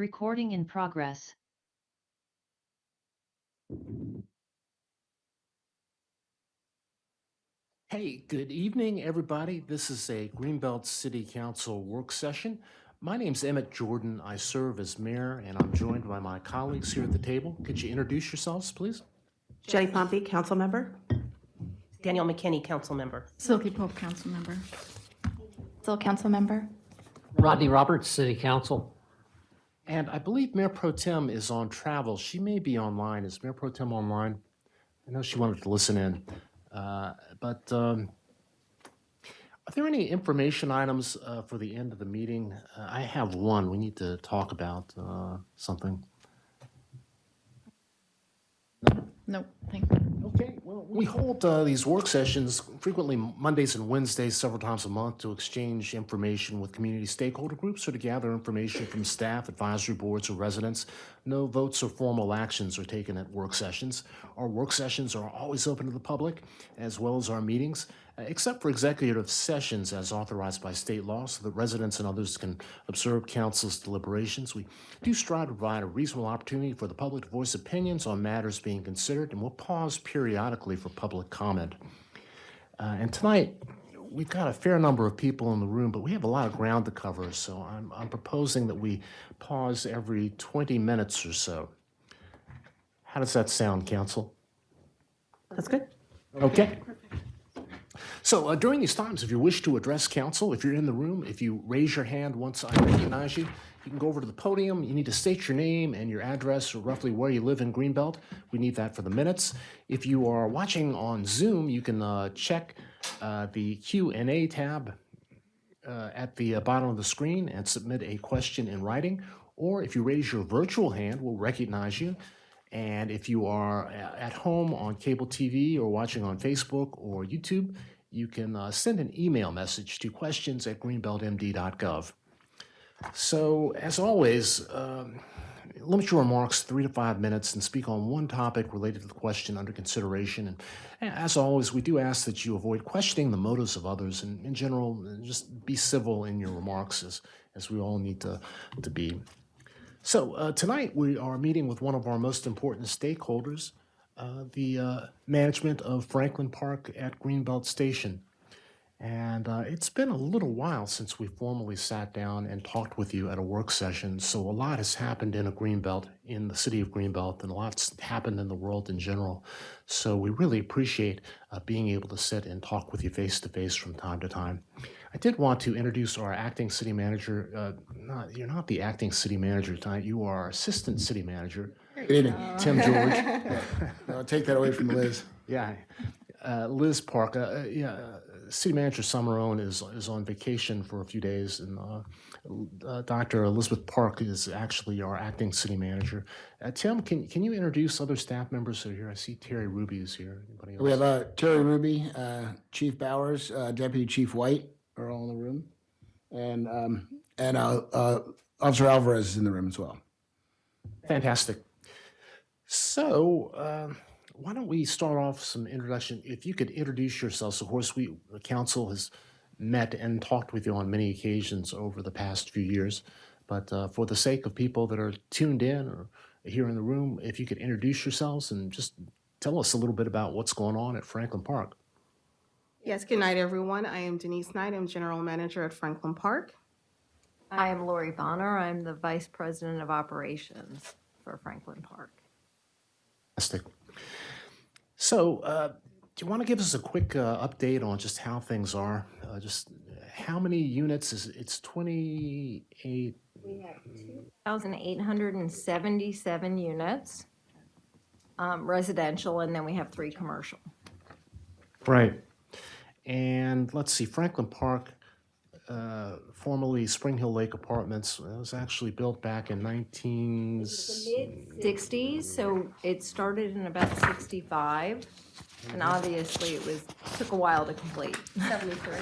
Recording in progress. Hey, good evening, everybody. This is a Greenbelt City Council work session. My name's Emmett Jordan. I serve as mayor, and I'm joined by my colleagues here at the table. Could you introduce yourselves, please? Jenny Pompey, council member. Danielle McKinney, council member. Silky Pope, council member. Still council member. Rodney Roberts, City Council. And I believe Mayor Pro Tem is on travel. She may be online. Is Mayor Pro Tem online? I know she wanted to listen in. But are there any information items for the end of the meeting? I have one. We need to talk about something. Nope, thank you. Okay, well, we hold these work sessions frequently Mondays and Wednesdays several times a month to exchange information with community stakeholder groups or to gather information from staff, advisory boards, or residents. No votes or formal actions are taken at work sessions. Our work sessions are always open to the public, as well as our meetings, except for executive sessions as authorized by state law, so that residents and others can observe council's deliberations. We do strive to provide a reasonable opportunity for the public to voice opinions on matters being considered, and we'll pause periodically for public comment. And tonight, we've got a fair number of people in the room, but we have a lot of ground to cover, so I'm proposing that we pause every 20 minutes or so. How does that sound, council? That's good. Okay. So during these times, if you wish to address council, if you're in the room, if you raise your hand once I recognize you, you can go over to the podium. You need to state your name and your address or roughly where you live in Greenbelt. We need that for the minutes. If you are watching on Zoom, you can check the Q&A tab at the bottom of the screen and submit a question in writing. Or if you raise your virtual hand, we'll recognize you. And if you are at home on cable TV or watching on Facebook or YouTube, you can send an email message to questions@greenbeltmd.gov. So, as always, limit your remarks 3 to 5 minutes and speak on one topic related to the question under consideration. And as always, we do ask that you avoid questioning the motives of others, and in general, just be civil in your remarks as we all need to be. So tonight we are meeting with one of our most important stakeholders, the management of Franklin Park at Greenbelt Station. And it's been a little while since we formally sat down and talked with you at a work session. So a lot has happened in the city of Greenbelt, and a lot's happened in the world in general. So we really appreciate being able to sit and talk with you face to face from time to time. I did want to introduce our acting city manager. You're not the acting city manager tonight. You are our assistant city manager. Good evening. Tim George. I'll take that away from Liz. Yeah. Liz Park. City Manager Summerone is on vacation for a few days, and Dr. Elizabeth Park is actually our acting city manager. Tim, can you introduce other staff members that are here? I see Terry Ruby is here. Anybody else? We have Terry Ruby, Chief Bowers, Deputy Chief White are all in the room, and Officer Alvarez is in the room as well. Fantastic. So, why don't we start off some introduction? If you could introduce yourselves. Of course, the council has met and talked with you on many occasions over the past few years. But for the sake of people that are tuned in or here in the room, if you could introduce yourselves and just tell us a little bit about what's going on at Franklin Park. Yes, good night, everyone. I am Denise Knight. I'm General Manager at Franklin Park. I am Lori Bonner. I'm the Vice President of Operations for Franklin Park. Fantastic. So, do you want to give us a quick update on just how things are? Just how many units is it's 28? We have 2,877 units, residential, and then we have 3 commercial. Right. And let's see, Franklin Park, formerly Spring Hill Lake Apartments, was actually built back in 60s, so it started in about 65, and obviously took a while to complete. 73.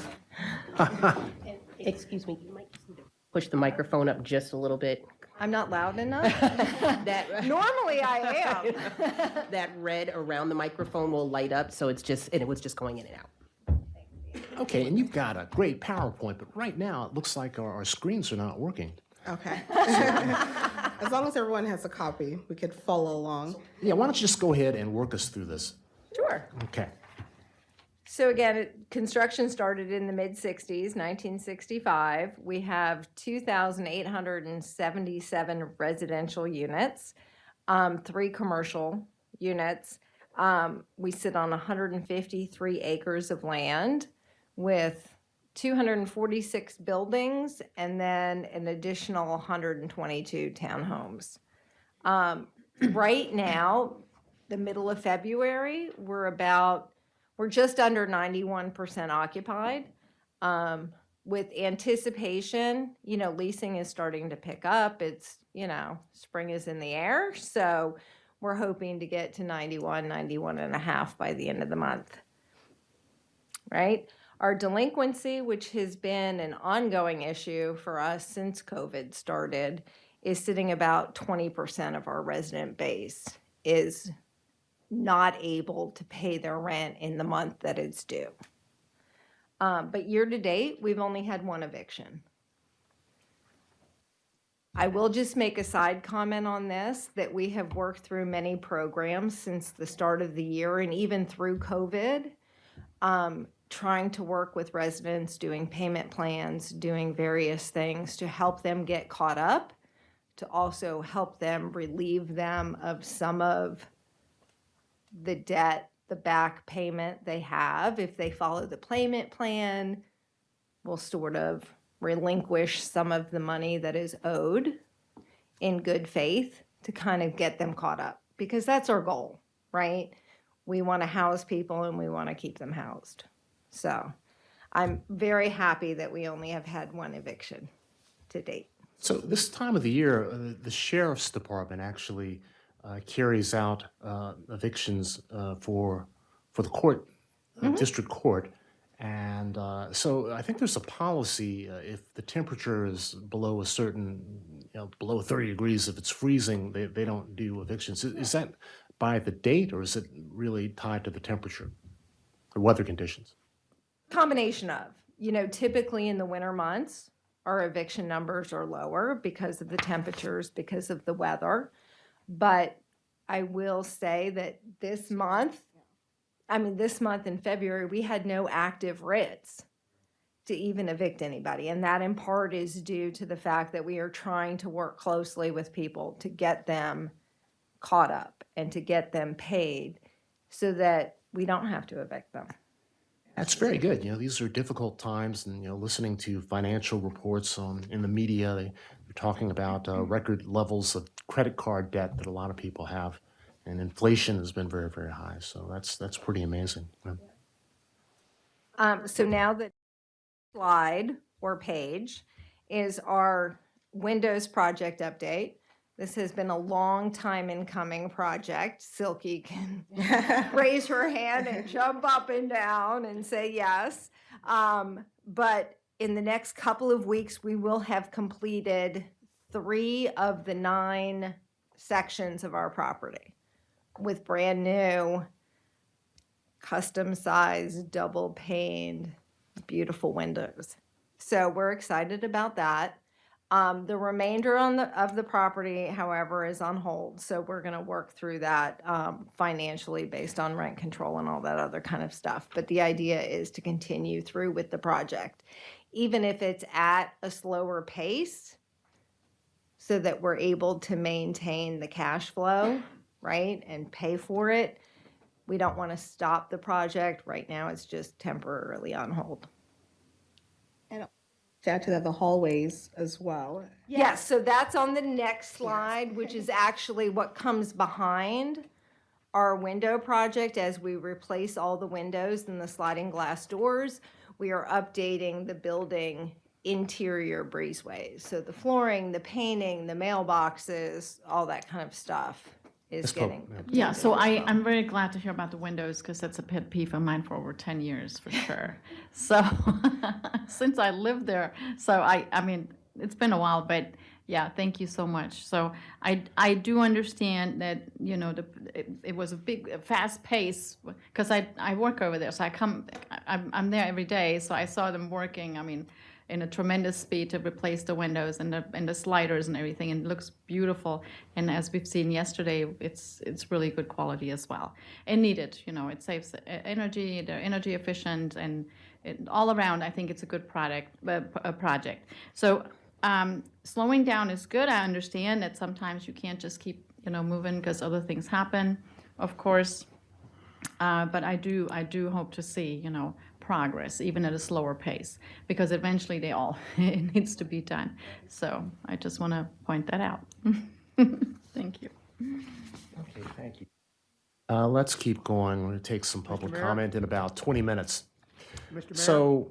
Excuse me, you might just need to push the microphone up just a little bit. I'm not loud enough? Normally I am. That red around the microphone will light up, so it was just going in and out. Okay, and you've got a great PowerPoint, but right now it looks like our screens are not working. Okay. As long as everyone has a copy, we could follow along. Yeah, why don't you just go ahead and work us through this? Sure. Okay. So again, construction started in the mid-60s, 1965. We have 2,877 residential units, 3 commercial units. We sit on 153 acres of land with 246 buildings and then an additional 122 townhomes. Right now, the middle of February, we're just under 91% occupied. With anticipation, leasing is starting to pick up. It's, spring is in the air. So we're hoping to get to 91 and a half by the end of the month, right? Our delinquency, which has been an ongoing issue for us since COVID started, is sitting about 20% of our resident base is not able to pay their rent in the month that it's due. But year to date, we've only had 1 eviction. I will just make a side comment on this, that we have worked through many programs since the start of the year and even through COVID, trying to work with residents, doing payment plans, doing various things to help them get caught up, to also help them relieve them of some of the debt, the back payment they have. If they follow the payment plan, we'll sort of relinquish some of the money that is owed in good faith to kind of get them caught up, because that's our goal, right? We want to house people and we want to keep them housed. So I'm very happy that we only have had 1 eviction to date. So this time of the year, the sheriff's department actually carries out evictions for the court, district court. And so I think there's a policy, if the temperature is below a certain, below 30 degrees, if it's freezing, they don't do evictions. Is that by the date, or is it really tied to the temperature or weather conditions? Combination of, typically in the winter months, our eviction numbers are lower because of the temperatures, because of the weather. But I will say that this month in February, we had no active writs to even evict anybody. And that in part is due to the fact that we are trying to work closely with people to get them caught up and to get them paid so that we don't have to evict them. That's very good. These are difficult times, and listening to financial reports in the media, they're talking about record levels of credit card debt that a lot of people have, and inflation has been very, very high. So that's pretty amazing. So now the slide or page is our Windows project update. This has been a long time in coming project. Silky can raise her hand and jump up and down and say yes. But in the next couple of weeks, we will have completed 3 of the 9 sections of our property with brand new, custom sized, double paned, beautiful windows. So we're excited about that. The remainder of the property, however, is on hold. So we're going to work through that financially based on rent control and all that other kind of stuff. But the idea is to continue through with the project, even if it's at a slower pace, so that we're able to maintain the cash flow, right, and pay for it. We don't want to stop the project. Right now, it's just temporarily on hold. To add to that, the hallways as well. Yes, so that's on the next slide, which is actually what comes behind our window project. As we replace all the windows and the sliding glass doors, we are updating the building interior breezeways. So the flooring, the painting, the mailboxes, all that kind of stuff is getting. Yeah, so I'm very glad to hear about the windows, because that's a pet peeve of mine for over 10 years, for sure. So, since I lived there, so I mean, it's been a while, but yeah, thank you so much. So I do understand that, it was a fast pace, because I work over there, so I'm there every day, so I saw them working. I mean, in a tremendous speed to replace the windows and the sliders and everything, and it looks beautiful. And as we've seen yesterday, it's really good quality as well, and needed. You know, it saves energy. They're energy efficient, and all around, I think it's a good project. So slowing down is good. I understand that sometimes you can't just keep moving because other things happen, of course. But I do hope to see, progress, even at a slower pace, because eventually it needs to be done. So I just want to point that out. Thank you. Okay, thank you. Let's keep going. We're going to take some public comment in about 20 minutes. Mr. Mayor? So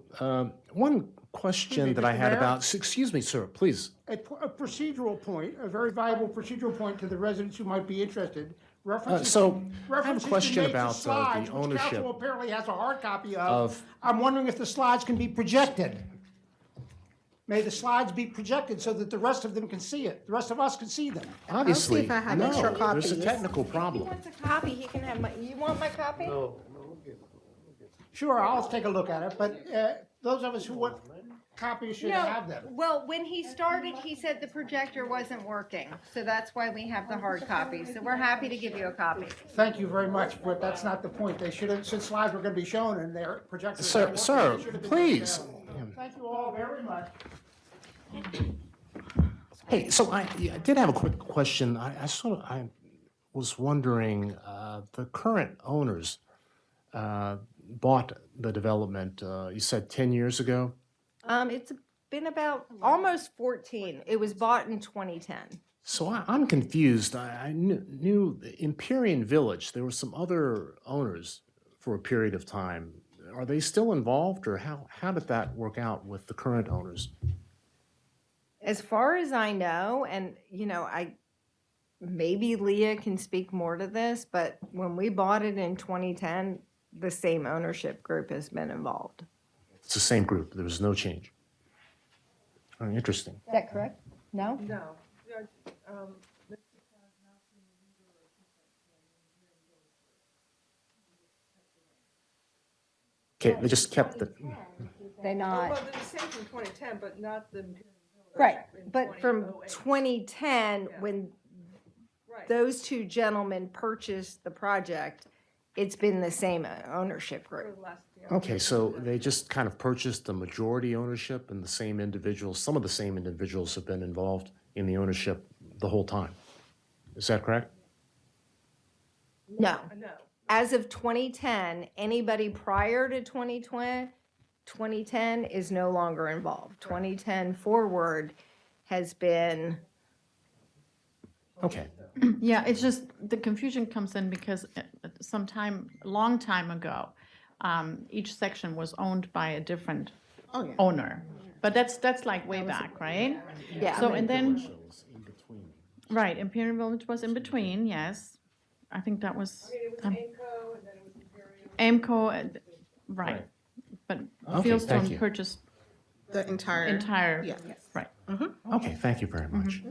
one question that I Mr. had Mayor? about, excuse me, sir, please. A procedural point, a very valuable procedural point to the residents who might be interested. References so can- I have a references question can make to about, the slides, which ownership council apparently has a hard copy of. of- I'm wondering if the slides can be projected. May the slides be projected so that the rest of them can see it, the rest of us can see them. Obviously, if I have no, extra there's a copies. technical problem. Wants a copy, he can have you want my copy? Sure, I'll take a look at it, but those of us who want copies should have them. Well, when he started, he said the projector wasn't working, so that's why we have the hard copy. So we're happy to give you a copy. Thank you very much, but that's not the point. They should have, since slides were going to be shown and their projectors. Sir, not working, sir, they should have been please. shown. Thank you all very much. Hey, so I did have a quick question. I was wondering, the current owners bought the development, you said 10 years ago? It's been about almost 14. It was bought in 2010. So I'm confused. I knew Empyrean Village, there were some other owners for a period of time. Are they still involved, or how did that work out with the current owners? As far as I know, and maybe Leah can speak more to this, but when we bought it in 2010, the same ownership group has been involved. It's the same group. There was no change. Oh, interesting. Is that correct? No? No. Okay, they just kept the, They not. Well, they're the same from 2010, but not the. Right, in but from 2008. 2010, when Right. those two gentlemen purchased the project, it's been the same ownership For group. the last, yeah. okay, so they just kind of purchased the majority ownership, and the same individuals, some of the same individuals have been involved in the ownership the whole time. Is that correct? No. No. As of 2010, anybody prior to 2010 is no longer involved. 2010 forward has been, Okay, Yeah, it's just the confusion comes in because a long time ago, each section was owned by a different owner. But that's like way back, right? yeah. So, and then, right, Imperial Village was in between, yes. I think that was. It was AMCO and then it was Imperial. AMCO, right. Right. But Okay, thank Fieldstone you. purchased The entire. entire, Yes. right. okay, thank you very much.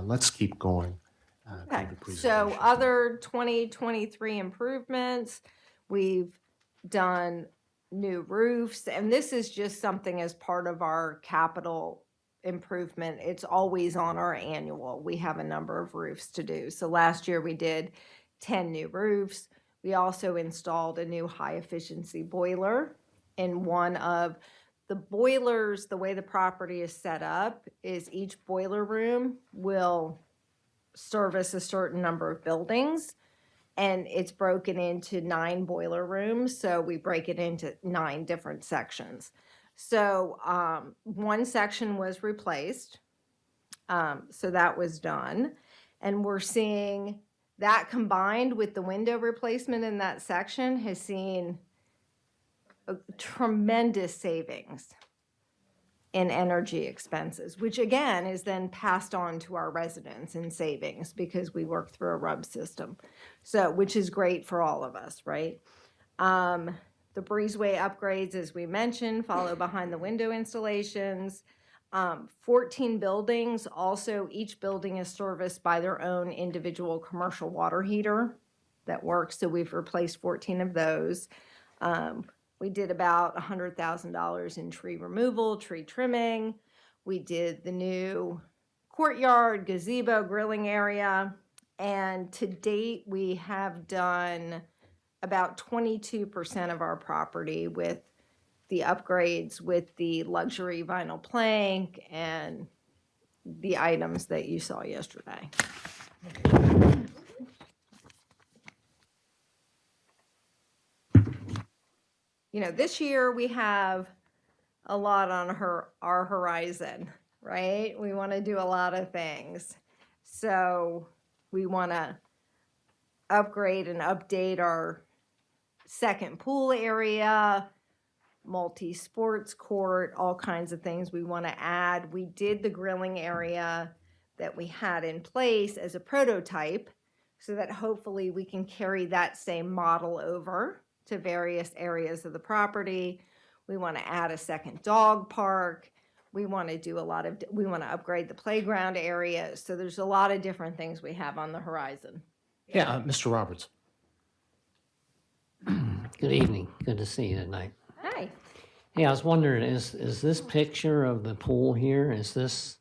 Let's keep going. through Okay, the so presentation. other 2023 improvements, we've done new roofs, and this is just something as part of our capital improvement. It's always on our annual. We have a number of roofs to do. So last year we did 10 new roofs. We also installed a new high-efficiency boiler in one of the boilers. The way the property is set up is each boiler room will service a certain number of buildings, and it's broken into 9 boiler rooms, so we break it into 9 different sections. So one section was replaced, so that was done, and we're seeing that combined with the window replacement in that section has seen a tremendous savings in energy expenses, which again is then passed on to our residents in savings because we work through a RUB system. So, which is great for all of us, right? The breezeway upgrades, as we mentioned, follow behind the window installations. 14 buildings, also each building is serviced by their own individual commercial water heater that works. So we've replaced 14 of those. We did about $100,000 in tree removal, tree trimming. We did the new courtyard, gazebo, grilling area. And to date, we have done about 22% of our property with the upgrades, with the luxury vinyl plank and the items that you saw yesterday. You know, this year we have a lot on our horizon, right? We want to do a lot of things. So we want to upgrade and update our second pool area, multi-sports court, all kinds of things we want to add. We did the grilling area that we had in place as a prototype so that hopefully we can carry that same model over to various areas of the property. We want to add a second dog park. We want to we want to upgrade the playground area. So there's a lot of different things we have on the horizon. Yeah, Mr. Roberts. Good evening. Good to see you tonight. Hi. Hey, I was wondering, is this picture of the pool here, is this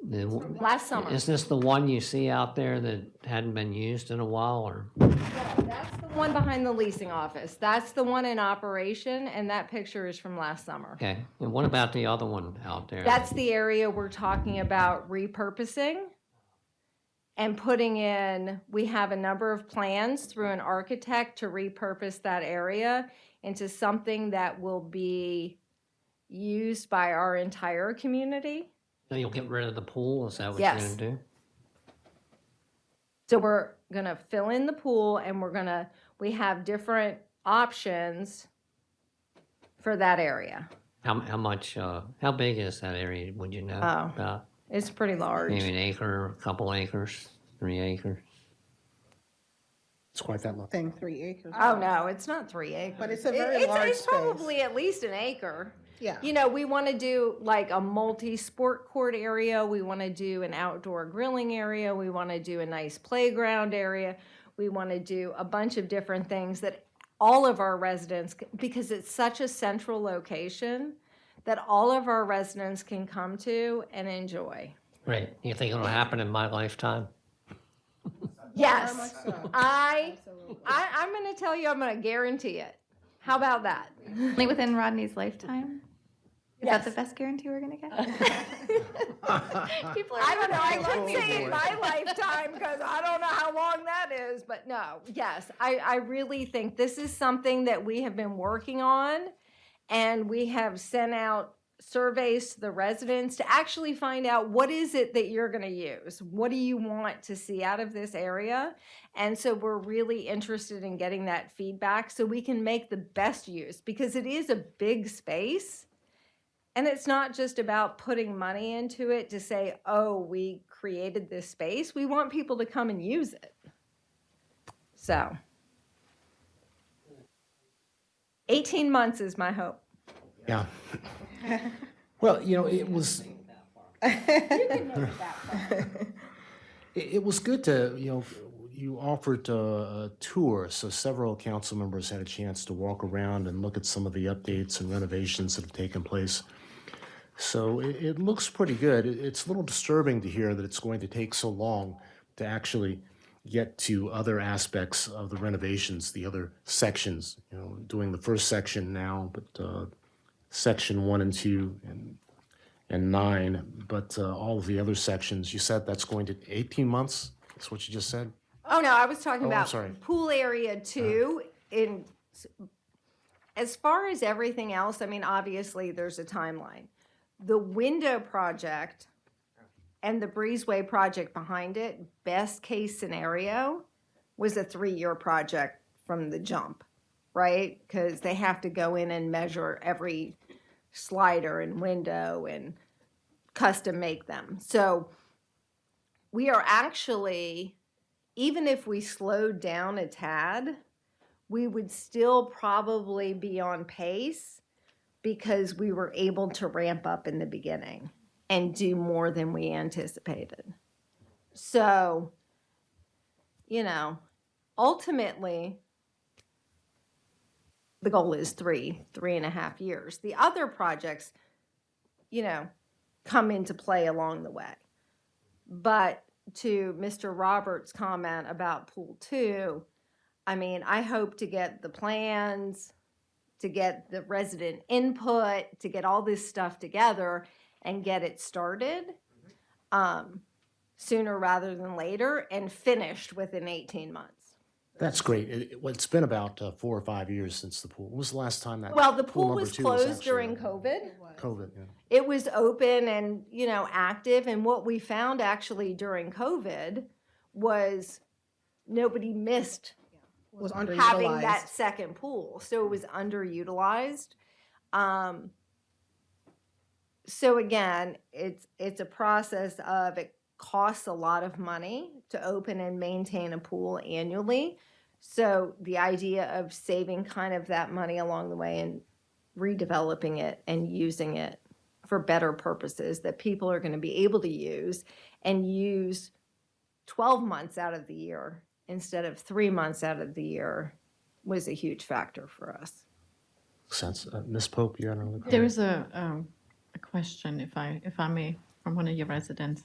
the, Last summer. is this the one you see out there that hadn't been used in a while, or? That's the one behind the leasing office. That's the one in operation, and that picture is from last summer. Okay, and what about the other one out there? That's the area we're talking about repurposing and putting in. We have a number of plans through an architect to repurpose that area into something that will be used by our entire community. So you'll get rid of the pool, is that what Yes. you're gonna do? So we're gonna fill in the pool and we have different options for that area. How much, how big is that area, would you know? Oh. About It's pretty large. maybe an acre, a couple acres, 3 acres? It's quite that long. Thing, 3 acres. Oh, no, it's not 3 acres. But it's a very large It's space. probably at least an acre. Yeah. You know, we want to do like a multi-sport court area. We want to do an outdoor grilling area. We want to do a nice playground area. We want to do a bunch of different things that all of our residents, because it's such a central location, that all of our residents can come to and enjoy. Great, you think it'll happen in my lifetime? Yes, so. I'm going to tell you, I'm going to guarantee it. How about that? Only within Rodney's lifetime? Is Yes. that the best guarantee we're gonna get? People are I don't know. I gonna- wouldn't say in my lifetime because I don't know how long that is. But no, yes, I really think this is something that we have been working on, and we have sent out surveys to the residents to actually find out what is it that you're going to use. What do you want to see out of this area? And so we're really interested in getting that feedback so we can make the best use, because it is a big space. And it's not just about putting money into it to say, oh, we created this space. We want people to come and use it. So 18 months is my hope. Yeah. Well, you know, it was. It was good to, you know, you offered a tour, so several council members had a chance to walk around and look at some of the updates and renovations that have taken place. So it looks pretty good. It's a little disturbing to hear that it's going to take so long to actually get to other aspects of the renovations, the other sections. You know, doing the first section now, but section 1 and 2 and 9, but all of the other sections, you said that's going to 18 months? That's what you just said? Oh, no, I was talking I'm about sorry. pool area 2. As far as everything else, I mean, obviously there's a timeline. The window project and the breezeway project behind it, best case scenario, was a 3-year project from the jump, right? Because they have to go in and measure every slider and window and custom make them. So we are actually, even if we slowed down a tad, we would still probably be on pace because we were able to ramp up in the beginning and do more than we anticipated. So, you know, ultimately, the goal is 3.5 years. The other projects, come into play along the way. But to Mr. Roberts' comment about Pool 2, I mean, I hope to get the plans, to get the resident input, to get all this stuff together and get it started sooner rather than later and finished within 18 months. That's great. It's been about 4 or 5 years since the pool. When was the last time that? Well, the pool number was 2 closed actually during open? COVID. COVID, yeah. It was open and, active. And what we found actually during COVID was nobody missed Was having underutilized. that second pool. So it was underutilized. So again, it's a process of it costs a lot of money to open and maintain a pool annually. So the idea of saving kind of that money along the way and redeveloping it and using it for better purposes that people are going to be able to use and use 12 months out of the year instead of 3 months out of the year was a huge factor for us. Sense. Ms. Pope, you had another comment? There is a question, if I may, from one of your residents.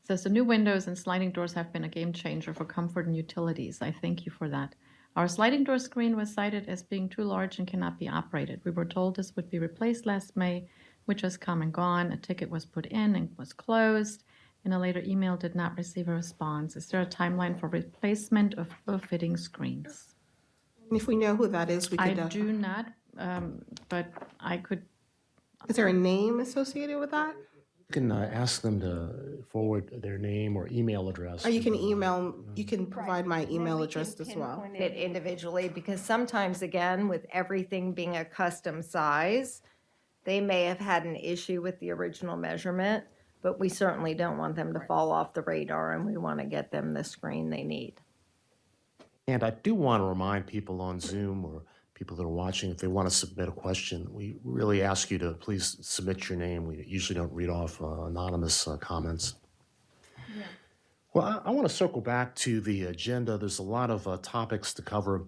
It says the new windows and sliding doors have been a game changer for comfort and utilities. I thank you for that. Our sliding door screen was cited as being too large and cannot be operated. We were told this would be replaced last May, which has come and gone. A ticket was put in and was closed. In a later email, did not receive a response. Is there a timeline for replacement of ill-fitting screens? And if we know who that is, we I could. do not, but I could. Is there a name associated with that? You can ask them to forward their name or email address. Or you can email. You can provide my And then email we address can as well. pinpoint it individually, because sometimes, again, with everything being a custom size, they may have had an issue with the original measurement, but we certainly don't want them to fall off the radar, and we want to get them the screen they need. And I do want to remind people on Zoom or people that are watching, if they want to submit a question, we really ask you to please submit your name. We usually don't read off anonymous comments. Well, I want to circle back to the agenda. There's a lot of topics to cover.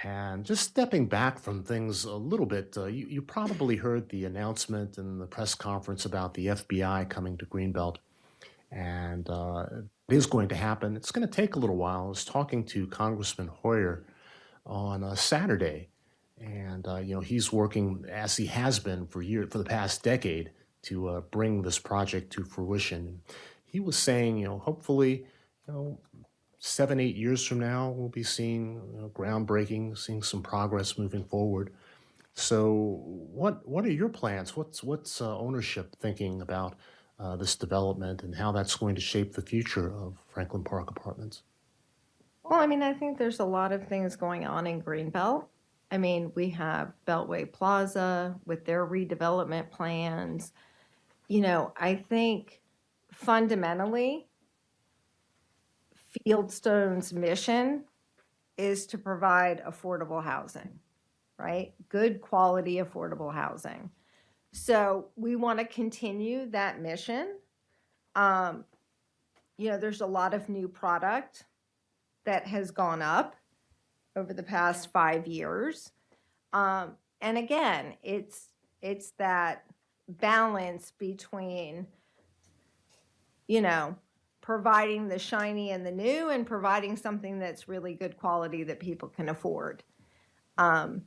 And just stepping back from things a little bit, you probably heard the announcement in the press conference about the FBI coming to Greenbelt. And it is going to happen. It's going to take a little while. I was talking to Congressman Hoyer on Saturday. And, he's working, as he has been for the past decade, to bring this project to fruition. He was saying, hopefully, 7, 8 years from now, we'll be seeing groundbreaking, seeing some progress moving forward. So what are your plans? What's ownership thinking about this development and how that's going to shape the future of Franklin Park Apartments? Well, I think there's a lot of things going on in Greenbelt. We have Beltway Plaza with their redevelopment plans. I think fundamentally, Fieldstone's mission is to provide affordable housing, right? Good quality, affordable housing. So we want to continue that mission. There's a lot of new product that has gone up over the past 5 years. And again, it's that balance between, providing the shiny and the new and providing something that's really good quality that people can afford. And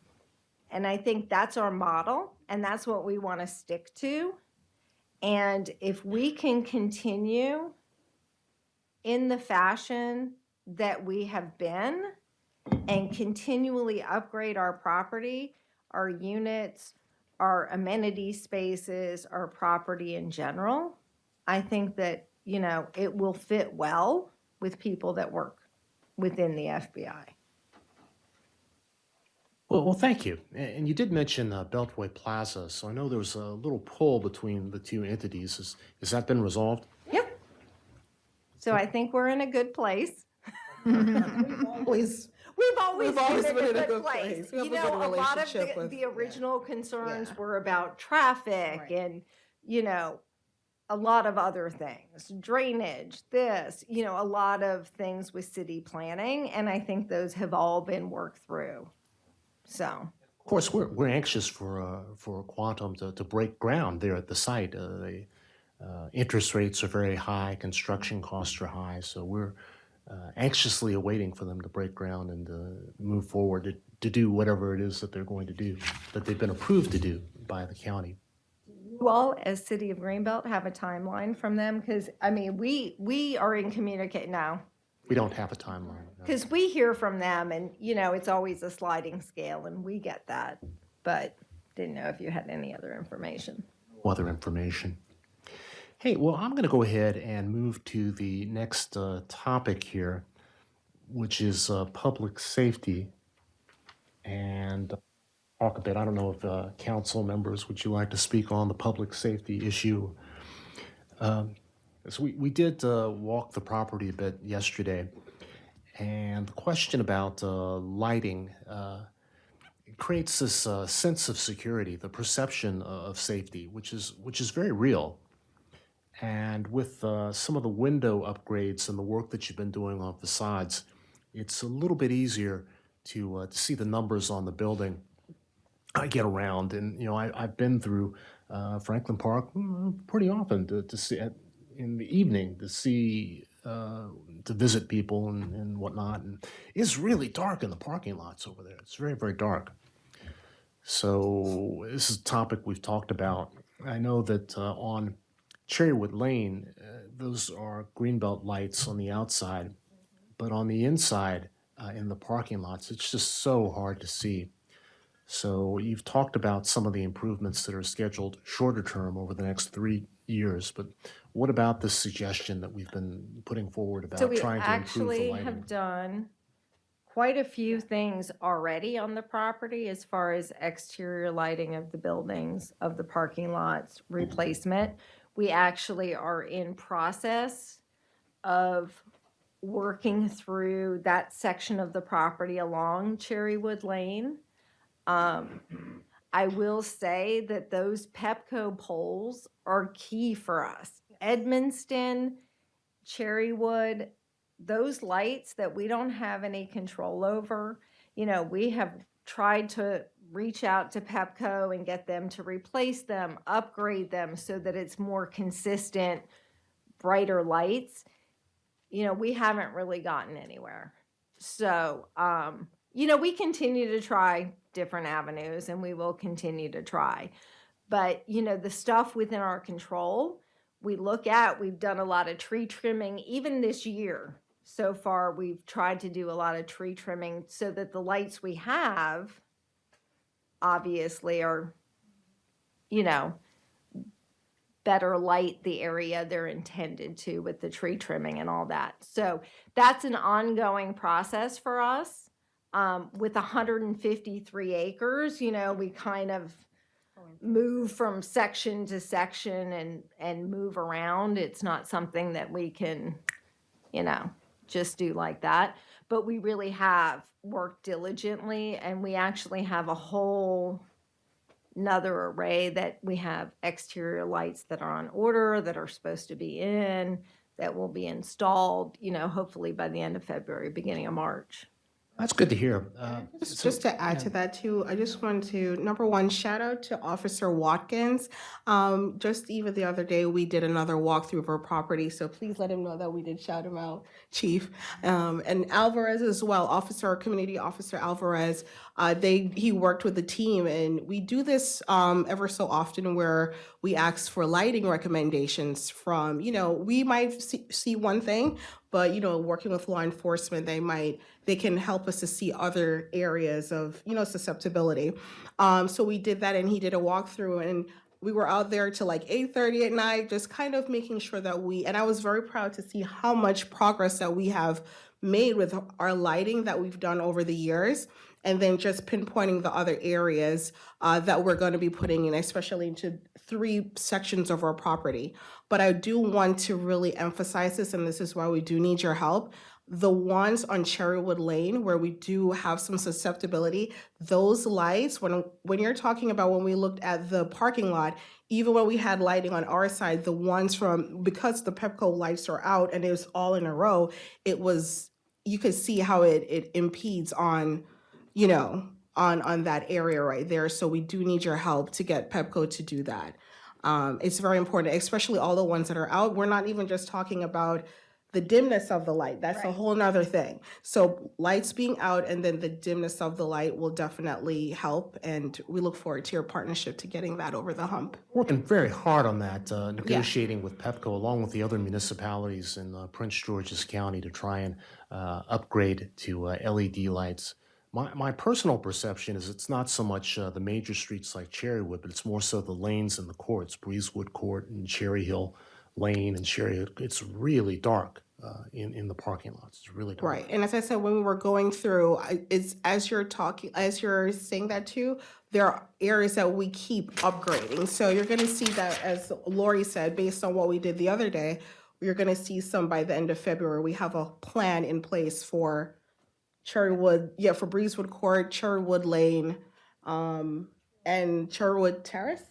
I think that's our model, and that's what we want to stick to. And if we can continue in the fashion that we have been and continually upgrade our property, our units, our amenity spaces, our property in general, I think that, it will fit well with people that work within the FBI. Well, thank you. And you did mention Beltway Plaza, so I know there was a little pull between the two entities. Has that been resolved? Yep. So I think we're in a good place. Always. We've always been in a good place. place. We have a good A lot of relationship with- the original concerns Yeah. were about traffic Right. and, a lot of other things, drainage, a lot of things with city planning. And I think those have all been worked through. So, Of course, we're anxious for Quantum to break ground there at the site. Interest rates are very high, construction costs are high, so we're anxiously awaiting for them to break ground and move forward to do whatever it is that they're going to do, that they've been approved to do by the county. You all, as City of Greenbelt, have a timeline from them? Because, I mean, we are in communicate now. We don't have a timeline. No. Because we hear from them and, you know, it's always a sliding scale and we get that. But didn't know if you had any other information. Other information. Hey, well, I'm going to go ahead and move to the next topic here, which is public safety. And talk a bit, I don't know if council members, would you like to speak on the public safety issue? So we did walk the property a bit yesterday, and the question about lighting creates this sense of security, the perception of safety, which is very real. And with some of the window upgrades and the work that you've been doing on facades, it's a little bit easier to see the numbers on the building. I get around, and I've been through Franklin Park pretty often to see in the evening to see to visit people and whatnot. And it's really dark in the parking lots over there. It's very, very dark. So this is a topic we've talked about. I know that on Cherrywood Lane, those are greenbelt lights on the outside, but on the inside, in the parking lots, it's just so hard to see. So you've talked about some of the improvements that are scheduled shorter term over the next 3 years, but what about the suggestion that we've been putting forward about So we trying to improve the actually lighting? have done quite a few things already on the property as far as exterior lighting of the buildings, of the parking lots, replacement. We actually are in process of working through that section of the property along Cherrywood Lane. I will say that those Pepco poles are key for us. Edmonston, Cherrywood, those lights that we don't have any control over, we have tried to reach out to Pepco and get them to replace them, upgrade them so that it's more consistent, brighter lights. We haven't really gotten anywhere. So, we continue to try different avenues and we will continue to try. But, the stuff within our control, we've done a lot of tree trimming, even this year. So far, we've tried to do a lot of tree trimming so that the lights we have obviously are, better light the area they're intended to with the tree trimming and all that. So that's an ongoing process for us. With 153 acres, we kind of move from section to section and move around. It's not something that we can, just do like that. But we really have worked diligently, and we actually have a whole another array that we have exterior lights that are on order, that are supposed to be in, that will be installed, hopefully by the end of February, beginning of March. That's good to hear. Just to add to that too, I just want to, number one, shout out to Officer Watkins. Just even the other day, we did another walkthrough of our property, so please let him know that we did shout him out, Chief. And Alvarez as well, Community Officer Alvarez, he worked with the team, and we do this ever so often where we ask for lighting recommendations from, we might see one thing, but, working with law enforcement, they can help us to see other areas of, susceptibility. So we did that, and he did a walkthrough, and we were out there till like 8:30 at night, just kind of making sure that and I was very proud to see how much progress that we have made with our lighting that we've done over the years, and then just pinpointing the other areas that we're going to be putting in, especially into 3 sections of our property. But I do want to really emphasize this, and this is why we do need your help. The ones on Cherrywood Lane where we do have some susceptibility, those lights, when you're talking about when we looked at the parking lot, even when we had lighting on our side, the ones because the Pepco lights are out and it was all in a row, you could see how it impedes on, on that area right there. So we do need your help to get Pepco to do that. It's very important, especially all the ones that are out. We're not even just talking about the dimness of the light. That's a whole nother thing. So lights being out and then the dimness of the light will definitely help. And we look forward to your partnership to getting that over the hump. Working very hard on that, negotiating with Pepco along with the other municipalities in Prince George's County to try and upgrade to LED lights. My personal perception is it's not so much the major streets like Cherrywood, but it's more so the lanes and the courts, Breezewood Court and Cherry Hill Lane and Cherry Hill. It's really dark in the parking lots. It's really dark. Right. And as I said, when we were going through, it's as you're saying that too, there are areas that we keep upgrading. So you're going to see that, as Lori said, based on what we did the other day, you're going to see some by the end of February. We have a plan in place for Cherrywood, for Breezewood Court, Cherrywood Lane, and Cherrywood Terrace?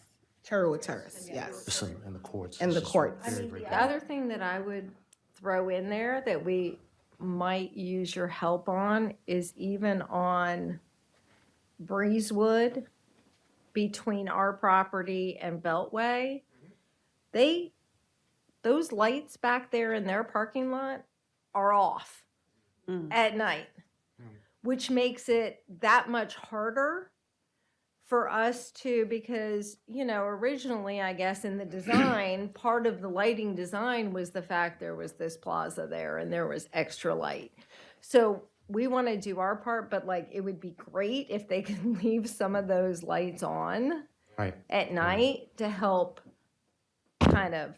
Cherrywood Terrace, yes. And the courts. And It's the just courts. very, very The other thing that I would throw in there that we might use your help on is even on Breezewood between our property and Beltway. Those lights back there in their parking lot are off at night, which makes it that much harder for us to, because, originally, I guess, in the design, part of the lighting design was the fact there was this plaza there and there was extra light. So we want to do our part, but it would be great if they could leave some of those lights on right. at night to help kind of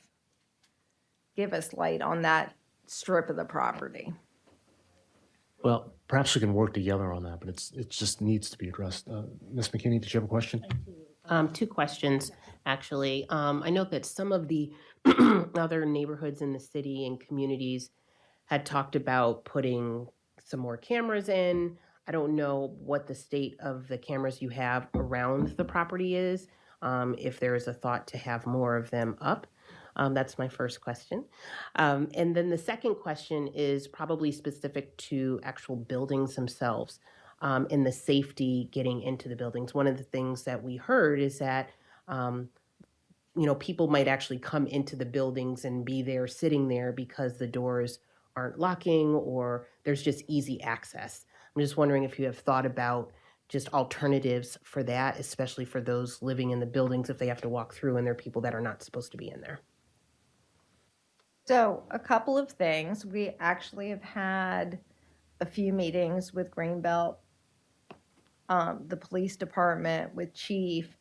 give us light on that strip of the property. Well, perhaps we can work together on that, but it just needs to be addressed. Ms. McKinney, did you have a question? Two questions, actually. I know that some of the other neighborhoods in the city and communities had talked about putting some more cameras in. I don't know what the state of the cameras you have around the property is, if there is a thought to have more of them up. That's my first question. And then the second question is probably specific to actual buildings themselves and the safety getting into the buildings. One of the things that we heard is that, people might actually come into the buildings and be there sitting there because the doors aren't locking or there's just easy access. I'm just wondering if you have thought about just alternatives for that, especially for those living in the buildings if they have to walk through and there are people that are not supposed to be in there. So a couple of things. We actually have had a few meetings with Greenbelt, the police department, with Chief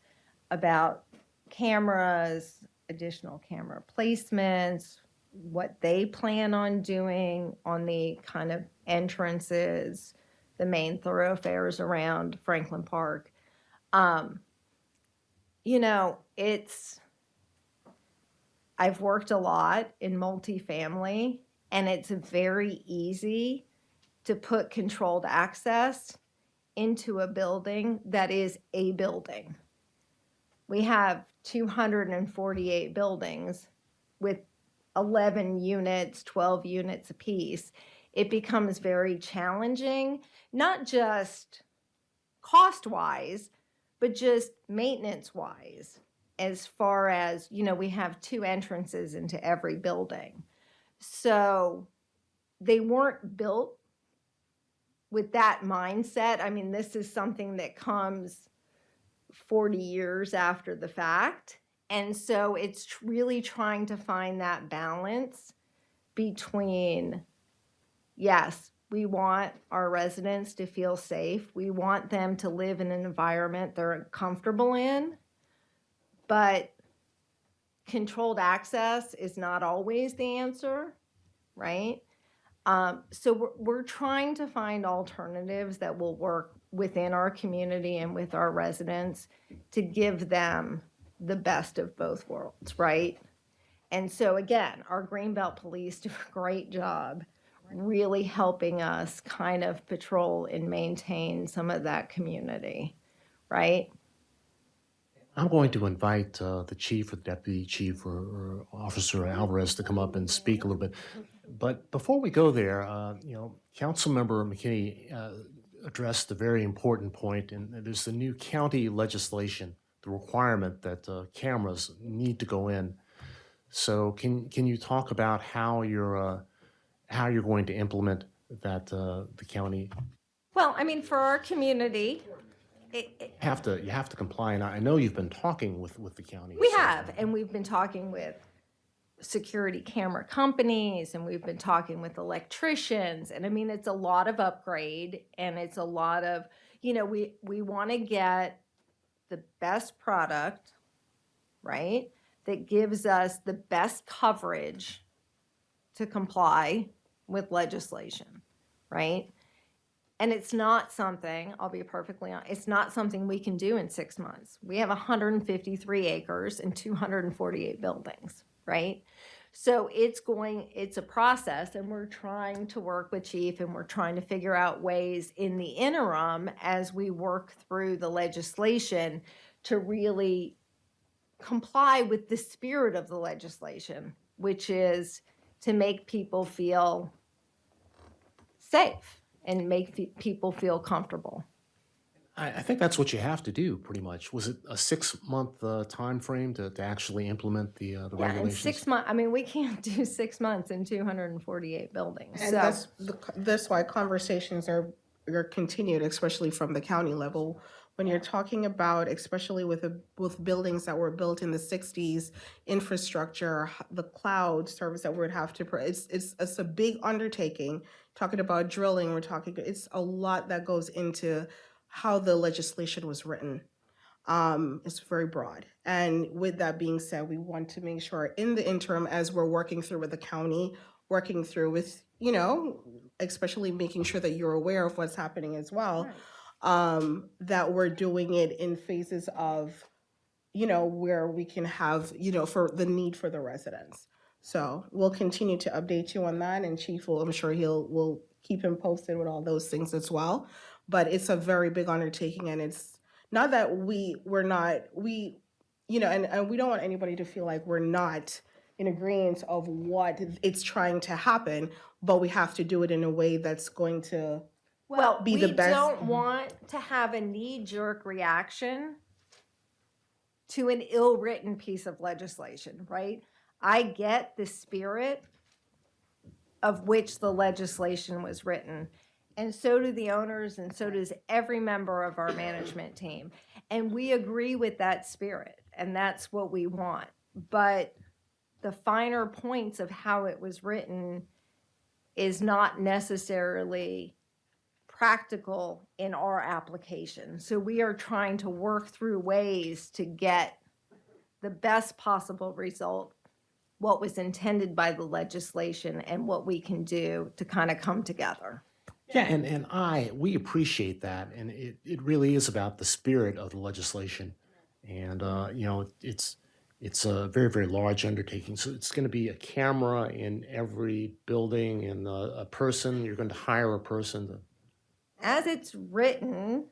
about cameras, additional camera placements, what they plan on doing on the kind of entrances, the main thoroughfares around Franklin Park. I've worked a lot in multifamily, and it's very easy to put controlled access into a building that is a building. We have 248 buildings with 11 units, 12 units apiece. It becomes very challenging, not just cost-wise, but just maintenance-wise. As far as, we have 2 entrances into every building. So they weren't built with that mindset. I mean, this is something that comes 40 years after the fact. And so it's really trying to find that balance between, yes, we want our residents to feel safe. We want them to live in an environment they're comfortable in. But controlled access is not always the answer, right? So we're trying to find alternatives that will work within our community and with our residents to give them the best of both worlds, right? And so again, our Greenbelt police do a great job really helping us kind of patrol and maintain some of that community, right? I'm going to invite the chief or the deputy chief or Officer Alvarez to come up and speak a little bit. But before we go there, Councilmember McKinney addressed a very important point, and there's the new county legislation, the requirement that cameras need to go in. So can you talk about how you're going to implement that the county Well, I mean, for our community, you have to comply? And I know you've been talking with the county. we have, and we've been talking with security camera companies, and we've been talking with electricians, and I mean, it's a lot of upgrade, and it's a lot of, we want to get the best product, right, that gives us the best coverage to comply with legislation, right? And it's not something, I'll be perfectly honest, it's not something we can do in 6 months. We have 153 acres and 248 buildings, right? So it's a process, and we're trying to work with Chief, and we're trying to figure out ways in the interim as we work through the legislation to really comply with the spirit of the legislation, which is to make people feel safe and make people feel comfortable. I think that's what you have to do, pretty much. Was it a 6-month time frame to actually implement the Yeah, in regulations? 6 months, I mean, we can't do 6 months in 248 buildings. And So, that's why conversations are continued, especially from the county level. When you're talking about, especially with buildings that were built in the 60s, infrastructure, the cloud service that we would have to, it's a big undertaking. Talking about drilling, it's a lot that goes into how the legislation was written. It's very broad. And with that being said, we want to make sure in the interim, as we're working through with the county, working through with, especially making sure that you're aware of what's happening as well, that we're doing it in phases of, where we can have, for the need for the residents. So we'll continue to update you on that, and Chief will, I'm sure we'll keep him posted with all those things as well. But it's a very big undertaking, and it's not that and we don't want anybody to feel like we're not in agreement of what it's trying to happen, but we have to do it in a way that's going to be the best. We don't want to have a knee-jerk reaction to an ill-written piece of legislation, right? I get the spirit of which the legislation was written, and so do the owners, and so does every member of our management team. And we agree with that spirit, and that's what we want. But the finer points of how it was written is not necessarily practical in our application. So we are trying to work through ways to get the best possible result, what was intended by the legislation, and what we can do to kind of come together. Yeah, and we appreciate that, and it really is about the spirit of the legislation, and it's a very, very large undertaking. So it's going to be a camera in every building, and a person. You're going to hire a person to. As it's written,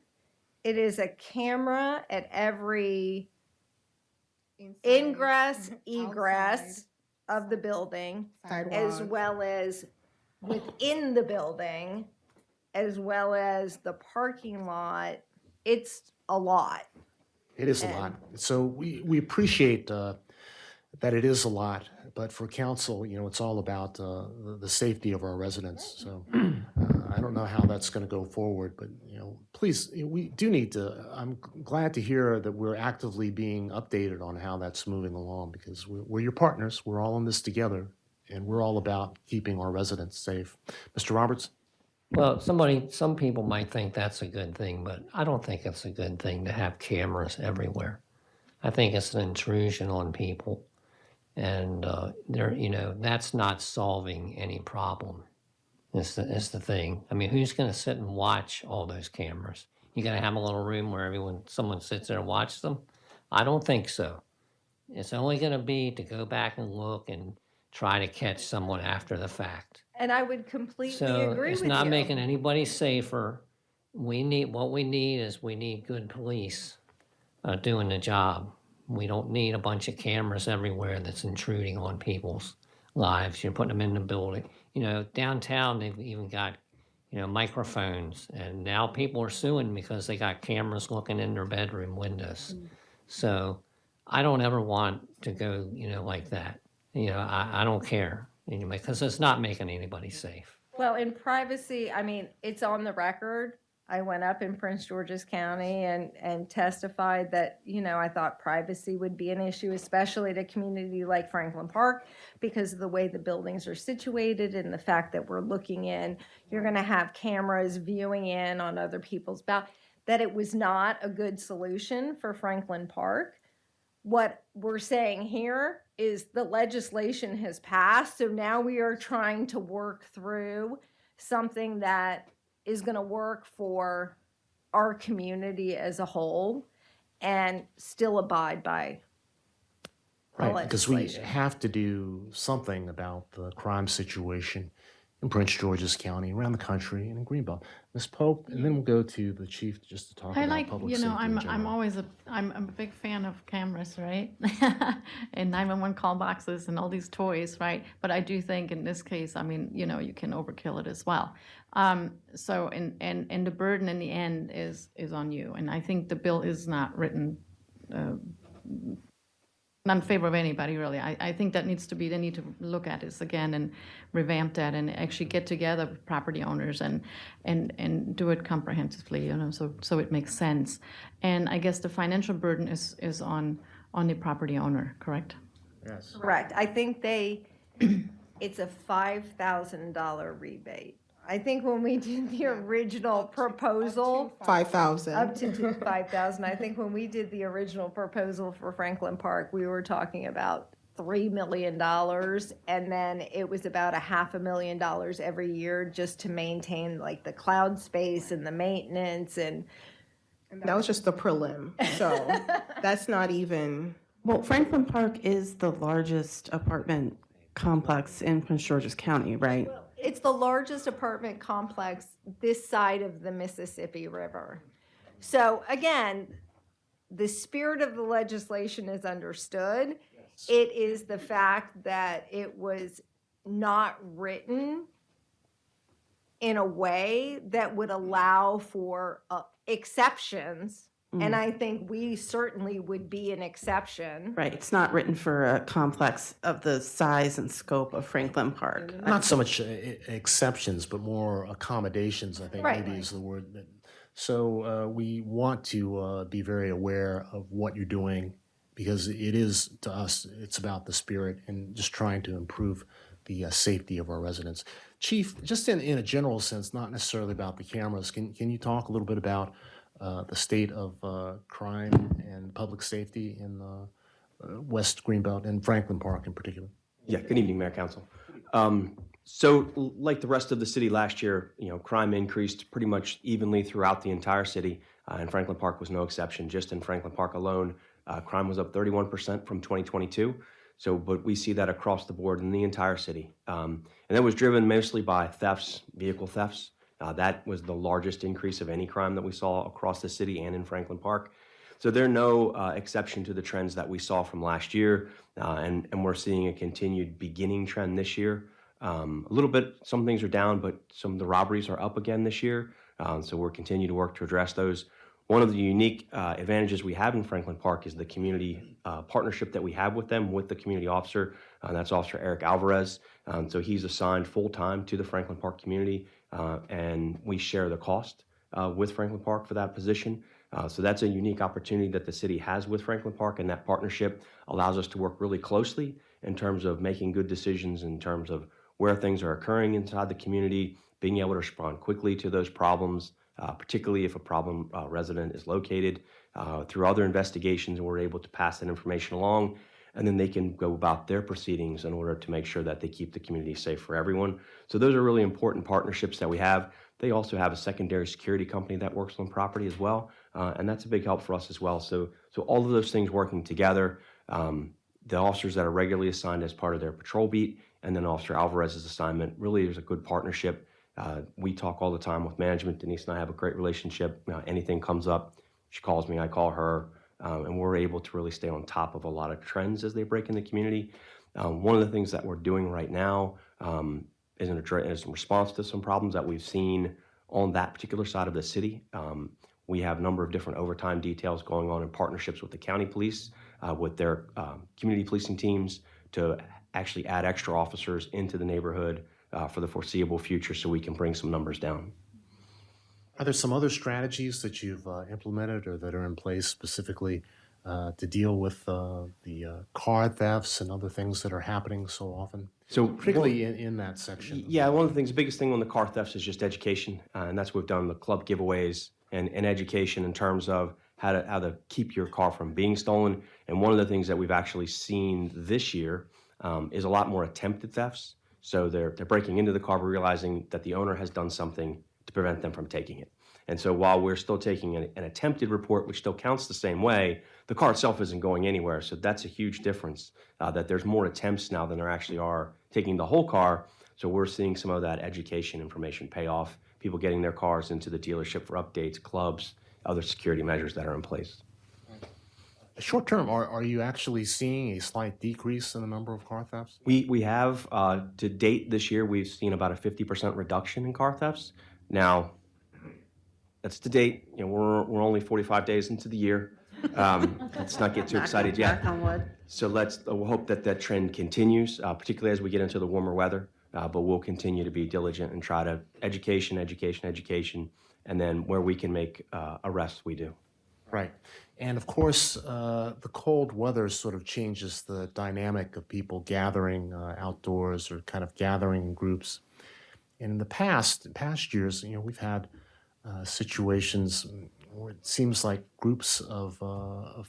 it is a camera at every ingress, egress of the building, as well as within the building, as well as the parking lot. It's a lot. It is a lot. So we appreciate that it is a lot, but for council, it's all about the safety of our residents. So I don't know how that's going to go forward, but please, we do need to. I'm glad to hear that we're actively being updated on how that's moving along, because we're your partners. We're all in this together, and we're all about keeping our residents safe. Mr. Roberts? Well, some people might think that's a good thing, but I don't think it's a good thing to have cameras everywhere. I think it's an intrusion on people, and that's not solving any problem. Is the thing. I mean, who's going to sit and watch all those cameras? You going to have a little room where someone sits there and watches them? I don't think so. It's only going to be to go back and look and try to catch someone after the fact. And I would completely So agree it's with not you. making anybody safer. We need good police doing the job. We don't need a bunch of cameras everywhere that's intruding on people's lives. You're putting them in the building. Downtown they've even got, microphones, and now people are suing because they got cameras looking in their bedroom windows. So I don't ever want to go, like that. I don't care anyway, because it's not making anybody safe. Well, in privacy, I mean, it's on the record. I went up in Prince George's County and testified that, I thought privacy would be an issue, especially at a community like Franklin Park, because of the way the buildings are situated and the fact that we're looking in, you're going to have cameras viewing in on other people's that it was not a good solution for Franklin Park. What we're saying here is the legislation has passed, so now we are trying to work through something that is going to work for our community as a whole and still abide by the Right, because we legislation. have to do something about the crime situation in Prince George's County, around the country, and in Greenbelt. Ms. Pope, and then we'll go to the chief just to talk I about like, public safety in I'm general. always I'm a big fan of cameras, right? And 911 call boxes and all these toys, right? But I do think in this case, I mean, you can overkill it as well. So and the burden in the end is on you. And I think the bill is not written not in favor of anybody, really. I think that they need to look at this again and revamp that and actually get together with property owners and do it comprehensively, so it makes sense. And I guess the financial burden is on the property owner, correct? Yes. Correct. I think it's a $5,000 rebate. I think when we did the original proposal, 5,000. up to 5,000. I think when we did the original proposal for Franklin Park, we were talking about $3 million, and then it was about $500,000 every year just to maintain like the cloud space and the maintenance and. That was just the prelim, so that's not even. Well, Franklin Park is the largest apartment complex in Prince George's County, right? It's the largest apartment complex this side of the Mississippi River. So again, the spirit of the legislation is understood. It is the fact that it was not written in a way that would allow for exceptions. And I think we certainly would be an exception. Right. It's not written for a complex of the size and scope of Franklin Park. Not so much exceptions, but more accommodations, I think Right. maybe is the word. So we want to be very aware of what you're doing, because it is, to us, it's about the spirit and just trying to improve the safety of our residents. Chief, just in a general sense, not necessarily about the cameras, can you talk a little bit about the state of crime and public safety in West Greenbelt and Franklin Park in particular? Yeah, good evening, Mayor Council. So like the rest of the city last year, crime increased pretty much evenly throughout the entire city, and Franklin Park was no exception. Just in Franklin Park alone, crime was up 31% from 2022. So, but we see that across the board in the entire city. And that was driven mostly by thefts, vehicle thefts. That was the largest increase of any crime that we saw across the city and in Franklin Park. So they're no exception to the trends that we saw from last year, and we're seeing a continued beginning trend this year. A little bit, some things are down, but some of the robberies are up again this year. So we're continuing to work to address those. One of the unique advantages we have in Franklin Park is the community partnership that we have with them, with the community officer. That's Officer Eric Alvarez. So he's assigned full-time to the Franklin Park community, and we share the cost with Franklin Park for that position. So that's a unique opportunity that the city has with Franklin Park, and that partnership allows us to work really closely in terms of making good decisions in terms of where things are occurring inside the community, being able to respond quickly to those problems, particularly if a problem resident is located, through other investigations, and we're able to pass that information along, and then they can go about their proceedings in order to make sure that they keep the community safe for everyone. So those are really important partnerships that we have. They also have a secondary security company that works on property as well, and that's a big help for us as well. So all of those things working together, the officers that are regularly assigned as part of their patrol beat, and then Officer Alvarez's assignment, really there's a good partnership. We talk all the time with management. Denise and I have a great relationship. Anything comes up, she calls me, I call her, and we're able to really stay on top of a lot of trends as they break in the community. One of the things that we're doing right now is in response to some problems that we've seen on that particular side of the city. We have a number of different overtime details going on in partnerships with the county police, with their community policing teams to actually add extra officers into the neighborhood for the foreseeable future so we can bring some numbers down. Are there some other strategies that you've implemented or that are in place specifically to deal with the car thefts and other things that are happening so often? So particularly in that section. Yeah, one of the things, the biggest thing on the car thefts is just education, and that's what we've done, the club giveaways and education in terms of how to keep your car from being stolen. And one of the things that we've actually seen this year is a lot more attempted thefts. So they're breaking into the car, but realizing that the owner has done something to prevent them from taking it. And so while we're still taking an attempted report, which still counts the same way, the car itself isn't going anywhere. So that's a huge difference, that there's more attempts now than there actually are taking the whole car. So we're seeing some of that education information pay off, people getting their cars into the dealership for updates, clubs, other security measures that are in place. Short term, are you actually seeing a slight decrease in the number of car thefts? We have, to date this year, we've seen about a 50% reduction in car thefts. Now, that's to date. You know, we're only 45 days into the year. Let's not get too excited yet. So we'll hope that trend continues, particularly as we get into the warmer weather. But we'll continue to be diligent and try to education, and then where we can make arrests, we do. Right. And of course, the cold weather sort of changes the dynamic of people gathering outdoors or kind of gathering in groups. And in the past years, you know, we've had situations where it seems like groups of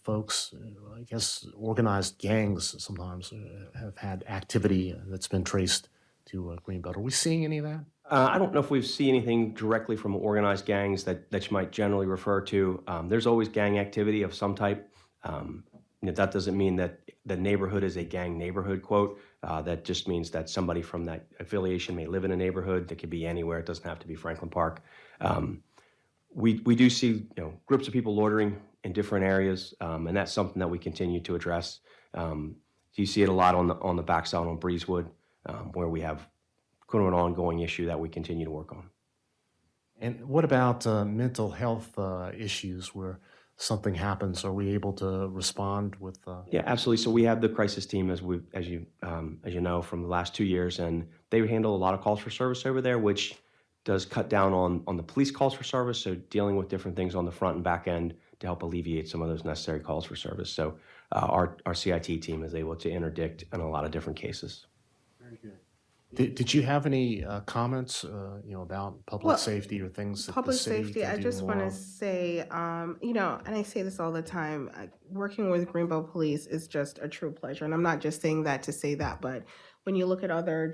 folks, I guess organized gangs sometimes, have had activity that's been traced to Greenbelt. Are we seeing any of that? I don't know if we've seen anything directly from organized gangs that you might generally refer to. There's always gang activity of some type. That doesn't mean that the neighborhood is a gang neighborhood, quote. That just means that somebody from that affiliation may live in a neighborhood that could be anywhere. It doesn't have to be Franklin Park. We do see groups of people loitering in different areas, and that's something that we continue to address. You see it a lot on the backside on Breezewood, where we have kind of an ongoing issue that we continue to work on. And what about mental health issues where something happens? Are we able to respond with? Yeah, absolutely. So we have the crisis team, as you know, from the last 2 years, and they handle a lot of calls for service over there, which does cut down on the police calls for service. So dealing with different things on the front and back end to help alleviate some of those necessary calls for service. So our CIT team is able to interdict in a lot of different cases. Very good. Did you have any comments, about public safety or things that Public the city safety, could I do just want more to of? say, and I say this all the time, working with Greenbelt Police is just a true pleasure. And I'm not just saying that to say that, but when you look at other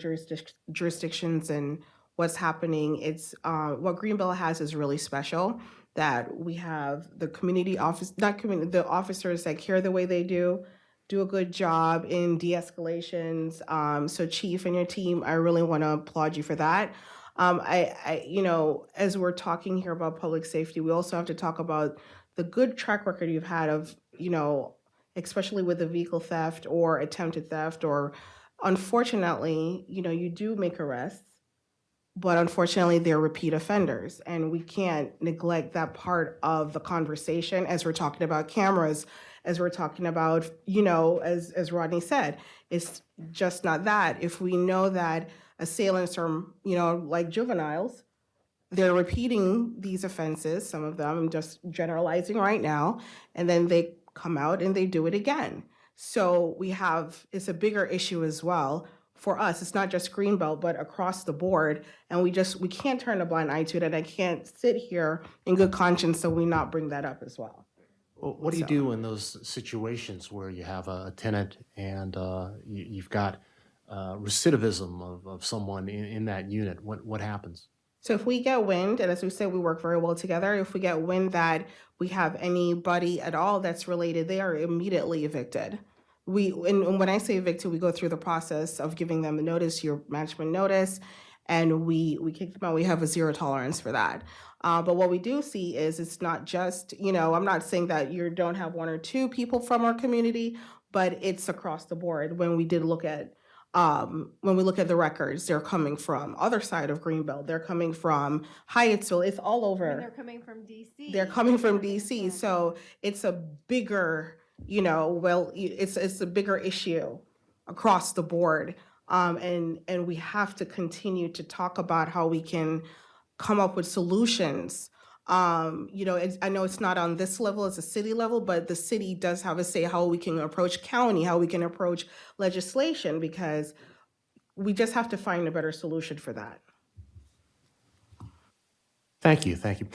jurisdictions and what's happening, it's what Greenbelt has is really special. That we have the the officers that care the way they do a good job in de-escalations. So Chief and your team, I really want to applaud you for that. As we're talking here about public safety, we also have to talk about the good track record you've had of, especially with the vehicle theft or attempted theft, or unfortunately, you do make arrests, but unfortunately they're repeat offenders. And we can't neglect that part of the conversation as we're talking about cameras, as we're talking about, as Rodney said, it's just not that. If we know that assailants are, like juveniles, they're repeating these offenses, some of them, I'm just generalizing right now, and then they come out and they do it again. So it's a bigger issue as well for us. It's not just Greenbelt, but across the board. And we can't turn a blind eye to it. And I can't sit here in good conscience so we not bring that up as well. Well, what do you do in those situations where you have a tenant and you've got recidivism of someone in that unit? What happens? So if we get wind, and as we said, we work very well together, if we get wind that we have anybody at all that's related, they are immediately evicted. And when I say evicted, we go through the process of giving them a notice, your management notice, and we kick them out. We have a zero tolerance for that. But what we do see is it's not just, I'm not saying that you don't have one or two people from our community, but it's across the board. When we did look at when we look at the records, they're coming from other side of Greenbelt. They're coming from Hyattsville. It's all over. They're coming from DC. They're coming from DC, so it's a bigger, it's a bigger issue across the board. And we have to continue to talk about how we can come up with solutions. I know it's not on this level as a city level, but the city does have a say how we can approach county, how we can approach legislation, because we just have to find a better solution for that. Thank you, thank you.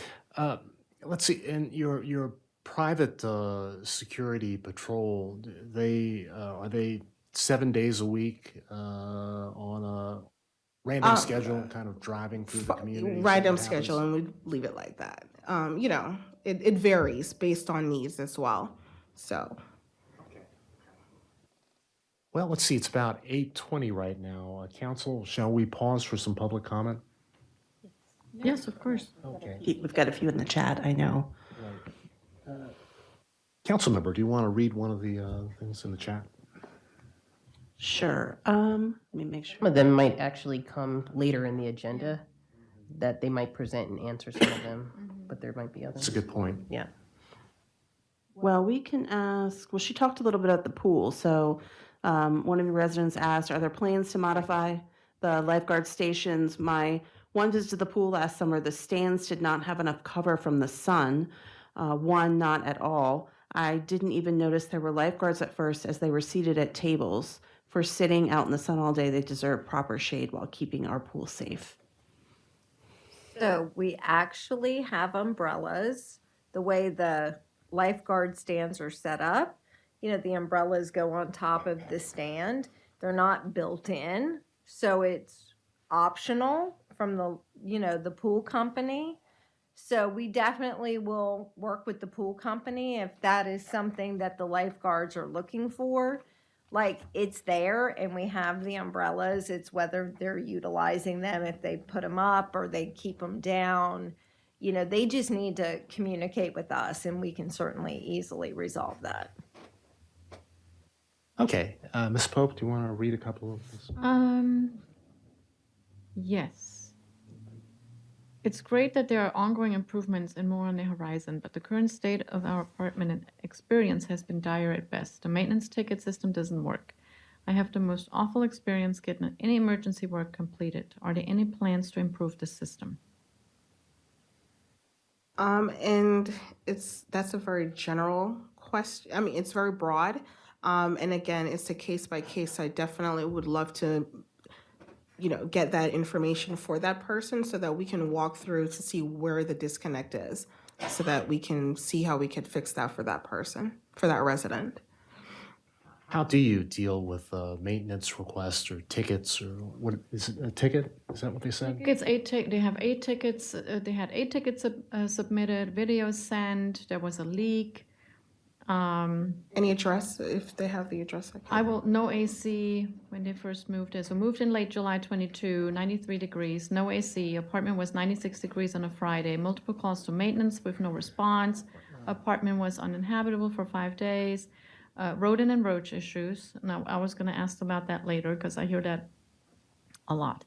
Let's see, in your private security patrol, are they 7 days a week on a random schedule, kind of driving through the community? Random schedule, and we leave it like that. It varies based on needs as well. So, Well, let's see, it's about 8:20 right now. Council, shall we pause for some public comment? Yes, of course. Okay. We've got a few in the chat, I know. Council member, do you want to read one of the things in the chat? Sure. Let me make Some sure. of them might actually come later in the agenda, that they might present and answer some of them, but there might be others. That's a good point. Yeah. Well, we can ask, well, she talked a little bit about the pool. So one of your residents asked, are there plans to modify the lifeguard stations? My one visit to the pool last summer, the stands did not have enough cover from the sun. One, not at all. I didn't even notice there were lifeguards at first as they were seated at tables. For sitting out in the sun all day, they deserve proper shade while keeping our pool safe. So we actually have umbrellas. The way the lifeguard stands are set up, the umbrellas go on top of the stand. They're not built in, so it's optional from the pool company. So we definitely will work with the pool company if that is something that the lifeguards are looking for. Like, it's there and we have the umbrellas. It's whether they're utilizing them, if they put them up or they keep them down. They just need to communicate with us, and we can certainly easily resolve that. Okay, Ms. Pope, do you want to read a couple of this? Yes. It's great that there are ongoing improvements and more on the horizon, but the current state of our apartment and experience has been dire at best. The maintenance ticket system doesn't work. I have the most awful experience getting any emergency work completed. Are there any plans to improve the system? And that's a very general question. I mean, it's very broad. And again, it's a case by case. I definitely would love to get that information for that person so that we can walk through to see where the disconnect is, so that we can see how we could fix that for that person, for that resident. How do you deal with maintenance requests or tickets, or what is it, a ticket? Is that what they said? They have 8 tickets. They had 8 tickets submitted, videos sent. There was a leak. Any address, if they have the address? No AC when they first moved there. So moved in late July 22, 93 degrees, no AC. Apartment was 96 degrees on a Friday. Multiple calls to maintenance with no response. Apartment was uninhabitable for 5 days. Rodent and roach issues. Now, I was going to ask about that later because I hear that a lot.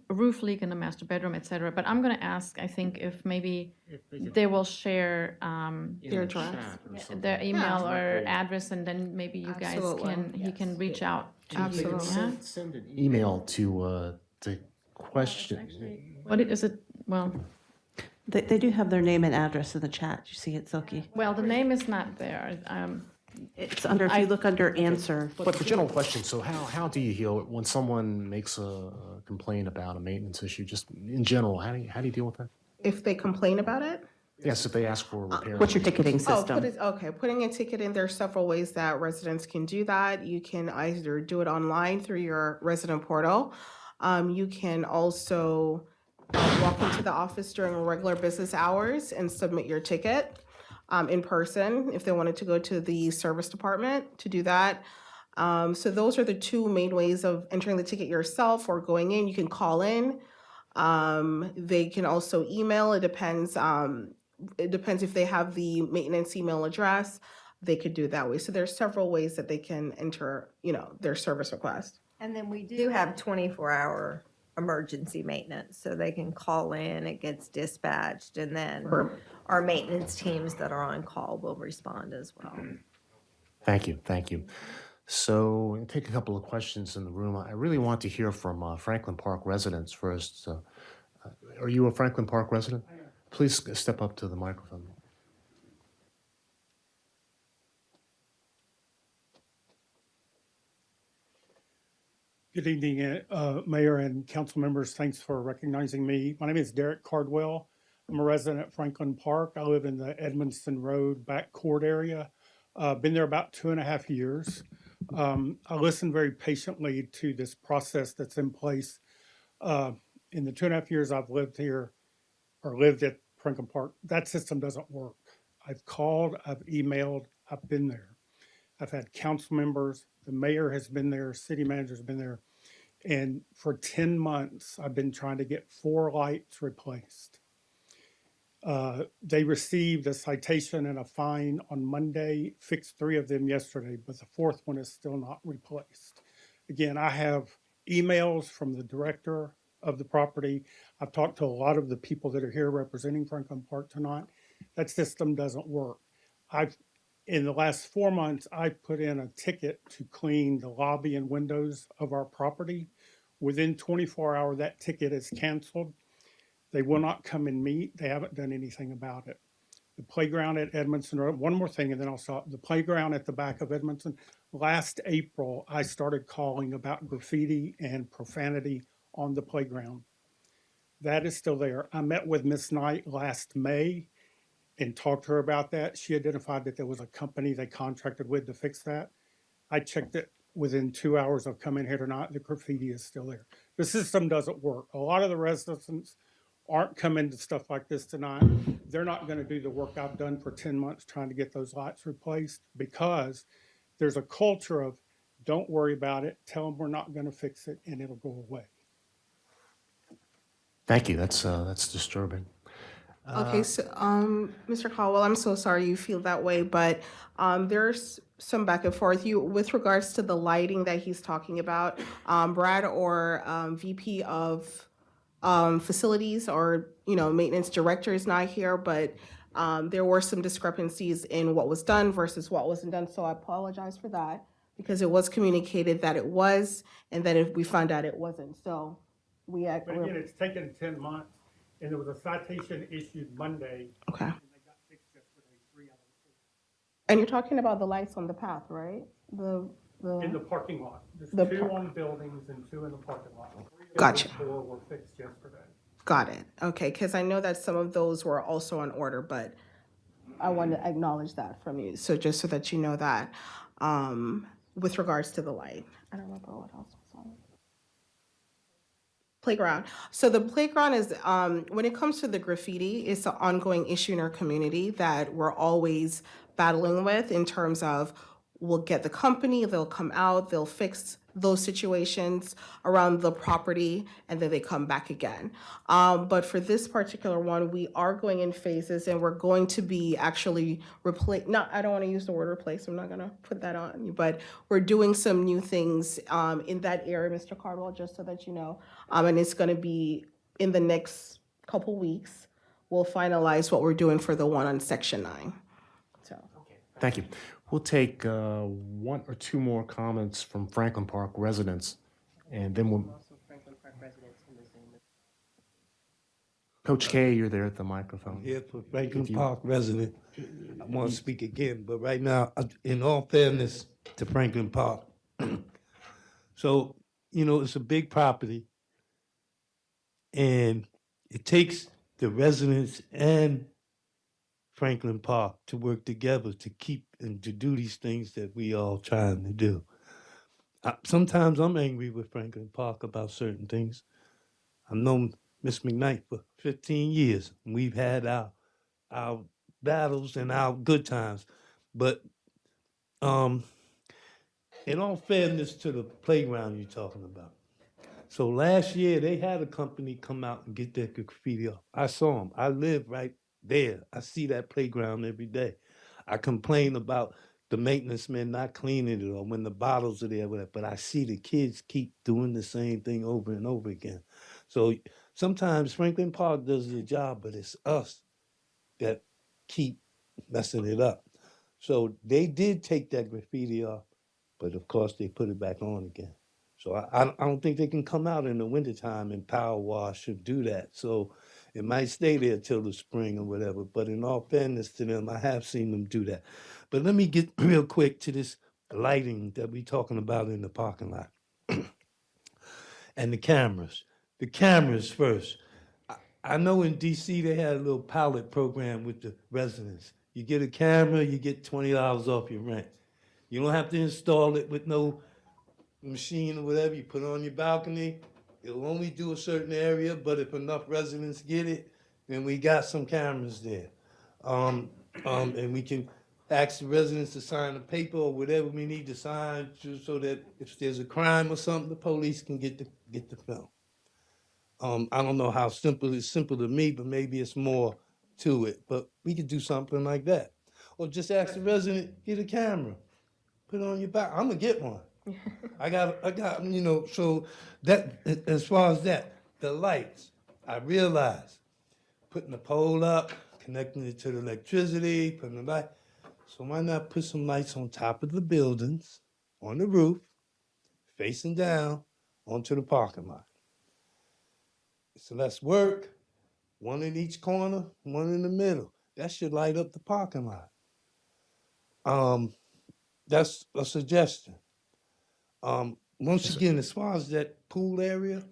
Roof leak in the master bedroom, etc. But I'm going to ask, I think, if maybe they will share Their address. their email or address, and then maybe you guys he can reach out to you. Yeah? Send an email to question. What is it? Well, They do have their name and address in the chat. You see it, Silky? well, the name is not there. It's under, if you look under answer. But the general question, so how do you heal when someone makes a complaint about a maintenance issue? Just in general, how do you deal with that? If they complain about it? Yes, if they ask for a repair. What's your ticketing system? Putting a ticket in, there's several ways that residents can do that. You can either do it online through your resident portal. You can also walk into the office during regular business hours and submit your ticket in person if they wanted to go to the service department to do that. So those are the 2 main ways of entering the ticket yourself or going in. You can call in. They can also email. It depends if they have the maintenance email address. they could do it that way. So there's several ways that they can enter, their service request. And then we do have 24-hour emergency maintenance, so they can call in, it gets dispatched, and then our maintenance teams that are on call will respond as well. Thank you, thank you. So I'll take a couple of questions in the room. I really want to hear from Franklin Park residents first. Are you a Franklin Park resident? Please step up to the microphone. Good evening, Mayor and council members. Thanks for recognizing me. My name is Derek Cardwell. I'm a resident at Franklin Park. I live in the Edmonston Road back court area. Been there about 2.5 years. I listened very patiently to this process that's in place. In the 2.5 years I've lived here or lived at Franklin Park, that system doesn't work. I've called, I've emailed, I've been there. I've had council members, the mayor has been there, city manager's been there. And for 10 months, I've been trying to get 4 lights replaced. They received a citation and a fine on Monday, fixed 3 of them yesterday, but the 4th one is still not replaced. Again, I have emails from the director of the property. I've talked to a lot of the people that are here representing Franklin Park tonight. That system doesn't work. In the last 4 months, I've put in a ticket to clean the lobby and windows of our property. Within 24 hours, that ticket is canceled. They will not come and meet. They haven't done anything about it. The playground at Edmonston Road, one more thing, and then I'll stop. The playground at the back of Edmonston, last April, I started calling about graffiti and profanity on the playground. That is still there. I met with Miss Knight last May and talked to her about that. She identified that there was a company they contracted with to fix that. I checked it within 2 hours of coming here tonight. The graffiti is still there. The system doesn't work. A lot of the residents aren't coming to stuff like this tonight. They're not going to do the work I've done for 10 months trying to get those lights replaced because there's a culture of don't worry about it, tell them we're not going to fix it, and it'll go away. Thank you. That's disturbing. Okay, so, Mr. Caldwell, I'm so sorry you feel that way, but there's some back and forth. With regards to the lighting that he's talking about, Brad or VP of facilities or, maintenance director is not here, but there were some discrepancies in what was done versus what wasn't done, so I apologize for that because it was communicated that it was, and then if we found out it wasn't, so we But again, it's taken 10 months. And there was a citation issued Monday. Okay. And they got fixed yesterday, 3 out of And you're talking about the lights on the path, right? in the parking lot. There's The 2 on buildings and 2 in the parking lot. 3 of Gotcha. those 4 were fixed yesterday. Got it. Okay, because I know that some of those were also on order, but I want to acknowledge that from you. So just so that you know that, with regards to the light, I don't remember what else was on. Playground. So the playground is, when it comes to the graffiti, it's an ongoing issue in our community that we're always battling with in terms of we'll get the company, they'll come out, they'll fix those situations around the property, and then they come back again. But for this particular one, we are going in phases, and we're going to be actually I don't want to use the word replace, I'm not going to put that on you, but we're doing some new things in that area, Mr. Cardwell, just so that you know. And it's going to be in the next couple weeks, we'll finalize what we're doing for the one on Section 9. So. Thank you. We'll take 1 or 2 more comments from Franklin Park residents, and then we'll. Coach K, you're there at the microphone. Here for Franklin Park resident. I want to speak again, but right now, in all fairness to Franklin Park, so, it's a big property, and it takes the residents and Franklin Park to work together to keep and to do these things that we all trying to do. Sometimes I'm angry with Franklin Park about certain things. I've known Miss McKnight for 15 years. We've had our battles and our good times. But in all fairness to the playground you're talking about, so last year they had a company come out and get their graffiti off. I saw them. I live right there. I see that playground every day. I complain about the maintenance men not cleaning it or when the bottles are there, whatever. But I see the kids keep doing the same thing over and over again. So sometimes Franklin Park does the job, but it's us that keep messing it up. So they did take that graffiti off, but of course they put it back on again. So I don't think they can come out in the wintertime and power wash or do that. So it might stay there till the spring or whatever. But in all fairness to them, I have seen them do that. But let me get real quick to this lighting that we're talking about in the parking lot. And the cameras. The cameras first. I know in DC they had a little pilot program with the residents. You get a camera, you get $20 off your rent. You don't have to install it with no machine or whatever. You put it on your balcony. It'll only do a certain area, but if enough residents get it, then we got some cameras there. And we can ask the residents to sign a paper or whatever we need to sign so that if there's a crime or something, the police can get the film. I don't know how simple it's simple to me, but maybe it's more to it. But we could do something like that. Or just ask the resident, get a camera, put it on your back. I'm gonna get one. I got, you know, so that, as far as that, the lights, I realize putting the pole up, connecting it to the electricity, putting the light. So why not put some lights on top of the buildings, on the roof, facing down onto the parking lot? So less work, one in each corner, one in the middle. That should light up the parking lot. That's a suggestion. Once again, as far as that pool area,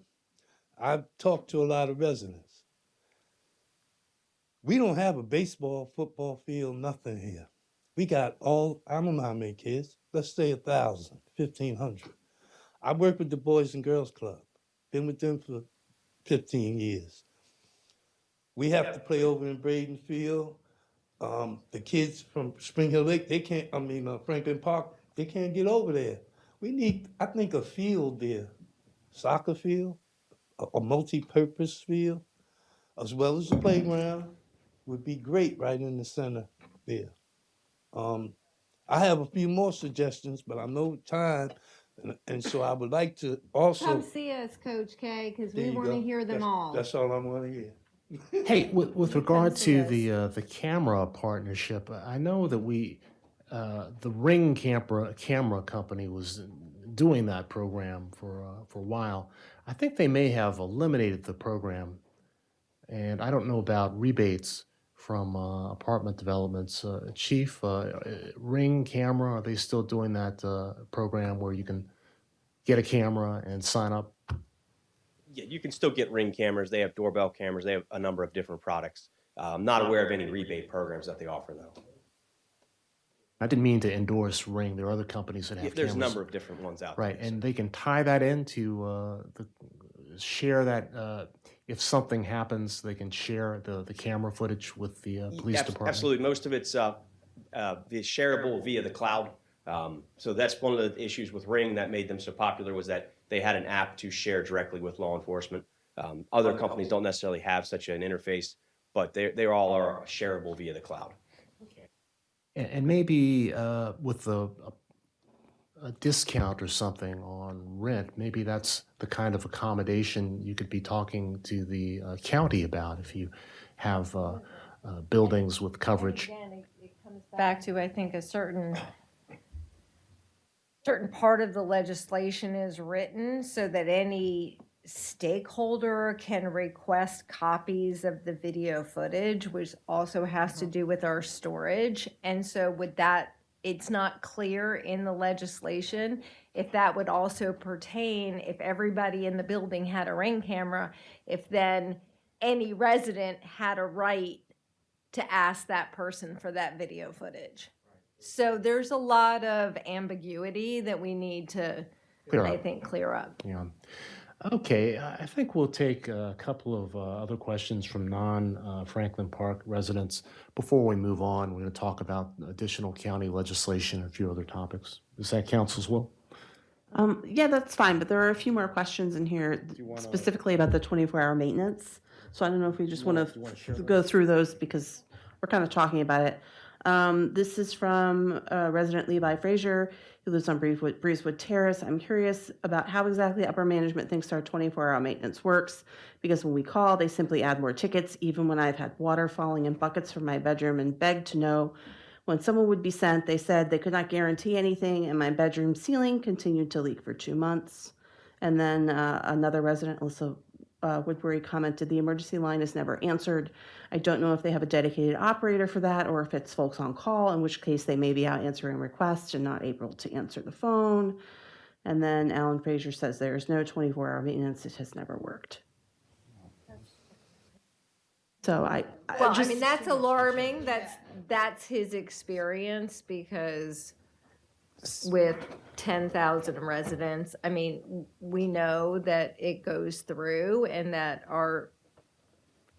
I've talked to a lot of residents. We don't have a baseball, football field, nothing here. We got I don't know how many kids, let's say 1,000, 1,500. I work with the Boys and Girls Club, been with them for 15 years. We have to play over in Braden Field. The kids from Spring Hill Lake, they can't, Franklin Park, they can't get over there. We need, I think, a field there, soccer field, a multi-purpose field, as well as a playground, would be great right in the center there. I have a few more suggestions, but I know time, and so I would like to also. Come see us, Coach K, because There we you want to go. hear them all. That's all I want to hear. Hey, with regard to us. the camera partnership, I know that the Ring camera company was doing that program for a while. I think they may have eliminated the program, and I don't know about rebates from apartment developments. Chief, Ring camera, are they still doing that program where you can get a camera and sign up? Yeah, you can still get Ring cameras. They have doorbell cameras. They have a number of different products. I'm not aware of any rebate programs that they offer, though. I didn't mean to endorse Ring. There are other companies that have Yeah, there's a cameras. number of different ones out there. Right, and they can tie that into share that if something happens, they can share the camera footage with the police department. Absolutely. Most of it's shareable via the cloud. So that's one of the issues with Ring that made them so popular, was that they had an app to share directly with law enforcement. Other companies don't necessarily have such an interface, but they all are shareable via the cloud. And maybe with a discount or something on rent, maybe that's the kind of accommodation you could be talking to the county about if you have buildings with coverage. Again, it comes back to, I think, a certain part of the legislation is written so that any stakeholder can request copies of the video footage, which also has to do with our storage. And so with that, it's not clear in the legislation if that would also pertain, if everybody in the building had a Ring camera, if then any resident had a right to ask that person for that video footage. So there's a lot of ambiguity that we need to, I think, clear up. Yeah. Okay, I think we'll take a couple of other questions from non-Franklin Park residents before we move on. We're going to talk about additional county legislation and a few other topics. Is that council's will? Yeah, that's fine, but there are a few more questions in here specifically about the 24-hour maintenance. So I don't know if we just want to go through those because we're kind of talking about it. This is from resident Levi Frazier, who lives on Breezewood Terrace. I'm curious about how exactly upper management thinks our 24-hour maintenance works, because when we call, they simply add more tickets, even when I've had water falling in buckets from my bedroom and begged to know when someone would be sent. They said they could not guarantee anything, and my bedroom ceiling continued to leak for 2 months. And then another resident, Alyssa Woodbury, commented, the emergency line is never answered. I don't know if they have a dedicated operator for that or if it's folks on call, in which case they may be out answering requests and not able to answer the phone. And then Alan Frazier says there is no 24-hour maintenance. It has never worked. So Well, I mean, that's alarming. That's his experience, because with 10,000 residents, I mean, we know that it goes through and that our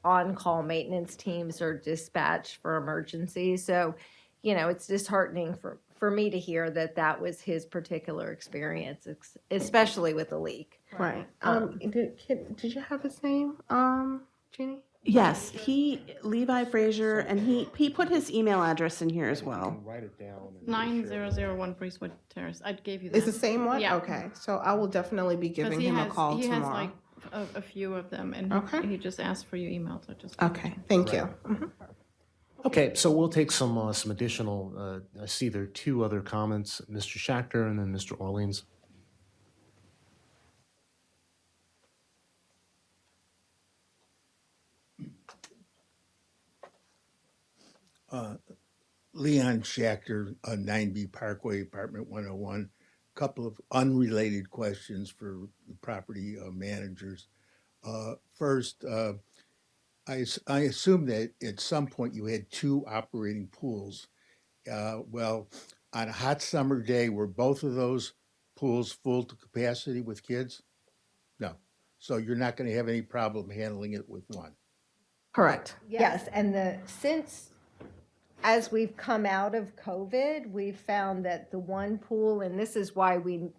on-call maintenance teams are dispatched for emergencies. So, you know, it's disheartening for me to hear that that was his particular experience, especially with the leak. Right. Did you have his name, Jeannie? Yes, Levi Frazier, and he put his email address in here as well. Write it down. 9001 Breezewood Terrace. I gave you that. It's the same one? Yeah. Okay, so I will definitely be 'Cause giving him a call he tomorrow. has like a few of them, and Okay. he just asked for your email, so just. Okay, thank you. Mhm. Okay, so we'll take some additional, I see there are two other comments, Mr. Schachter and then Mr. Orleans. Leon Schachter, 9B Parkway, Apartment 101. Couple of unrelated questions for the property managers. First, I assume that at some point you had two operating pools. Well, on a hot summer day, were both of those pools full to capacity with kids? No. So you're not going to have any problem handling it with one? Correct. Yes, and as we've come out of COVID, we've found that the one pool, and this is why we,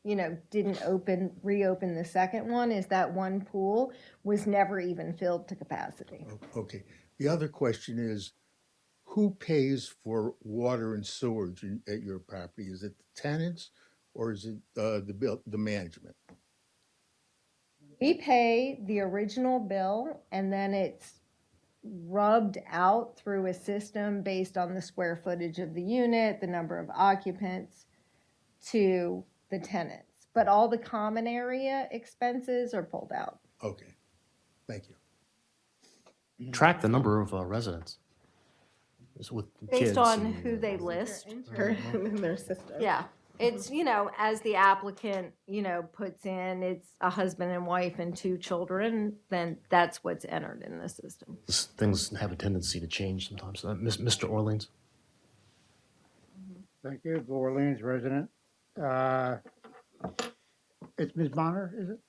didn't reopen the second one, is that one pool was never even filled to capacity. Okay. The other question is, who pays for water and sewage at your property? Is it the tenants or is it the management? We pay the original bill, and then it's rubbed out through a system based on the square footage of the unit, the number of occupants, to the tenants. But all the common area expenses are pulled out. Okay, thank you. Track the number of residents. It's with kids Based on and- who they list. In their system. Yeah, it's, as the applicant, puts in, it's a husband and wife and 2 children, then that's what's entered in the system. Things have a tendency to change sometimes. Mr. Orleans? Thank you, Bill Orleans, resident. It's Ms. Bonner, is it?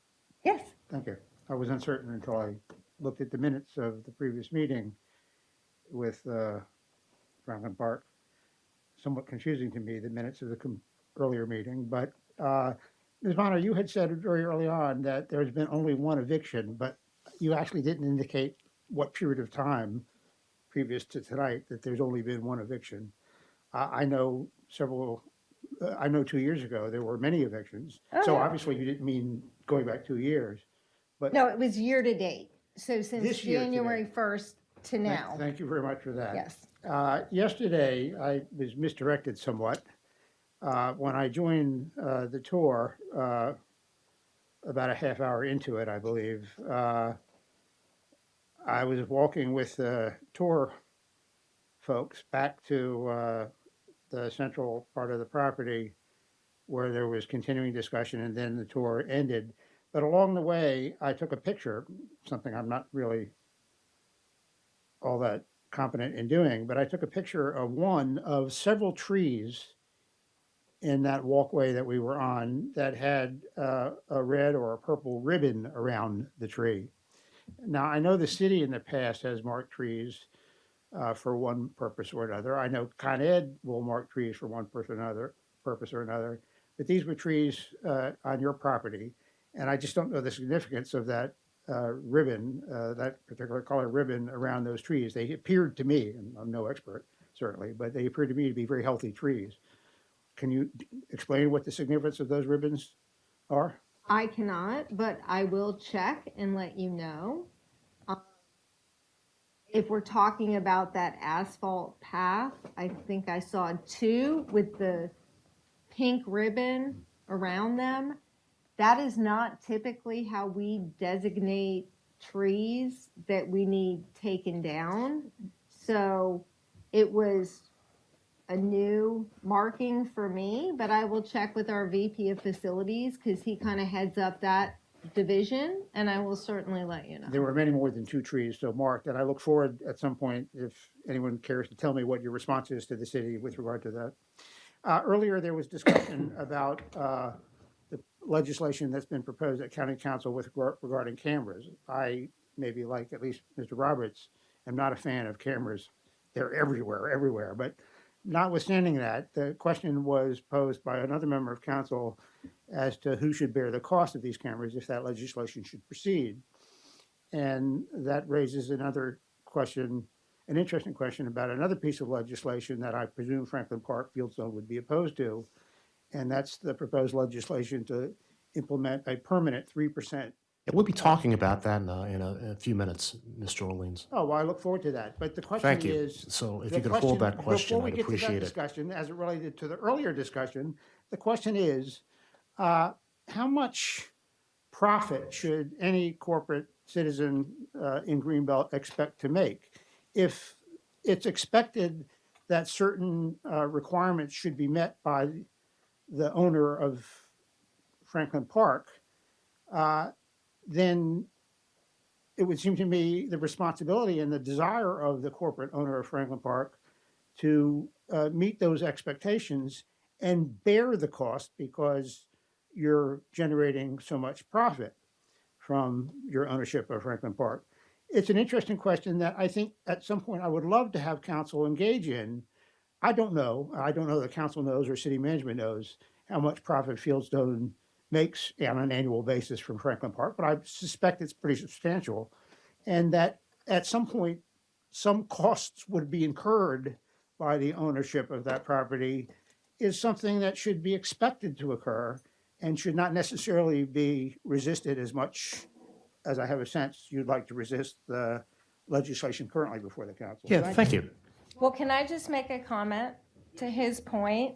Yes. Thank you. I was uncertain until I looked at the minutes of the previous meeting with Franklin Park. Somewhat confusing to me, the minutes of the earlier meeting, but Ms. Bonner, you had said very early on that there's been only one eviction, but you actually didn't indicate what period of time previous to tonight that there's only been one eviction. I know 2 years ago there were many evictions, so obviously you didn't mean going back 2 years, but. No, it was year to date. So since This year to January 1st to now. Thank you very much for that. Yes. Yesterday, I was misdirected somewhat. When I joined the tour, about a half hour into it, I believe, I was walking with the tour folks back to the central part of the property where there was continuing discussion, and then the tour ended. But along the way, I took a picture, something I'm not really all that competent in doing, but I took a picture of one of several trees in that walkway that we were on that had a red or a purple ribbon around the tree. Now, I know the city in the past has marked trees for one purpose or another. I know Con Ed will mark trees for one purpose or another, but these were trees on your property, and I just don't know the significance of that ribbon, that particular color ribbon around those trees. They appeared to me, and I'm no expert, certainly, but they appear to me to be very healthy trees. Can you explain what the significance of those ribbons are? I cannot, but I will check and let you know. If we're talking about that asphalt path, I think I saw 2 with the pink ribbon around them. That is not typically how we designate trees that we need taken down. So it was a new marking for me, but I will check with our VP of facilities because he kind of heads up that division, and I will certainly let you know. There were many more than 2 trees so marked, and I look forward at some point, if anyone cares to tell me what your response is to the city with regard to that. Earlier, there was discussion about the legislation that's been proposed at County Council with regarding cameras. I, maybe like at least Mr. Roberts, am not a fan of cameras. They're everywhere. But notwithstanding that, the question was posed by another member of council as to who should bear the cost of these cameras if that legislation should proceed. And that raises another question, an interesting question about another piece of legislation that I presume Franklin Park Fieldstone would be opposed to. And that's the proposed legislation to implement a permanent 3%. We'll be talking about that in a few minutes, Mr. Orleans. Oh, well, I look forward to that. But the question Thank you. is. So if the you could hold that before question, we I'd get to that appreciate it. discussion, as it related to the earlier discussion, the question is, how much profit should any corporate citizen in Greenbelt expect to make? If it's expected that certain requirements should be met by the owner of Franklin Park, then it would seem to me the responsibility and the desire of the corporate owner of Franklin Park to meet those expectations and bear the cost because you're generating so much profit from your ownership of Franklin Park. It's an interesting question that I think at some point I would love to have council engage in. I don't know that council knows or city management knows how much profit Fieldstone makes on an annual basis from Franklin Park, but I suspect it's pretty substantial. And that at some point, some costs would be incurred by the ownership of that property is something that should be expected to occur and should not necessarily be resisted as much as I have a sense you'd like to resist the legislation currently before the council. Yeah, thank you. Well, can I just make a comment to his point?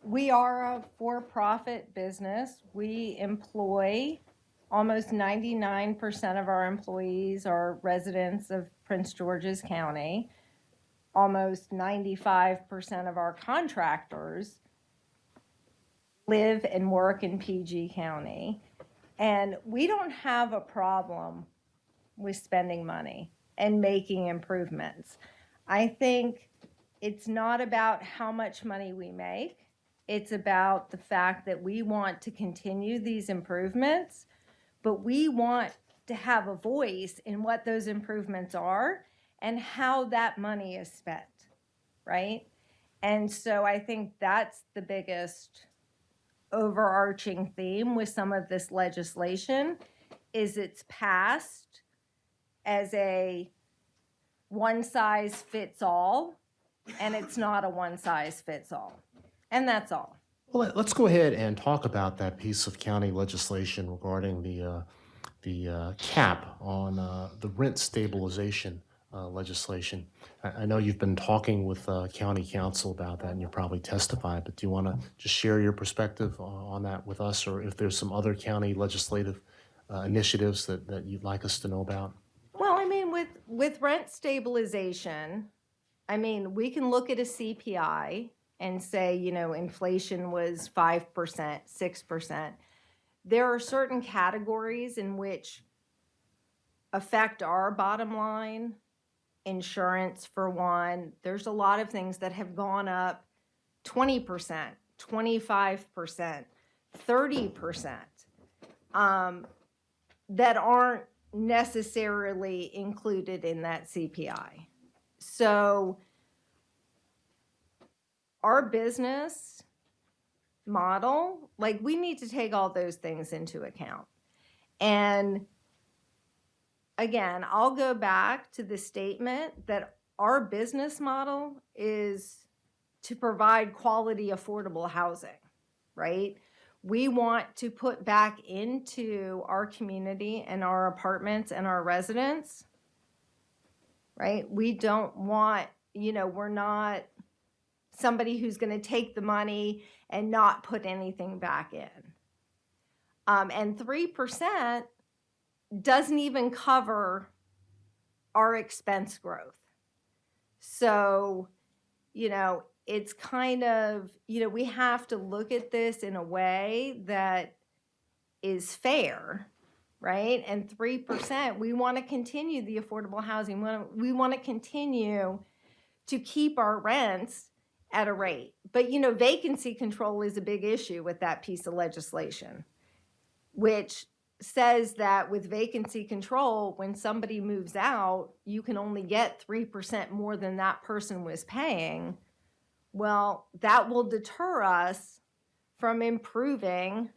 We are a for-profit business. We employ almost 99% of our employees are residents of Prince George's County. Almost 95% of our contractors live and work in PG County. And we don't have a problem with spending money and making improvements. I think it's not about how much money we make. It's about the fact that we want to continue these improvements, but we want to have a voice in what those improvements are and how that money is spent, right? And so I think that's the biggest overarching theme with some of this legislation is it's passed as a one size fits all, and it's not a one size fits all. And that's all. Well, let's go ahead and talk about that piece of county legislation regarding the cap on the rent stabilization legislation. I know you've been talking with county council about that, and you'll probably testify, but do you want to just share your perspective on that with us, or if there's some other county legislative initiatives that you'd like us to know about? Well, I mean, with rent stabilization, I mean, we can look at a CPI and say, you know, inflation was 5%, 6%. There are certain categories in which affect our bottom line. Insurance, for one. There's a lot of things that have gone up 20%, 25%, 30%, that aren't necessarily included in that CPI. So our business model, like, we need to take all those things into account. And again, I'll go back to the statement that our business model is to provide quality, affordable housing, right? We want to put back into our community and our apartments and our residents, right? We don't want, we're not somebody who's going to take the money and not put anything back in. And 3% doesn't even cover our expense growth. So, it's kind of, we have to look at this in a way that is fair, right? And 3%, we want to continue the affordable housing. We want to continue to keep our rents at a rate. But, vacancy control is a big issue with that piece of legislation, which says that with vacancy control, when somebody moves out, you can only get 3% more than that person was paying. Well, that will deter us from improving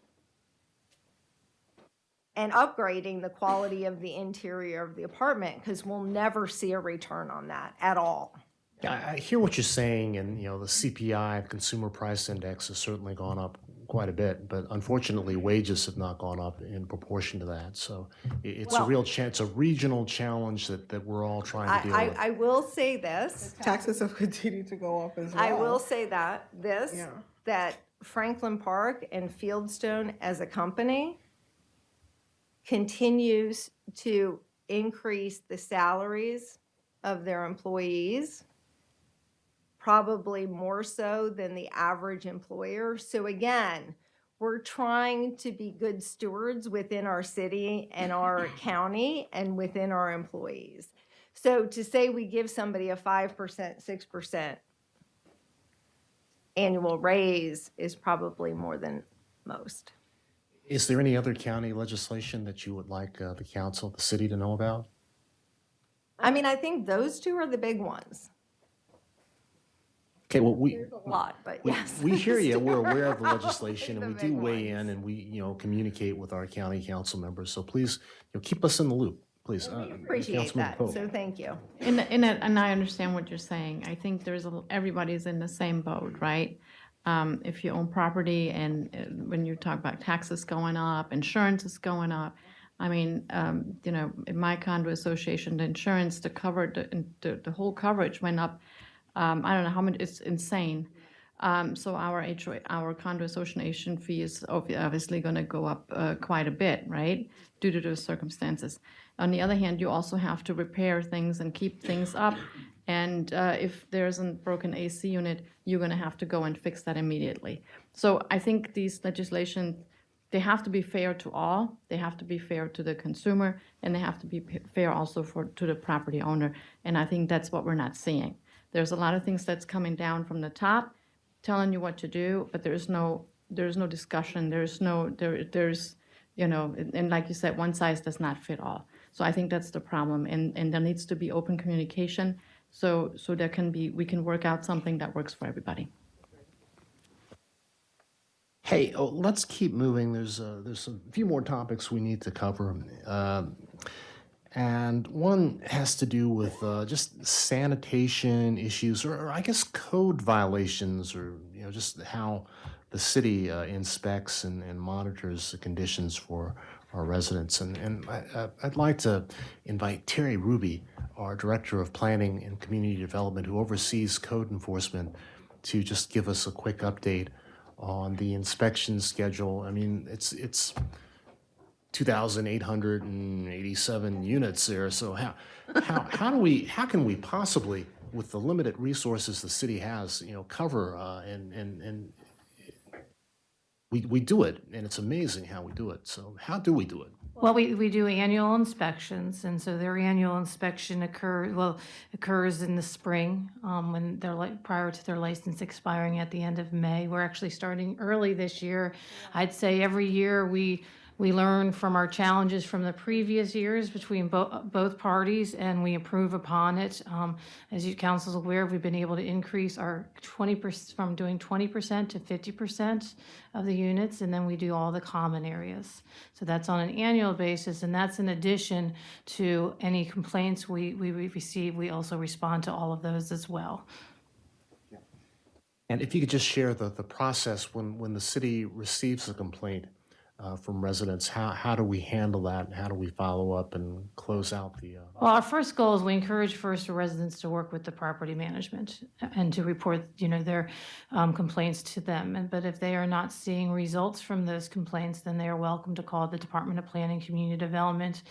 and upgrading the quality of the interior of the apartment, because we'll never see a return on that at all. Yeah, I hear what you're saying, and the CPI, Consumer Price Index, has certainly gone up quite a bit, but unfortunately, wages have not gone up in proportion to that. So it's a real it's a regional challenge that we're all trying to deal with. I will say this. Taxes have continued to go up as well. I will say that that Franklin Park and Fieldstone as a company continues to increase the salaries of their employees, probably more so than the average employer. So again, we're trying to be good stewards within our city and our county and within our employees. So to say we give somebody a 5%, 6% annual raise is probably more than most. Is there any other county legislation that you would like the council, the city, to know about? I mean, I think those two are the big ones. Okay, well, There's a lot, but yes. we hear you. We're aware of the legislation, and we do weigh in, and we communicate with our county council members. So please, keep us in the loop, please. Appreciate Councilman that, Pope. so thank you. And I understand what you're saying. I think everybody's in the same boat, right? If you own property and when you talk about taxes going up, insurance is going up. I mean, in my condo association, the insurance, the whole coverage went up. I don't know how much, it's insane. So our condo association fee is obviously going to go up quite a bit, right? Due to those circumstances. On the other hand, you also have to repair things and keep things up. And if there's a broken AC unit, you're going to have to go and fix that immediately. So I think these legislation, they have to be fair to all. They have to be fair to the consumer, and they have to be fair also to the property owner. And I think that's what we're not seeing. There's a lot of things that's coming down from the top, telling you what to do, but there's no discussion. There's and like you said, one size does not fit all. So I think that's the problem, and there needs to be open communication. So we can work out something that works for everybody. Hey, let's keep moving. There's a few more topics we need to cover. And one has to do with just sanitation issues, or I guess code violations, or just how the city inspects and monitors the conditions for our residents. And I'd like to invite Terry Ruby, our Director of Planning and Community Development, who oversees code enforcement, to just give us a quick update on the inspection schedule. I mean, it's 2,887 units there. So how can we possibly, with the limited resources the city has, cover and we do it, and it's amazing how we do it. So how do we do it? Well, we do annual inspections, and so their annual inspection occurs in the spring, when they're prior to their license expiring at the end of May. We're actually starting early this year. I'd say every year we We learn from our challenges from the previous years between both parties, and we improve upon it. As you council's aware, we've been able to increase our 20% from doing 20% to 50% of the units, and then we do all the common areas. So that's on an annual basis, and that's in addition to any complaints we receive. We also respond to all of those as well. And if you could just share the process when the city receives a complaint from residents, how do we handle that? How do we follow up and close out the? Well, our first goal is we encourage first the residents to work with the property management and to report, their complaints to them. But if they are not seeing results from those complaints, then they are welcome to call the Department of Planning and Community Development.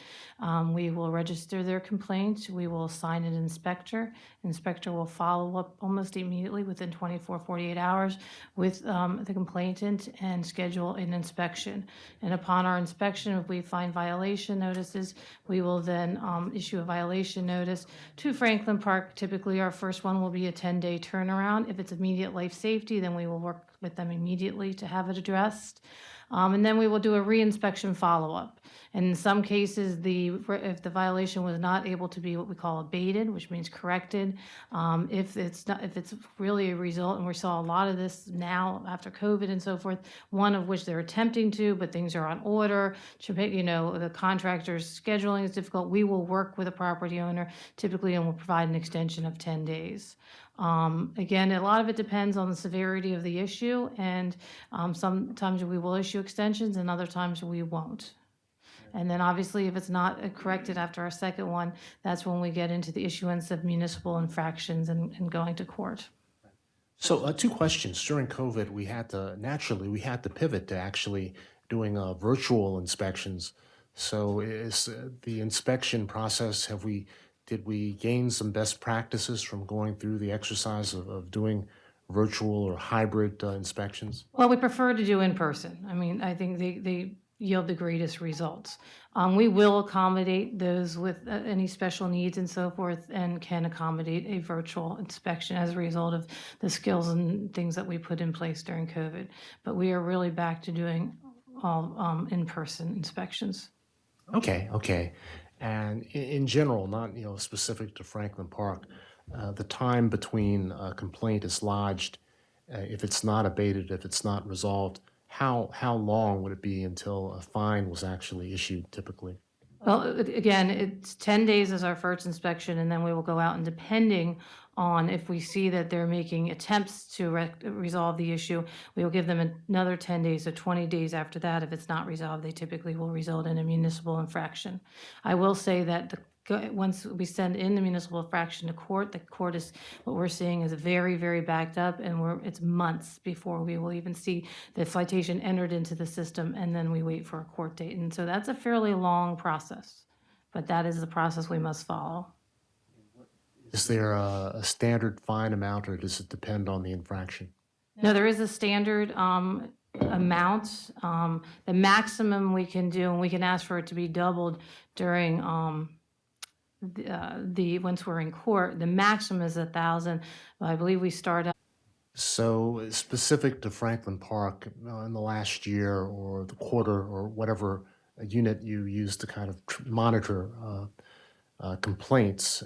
We will register their complaint. We will assign an inspector. Inspector will follow up almost immediately within 24, 48 hours with the complainant and schedule an inspection. And upon our inspection, if we find violation notices, we will then issue a violation notice to Franklin Park. Typically, our first one will be a 10-day turnaround. If it's immediate life safety, then we will work with them immediately to have it addressed. And then we will do a re-inspection follow-up. And in some cases, if the violation was not able to be what we call abated, which means corrected, if it's really a result, and we saw a lot of this now after COVID and so forth, one of which they're attempting to, but things are on order, the contractor's scheduling is difficult, we will work with a property owner typically and will provide an extension of 10 days. Again, a lot of it depends on the severity of the issue, and sometimes we will issue extensions and other times we won't. And then obviously, if it's not corrected after our second one, that's when we get into the issuance of municipal infractions and going to court. So two questions. During COVID, we had to pivot to actually doing virtual inspections. So is the inspection process, did we gain some best practices from going through the exercise of doing virtual or hybrid inspections? Well, we prefer to do in person. I mean, I think they yield the greatest results. We will accommodate those with any special needs and so forth, and can accommodate a virtual inspection as a result of the skills and things that we put in place during COVID. But we are really back to doing all in-person inspections. Okay. And in general, not specific to Franklin Park, the time between a complaint is lodged, if it's not abated, if it's not resolved, how long would it be until a fine was actually issued typically? Well, again, it's 10 days as our first inspection, and then we will go out, and depending on if we see that they're making attempts to resolve the issue, we will give them another 10 days, so 20 days after that. If it's not resolved, they typically will result in a municipal infraction. I will say that once we send in the municipal infraction to court, the court is, what we're seeing is very, very backed up, and it's months before we will even see the citation entered into the system, and then we wait for a court date. And so that's a fairly long process, but that is the process we must follow. Is there a standard fine amount, or does it depend on the infraction? No, there is a standard amount. The maximum we can do, and we can ask for it to be doubled during once we're in court, the maximum is 1,000. I believe we start out. So specific to Franklin Park, in the last year or the quarter or whatever unit you use to kind of monitor complaints,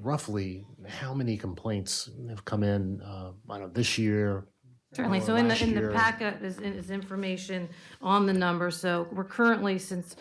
roughly how many complaints have come in, this year? Certainly. or So in last the year? packet is information on the number. So we're currently, since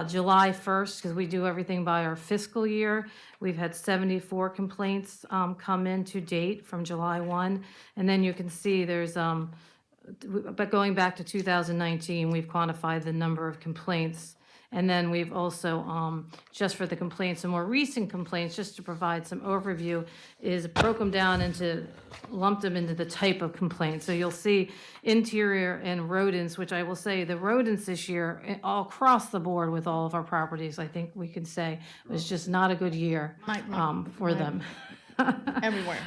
July 1st, because we do everything by our fiscal year, we've had 74 complaints come in to date from July 1. And then you can see there's, but going back to 2019, we've quantified the number of complaints. And then we've also, just for the complaints, the more recent complaints, just to provide some overview, is broke them down lumped them into the type of complaint. So you'll see interior and rodents, which I will say the rodents this year, all across the board with all of our properties, I think we can say, was just not a good year for them. Everywhere.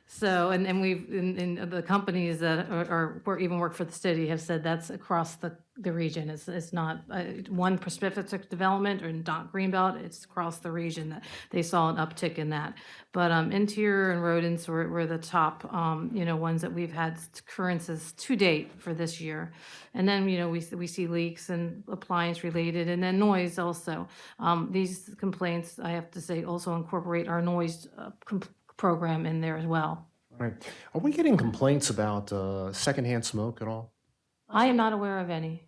So, and we've, in the companies that even work for the city have said that's across the the region. It's not one specific development or not Greenbelt, it's across the region that they saw an uptick in that. But interior and rodents were the top, ones that we've had occurrences to date for this year. And then, we see leaks and appliance related, and then noise also. These complaints, I have to say, also incorporate our noise program in there as well. Right. Are we getting complaints about secondhand smoke at all? I am not aware of any.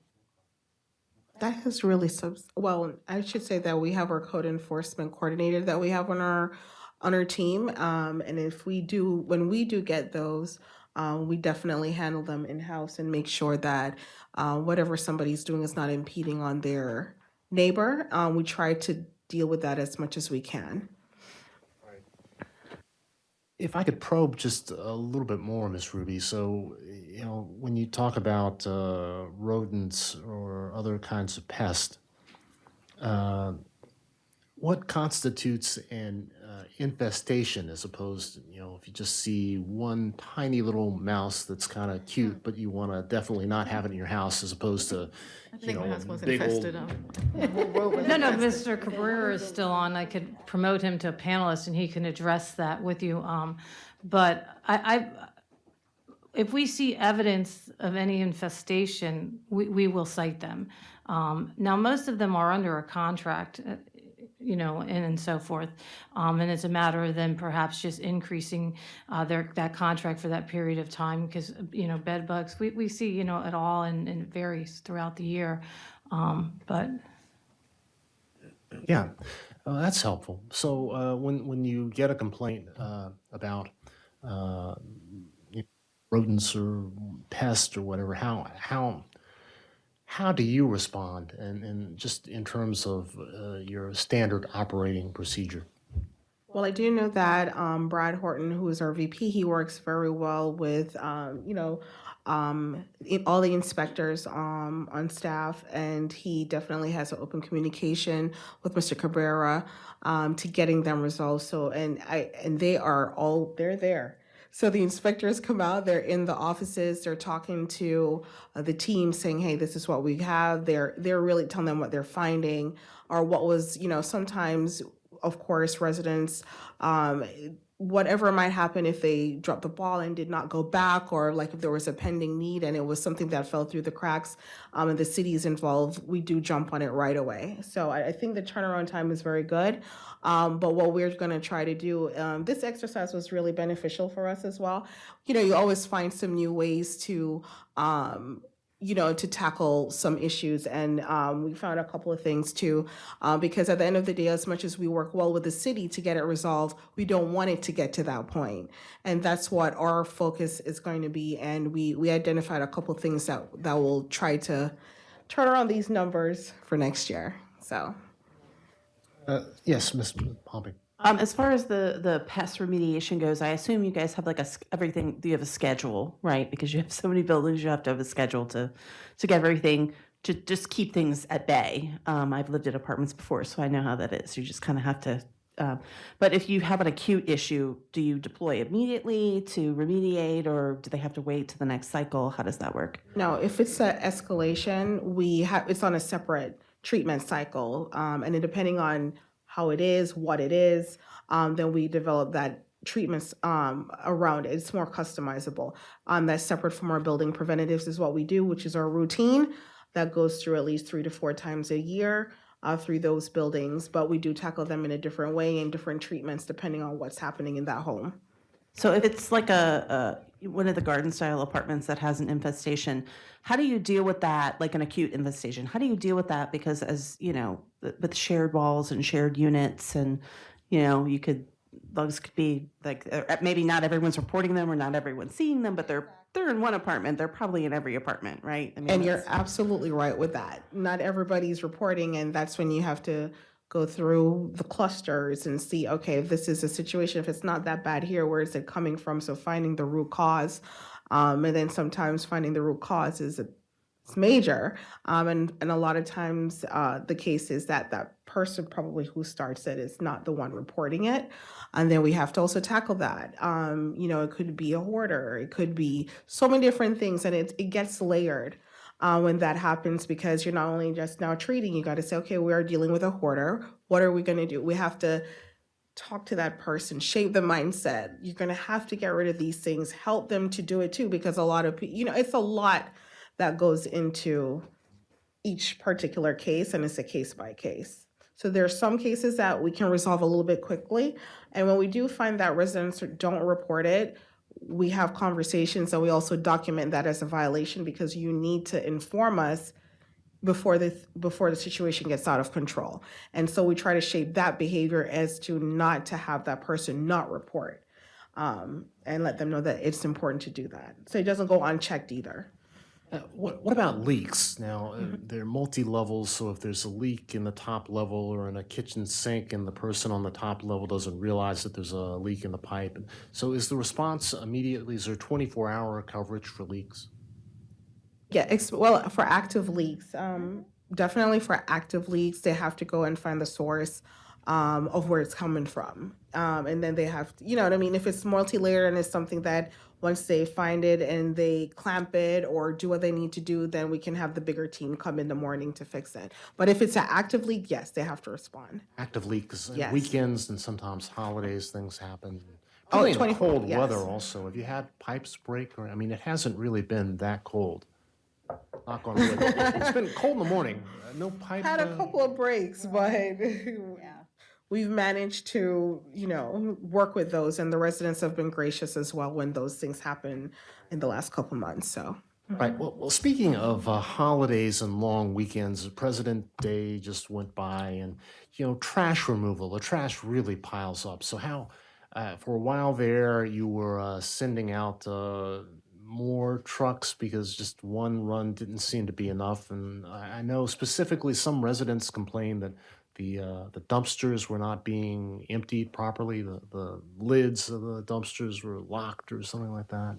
That has really well, I should say that we have our code enforcement coordinator that we have on our team. And when we do get those, we definitely handle them in-house and make sure that whatever somebody's doing is not impeding on their neighbor. We try to deal with that as much as we can. If I could probe just a little bit more, Ms. Ruby, so, when you talk about rodents or other kinds of pests, what constitutes an infestation as opposed to, if you just see one tiny little mouse that's kind of cute, but you want to definitely not have it in your house as opposed to, I think my house was big infested old... of. No, Mr. Cabrera is still on. I could promote him to a panelist and he can address that with you. But if we see evidence of any infestation, we will cite them. Now, most of them are under a contract, and so forth. And it's a matter of them perhaps just increasing that contract for that period of time because, bed bugs, we see, it all and it varies throughout the year. But Yeah, that's helpful. So when you get a complaint about rodents or pests or whatever, how do you respond? And just in terms of your standard operating procedure? Well, I do know that Brad Horton, who is our VP, he works very well with, all the inspectors on staff, and he definitely has an open communication with Mr. Cabrera to getting them resolved. So, and they're there. So the inspectors come out, they're in the offices, they're talking to the team saying, hey, this is what we have. They're really telling them what they're finding or what was, sometimes, of course, residents, whatever might happen if they dropped the ball and did not go back, or like if there was a pending need and it was something that fell through the cracks and the city is involved, we do jump on it right away. So I think the turnaround time is very good. But what we're going to try to do, this exercise was really beneficial for us as well. You always find some new ways to to tackle some issues. And we found a couple of things too, because at the end of the day, as much as we work well with the city to get it resolved, we don't want it to get to that point. And that's what our focus is going to be. And we identified a couple of things that will try to turn around these numbers for next year. So. Yes, Ms. Pompey. As far as the pest remediation goes, I assume you guys have like everything. You have a schedule, right? Because you have so many buildings, you have to have a schedule to get everything to just keep things at bay. I've lived in apartments before, so I know how that is. You just kind of have to. But if you have an acute issue, do you deploy immediately to remediate, or do they have to wait to the next cycle? How does that work? No, if it's an escalation, it's on a separate treatment cycle, and then depending on how it is, what it is, then we develop that treatments around it. It's more customizable. That's separate from our building preventatives is what we do, which is our routine that goes through at least 3 to 4 times a year through those buildings. But we do tackle them in a different way and different treatments depending on what's happening in that home. So if it's like one of the garden style apartments that has an infestation, how do you deal with that, like an acute infestation? How do you deal with that? Because as with shared walls and shared units, and those could be like maybe not everyone's reporting them or not everyone's seeing them, but they're in one apartment. They're probably in every apartment, right? I mean, and you're absolutely right with that. Not everybody's reporting, and that's when you have to go through the clusters and see, okay, if this is a situation, if it's not that bad here, where is it coming from? So finding the root cause, and then sometimes finding the root cause it's major, and a lot of times the case is that person probably who starts it is not the one reporting it, and then we have to also tackle that. It could be a hoarder, it could be so many different things, and it gets layered. when that happens, because you're not only just now treating, you got to say, okay, we are dealing with a hoarder. What are we going to do? We have to talk to that person, shape the mindset. You're going to have to get rid of these things, help them to do it too, because a lot of people, it's a lot that goes into each particular case, and it's a case by case. So there are some cases that we can resolve a little bit quickly. And when we do find that residents don't report it, we have conversations, and we also document that as a violation, because you need to inform us before the situation gets out of control. And so we try to shape that behavior as to not to have that person not report, and let them know that it's important to do that. So it doesn't go unchecked either. What about leaks? Now, they're multi-levels, so if there's a leak in the top level or in a kitchen sink and the person on the top level doesn't realize that there's a leak in the pipe, so is the response immediately, is there 24-hour coverage for leaks? Yeah, well, for active leaks, definitely for active leaks, they have to go and find the source of where it's coming from. And then they have to, you know what I mean? If it's multi-layered and it's something that once they find it and they clamp it or do what they need to do, then we can have the bigger team come in the morning to fix it. But if it's an active leak, yes, they have to respond. Active leaks, Yes. weekends and sometimes holidays, things happen. Oh, Particularly in 24 cold yes. weather also. Have you had pipes break? Or, I mean, it hasn't really been that cold. Knock on wood. It's been cold in the morning. No pipe. Had a couple of breaks, but we've managed to, work with those, and the residents have been gracious as well when those things happen in the last couple months. So. Right. Well, speaking of holidays and long weekends, President Day just went by, and trash removal. The trash really piles up. So how, for a while there, you were sending out more trucks because just one run didn't seem to be enough. And I know specifically some residents complained that the dumpsters were not being emptied properly. The lids of the dumpsters were locked or something like that.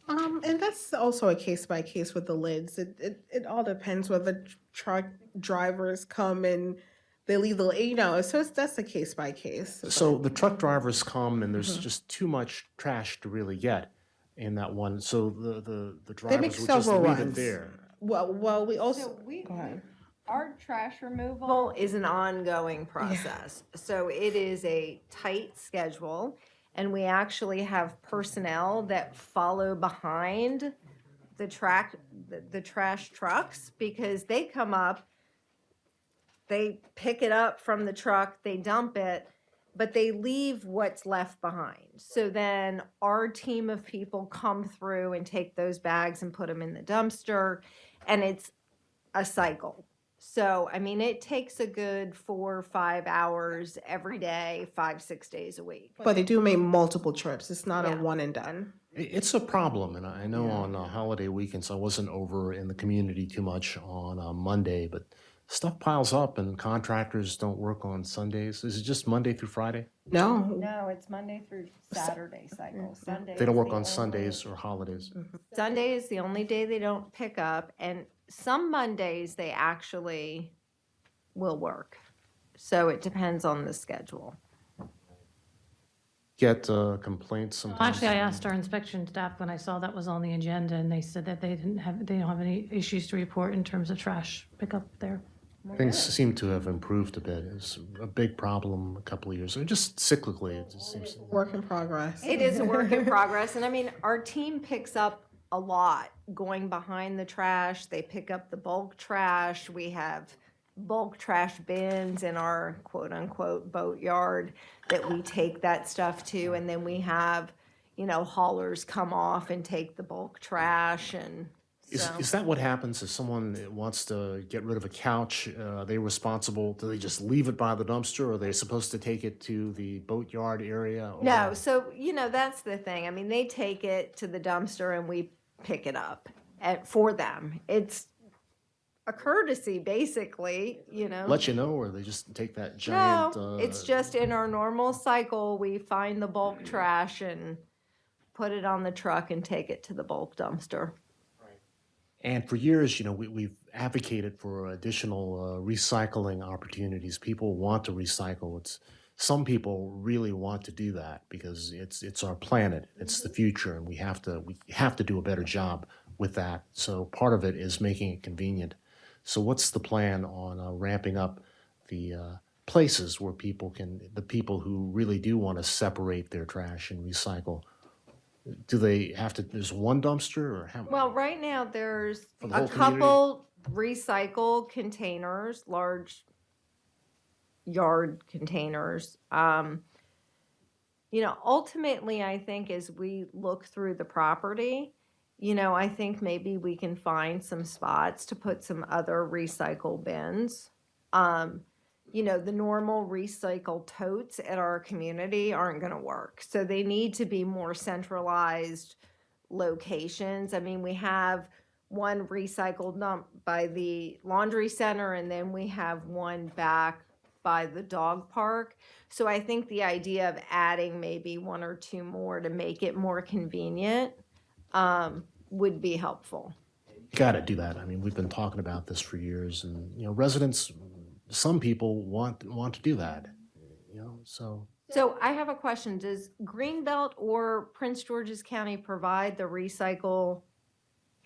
And that's also a case by case with the lids. It all depends whether truck drivers come and they leave the, so that's a case by case. So the truck drivers come and there's just too much trash to really get in that one. So the They make drivers would just several leave runs. it there. Well, we also, So go ahead. Our trash removal is an ongoing process. So it is a tight schedule, and we actually have personnel that follow behind the trash trucks, because they come up, they pick it up from the truck, they dump it, but they leave what's left behind. So then our team of people come through and take those bags and put them in the dumpster, and it's a cycle. So, I mean, it takes a good 4 or 5 hours every day, 5-6 days a week. But they do make multiple trips. It's not a Yeah. one and done. It's a problem, and I know on holiday weekends I wasn't over in the community too much on Monday, but stuff piles up and contractors don't work on Sundays. Is it just Monday through Friday? No. No, it's Monday through Saturday cycle. Sunday. They don't is work the on only- Sundays or holidays. Sunday is the only day they don't pick up, and some Mondays they actually will work. So it depends on the schedule. Get complaints Well, sometimes. actually, I asked our inspection staff when I saw that was on the agenda, and they said that they don't have any issues to report in terms of trash pickup there. Things seem to have improved a bit. It's a big problem a couple of years ago, just cyclically. It just seems. Work in progress. It is a work in progress, and I mean, our team picks up a lot going behind the trash. They pick up the bulk trash. We have bulk trash bins in our quote-unquote boat yard that we take that stuff to, and then we have, haulers come off and take the bulk trash, and so. Is that what happens if someone wants to get rid of a couch? Are they responsible? Do they just leave it by the dumpster, or are they supposed to take it to the boatyard area? Or- No, so, that's the thing. I mean, they take it to the dumpster and we pick it up for them. It's a courtesy, basically, Let you know, or they just take that No, giant. it's just in our normal cycle, we find the bulk trash and put it on the truck and take it to the bulk dumpster. And for years, we've advocated for additional recycling opportunities. People want to recycle. Some people really want to do that because it's our planet, it's the future, and we have to do a better job with that. So part of it is making it convenient. So what's the plan on ramping up the places where the people who really do want to separate their trash and recycle, do they have to, there's one dumpster or how? Well, right now, there's For the a whole community? couple recycle containers, large yard containers. Ultimately, I think as we look through the property, I think maybe we can find some spots to put some other recycle bins. The normal recycle totes at our community aren't going to work. So they need to be more centralized locations. I mean, we have one recycle dump by the laundry center, and then we have one back by the dog park. So I think the idea of adding maybe one or two more to make it more convenient would be helpful. Got to do that. I mean, we've been talking about this for years, and residents, some people want to do that. So So I have a question. Does Greenbelt or Prince George's County provide the recycle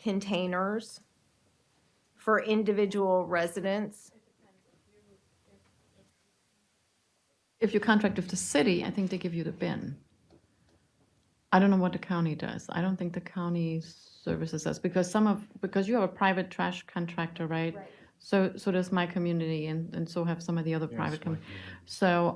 containers for individual residents? If you contract with the city, I think they give you the bin. I don't know what the county does. I don't think the county services us because because you have a private trash contractor, right? So does my community and so have some of the other private companies. So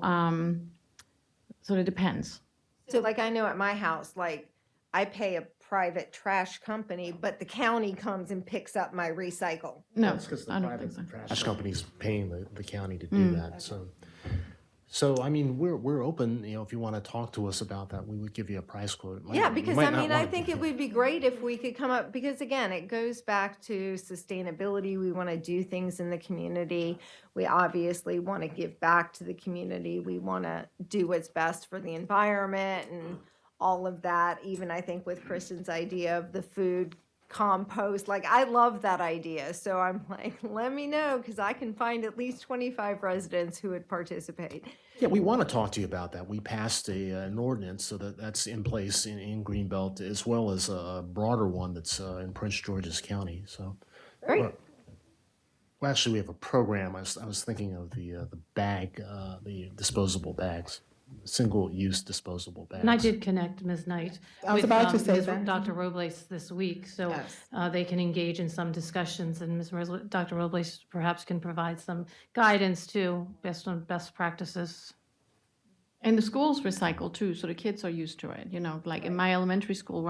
it depends. So like I know at my house, like I pay a private trash company, but the county comes and picks up my recycle. No, that's because the I don't private think so. trash company's paying the county to do that. So I mean, we're open. If you want to talk to us about that, we would give you a price quote. Yeah, because I think it would be great if we could come up, because again, it goes back to sustainability. We want to do things in the community. We obviously want to give back to the community. We want to do what's best for the environment and all of that. Even I think with Kristen's idea of the food compost, like I love that idea. So I'm like, let me know, because I can find at least 25 residents who would participate. Yeah, we want to talk to you about that. We passed an ordinance, so that's in place in Greenbelt, as well as a broader one that's in Prince George's County. So, Great. Well, actually, we have a program. I was thinking of the bag, the disposable bags, single-use disposable bags. And I did connect Ms. Knight. I was with, about to say Ms. that. Dr. Robles this week, so Yes. they can engage in some discussions, and Dr. Robles perhaps can provide some guidance too, based on best practices. And the schools recycle too, so the kids are used to it. Like in my elementary school,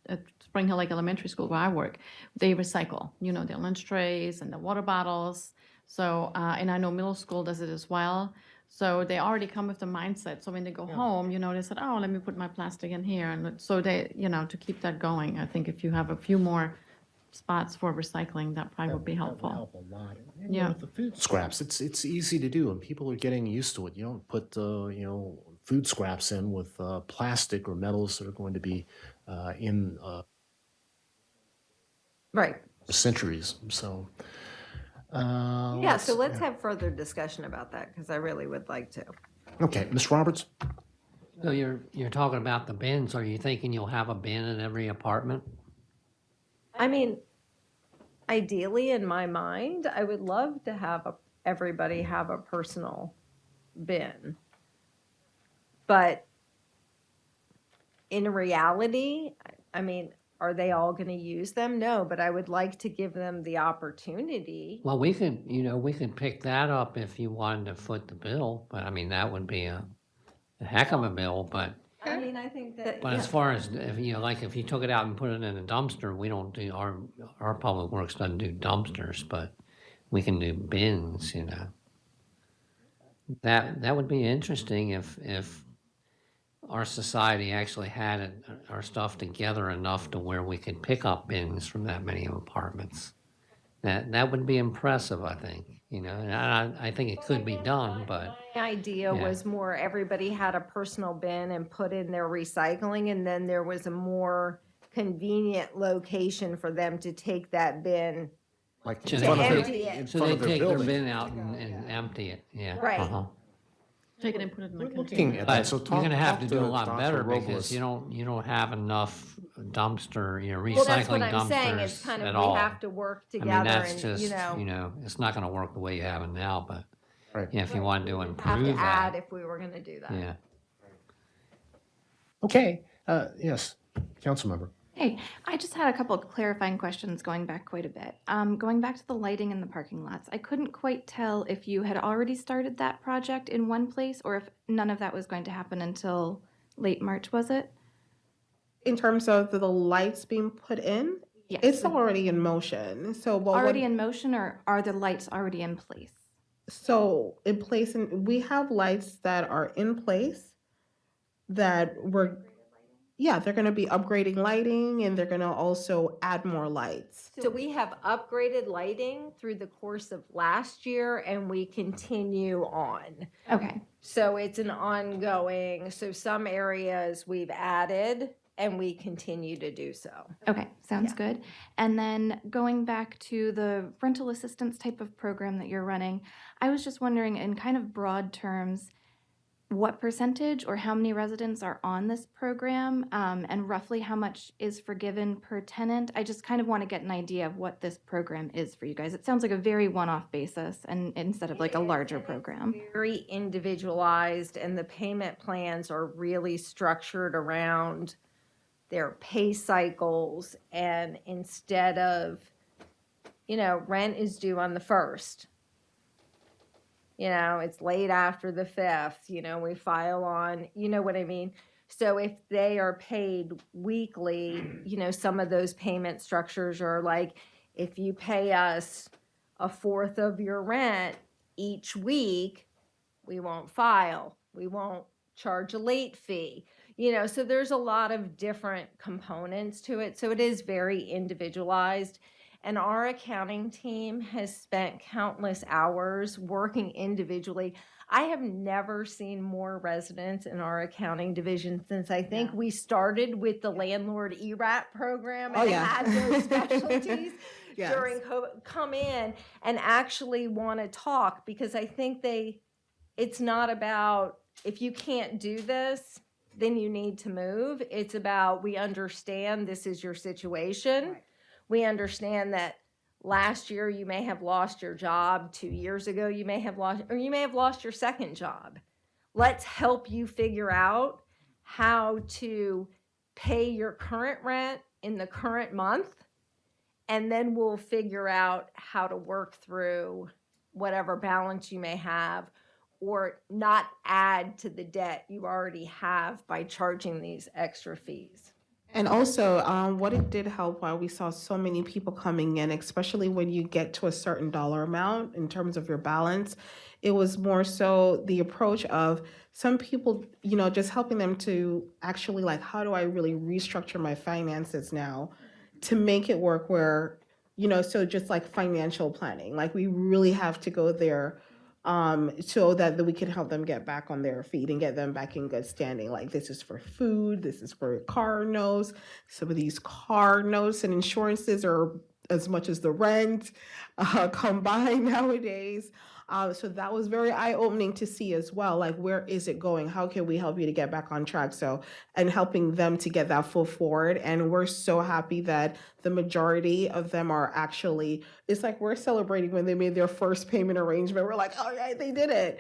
at Spring Hill Lake Elementary School where I work, they recycle. Their lunch trays and the water bottles. So, and I know middle school does it as well. So they already come with the mindset. So when they go home, they said, "Oh, let me put my plastic in here," and so they, to keep that going. I think if you have a few more spots for recycling, that probably would be helpful. Help a lot. Yeah. With the food scraps, it's easy to do, and people are getting used to it. You don't put food scraps in with plastic or metals that are going to be in Right. centuries. So Yeah, so let's have further discussion about that, because I really would like to. Okay, Ms. Roberts. So you're talking about the bins. Are you thinking you'll have a bin in every apartment? I mean, ideally, in my mind, I would love to have everybody have a personal bin. But in reality, I mean, are they all going to use them? No, but I would like to give them the opportunity. Well, we could pick that up if you wanted to foot the bill, but I mean, that would be a heck of a bill, but I mean, I think that. as far as if you took it out and put it in a dumpster, we don't do our public works doesn't do dumpsters, but we can do bins, That would be interesting if our society actually had our stuff together enough to where we could pick up bins from that many apartments. That would be impressive, I think. And I think it could be done, but My idea Yeah. was more everybody had a personal bin and put in their recycling, and then there was a more convenient location for them to take that bin. Like so To they empty take, it. so they take their bin out and empty it. Yeah. Right. Uh-huh. Take it and put it in the Looking container. at that, But so you're talk, gonna have talk to do a lot Dr. better Robles. because you don't have enough dumpster, Well, that's what recycling I'm saying. It's dumpsters kind at of, all. we have to work I mean, together that's and, just, you know, it's not gonna work the way you have it now, but Right. yeah, if you want to have to improve add that, if we were gonna do that. yeah. Okay, yes, council member. Hey, I just had a couple of clarifying questions going back quite a bit. Going back to the lighting in the parking lots, I couldn't quite tell if you had already started that project in one place or if none of that was going to happen until late March, was it? In terms of the lights being put in, Yes. it's already in motion. So what Already in motion, or are the lights already in place? So in place, and we have lights that are in place that we're, yeah, they're going to be upgrading lighting and they're going to also add more lights. So we have upgraded lighting through the course of last year and we continue on. Okay. So it's an ongoing, so some areas we've added and we continue to do so. Okay, sounds good. And then going back to the rental assistance type of program that you're running, I was just wondering in kind of broad terms, what percentage or how many residents are on this program, and roughly how much is forgiven per tenant? I just kind of want to get an idea of what this program is for you guys. It sounds like a very one-off basis and instead of like a larger program. Very individualized and the payment plans are really structured around their pay cycles, and instead of, rent is due on the 1st. It's late after the 5th, we file on, you know what I mean? So if they are paid weekly, some of those payment structures are like, if you pay us a fourth of your rent each week, we won't file. We won't charge a late fee. So there's a lot of different components to it. So it is very individualized. And our accounting team has spent countless hours working individually. I have never seen more residents in our accounting division since I think we started with the landlord ERAT program and had those specialties during COVID come in and actually want to talk, because I think it's not about if you can't do this, then you need to move. It's about, we understand this is your situation. Right. We understand that last year you may have lost your job. 2 years ago you may have lost your second job. Let's help you figure out how to pay your current rent in the current month, and then we'll figure out how to work through whatever balance you may have, or not add to the debt you already have by charging these extra fees. And also, what it did help while we saw so many people coming in, especially when you get to a certain dollar amount in terms of your balance, it was more so the approach of some people, just helping them to actually like, how do I really restructure my finances now to make it work where, so just like financial planning, like we really have to go there so that we can help them get back on their feet and get them back in good standing. Like this is for food, this is for car notes. Some of these car notes and insurances are as much as the rent combined nowadays. So that was very eye-opening to see as well. Like, where is it going? How can we help you to get back on track? So, and helping them to get that full forward. And we're so happy that the majority of them are actually, it's like we're celebrating when they made their first payment arrangement. We're like, all right, they did it.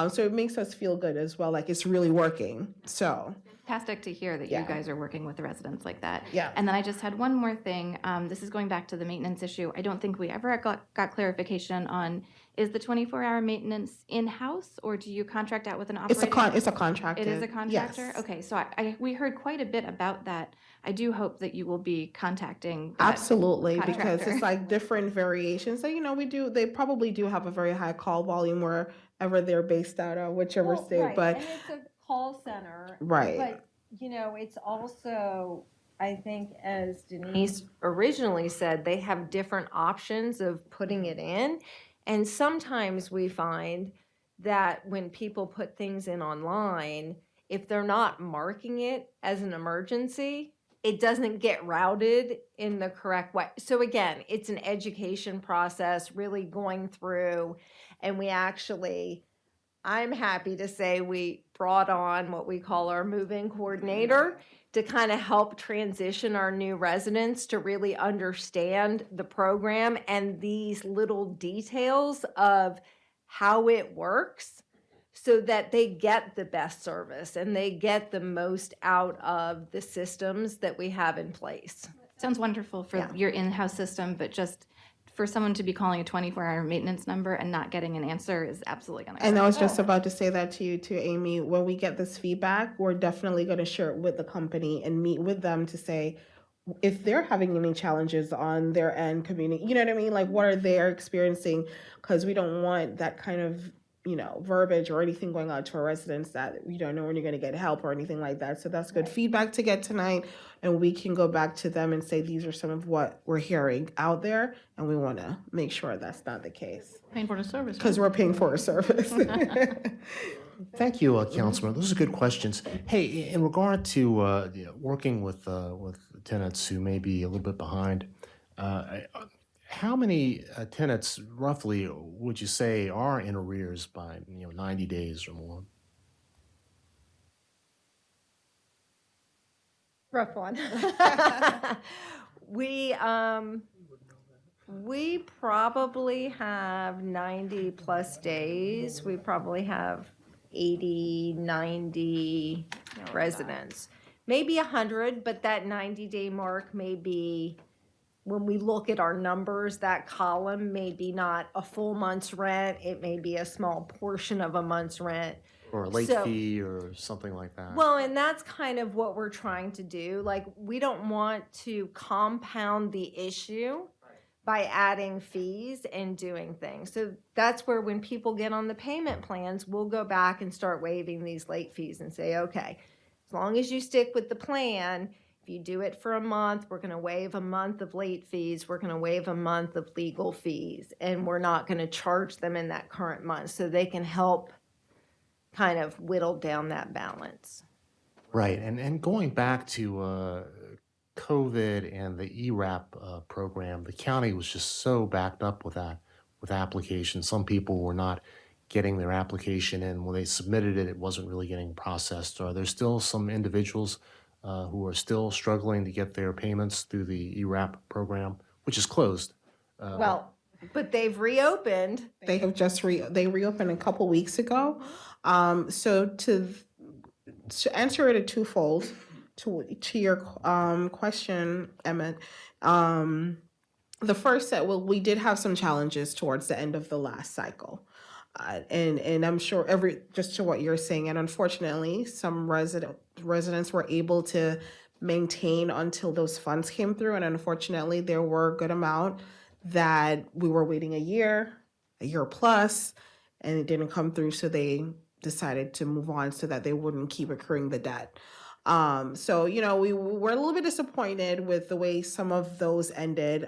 So it makes us feel good as well. Like it's really working. So. Fantastic to hear that you guys are working with the residents like that. Yeah. And then I just had one more thing. This is going back to the maintenance issue. I don't think we ever got clarification on, is the 24-hour maintenance in-house, or do you contract out with an operator? It's a contractor. It is a contractor? Yes. Okay, so we heard quite a bit about that. I do hope that you will be contacting that Absolutely, because contractor. it's like different variations. So, they probably do have a very high call volume wherever they're based out of, whichever state. Right. But and it's a call center. Right. But, it's also, I think, as Denise originally said, they have different options of putting it in. And sometimes we find that when people put things in online, if they're not marking it as an emergency, it doesn't get routed in the correct way. So again, it's an education process, really going through, and we actually I'm happy to say we brought on what we call our move-in coordinator to kind of help transition our new residents to really understand the program and these little details of how it works so that they get the best service and they get the most out of the systems that we have in place. Sounds wonderful for Yeah. your in-house system, but just for someone to be calling a 24-hour maintenance number and not getting an answer is absolutely going to. And I was just about to say that to you too, Amy. When we get this feedback, we're definitely going to share it with the company and meet with them to say if they're having any challenges on their end, community. You know what I mean? Like, what are they experiencing? Because we don't want that kind of verbiage or anything going out to our residents that you don't know when you're going to get help or anything like that. So that's good feedback to get tonight, and we can go back to them and say these are some of what we're hearing out there, and we want to make sure that's not the case Paying for the service. because we're paying for a service. Thank you, Councilman. Those are good questions. Hey, in regard to working with tenants who may be a little bit behind, how many tenants roughly would you say are in arrears by 90 days or more? Rough one. We probably have 90 plus days. We probably have 80, 90 residents. Maybe 100, but that 90-day mark may be, when we look at our numbers, that column may be not a full month's rent. It may be a small portion of a month's rent. Or a late So- fee or something like that? Well, and that's kind of what we're trying to do. Like, we don't want to compound the issue by adding fees and doing things. So that's where when people get on the payment plans, we'll go back and start waiving these late fees and say, okay, as long as you stick with the plan, if you do it for a month, we're going to waive a month of late fees. We're going to waive a month of legal fees, and we're not going to charge them in that current month so they can help kind of whittle down that balance. Right, and going back to COVID and the ERAP program, the county was just so backed up with that, with applications. Some people were not getting their application in. When they submitted it, it wasn't really getting processed. Are there still some individuals who are still struggling to get their payments through the ERAP program, which is closed? Well, but they've reopened. They have just they reopened a couple weeks ago. So to answer it a twofold, to your question, Emmett, the first set, well, we did have some challenges towards the end of the last cycle. And I'm sure just to what you're saying, and unfortunately, some residents were able to maintain until those funds came through. And unfortunately, there were a good amount that we were waiting a year plus, and it didn't come through. So they decided to move on so that they wouldn't keep accruing the debt. So, we were a little bit disappointed with the way some of those ended.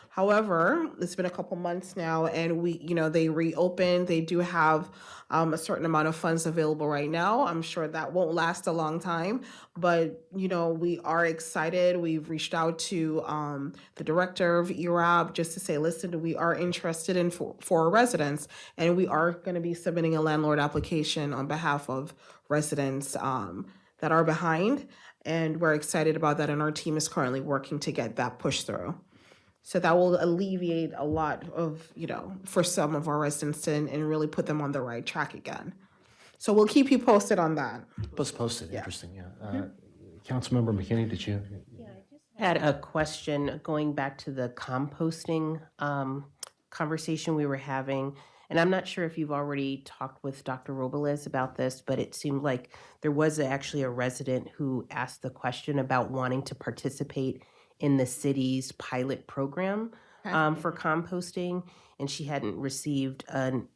However, it's been a couple months now, and they reopened. They do have a certain amount of funds available right now. I'm sure that won't last a long time, but, we are excited. We've reached out to the director of ERAP just to say, listen, we are interested in for residents, and we are going to be submitting a landlord application on behalf of residents that are behind, and we're excited about that, and our team is currently working to get that pushed through. So that will alleviate a lot of, for some of our residents and really put them on the right track again. So we'll keep you posted on that. Let's post it. Interesting, yeah. Councilmember McKinney, did you? Had a question going back to the composting conversation we were having. And I'm not sure if you've already talked with Dr. Robles about this, but it seemed like there was actually a resident who asked the question about wanting to participate in the city's pilot program for composting. And she hadn't received an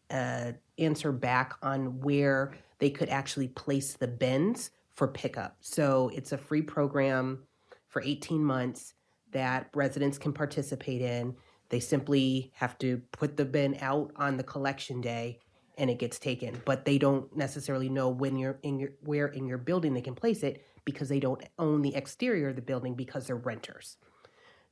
answer back on where they could actually place the bins for pickup. So it's a free program for 18 months that residents can participate in. They simply have to put the bin out on the collection day and it gets taken. But they don't necessarily know where in your building they can place it because they don't own the exterior of the building because they're renters.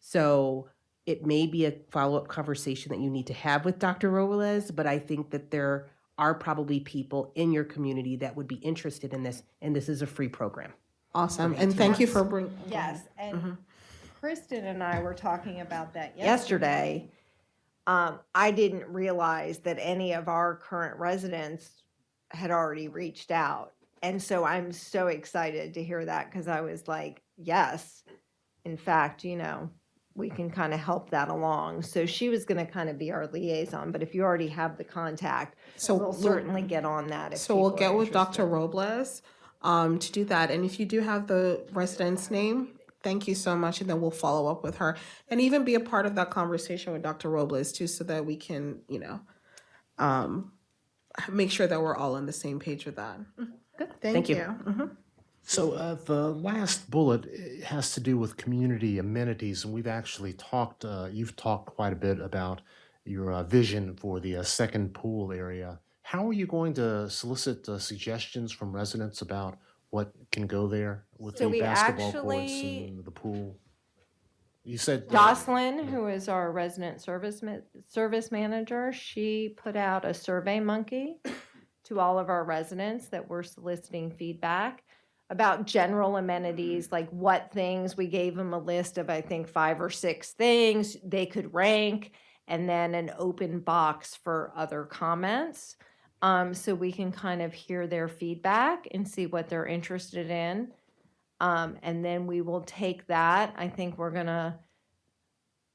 So it may be a follow-up conversation that you need to have with Dr. Robles, but I think that there are probably people in your community that would be interested in this, and this is a free program. Awesome. And thank you for bringing. Yes, and Mhm. Kristen and I were talking about that yesterday. I didn't realize that any of our current residents had already reached out. And so I'm so excited to hear that because I was like, yes, in fact, we can kind of help that along. So she was going to kind of be our liaison, but if you already have the contact, So we'll certainly get on that. If So we'll people are get with interested. Dr. Robles to do that. And if you do have the resident's name, thank you so much. And then we'll follow up with her and even be a part of that conversation with Dr. Robles too, so that we can, make sure that we're all on the same page with that. Good. Thank you. Mhm. So the last bullet has to do with community amenities, and we've actually talked. You've talked quite a bit about your vision for the second pool area. How are you going to solicit suggestions from residents about what can go there with So the we basketball actually- courts and the pool? You said Jocelyn, who is our resident service manager, she put out a Survey Monkey to all of our residents that were soliciting feedback about general amenities, like what things. We gave them a list of, I think, 5 or 6 things they could rank, and then an open box for other comments. So we can kind of hear their feedback and see what they're interested in. And then we will take that. I think we're gonna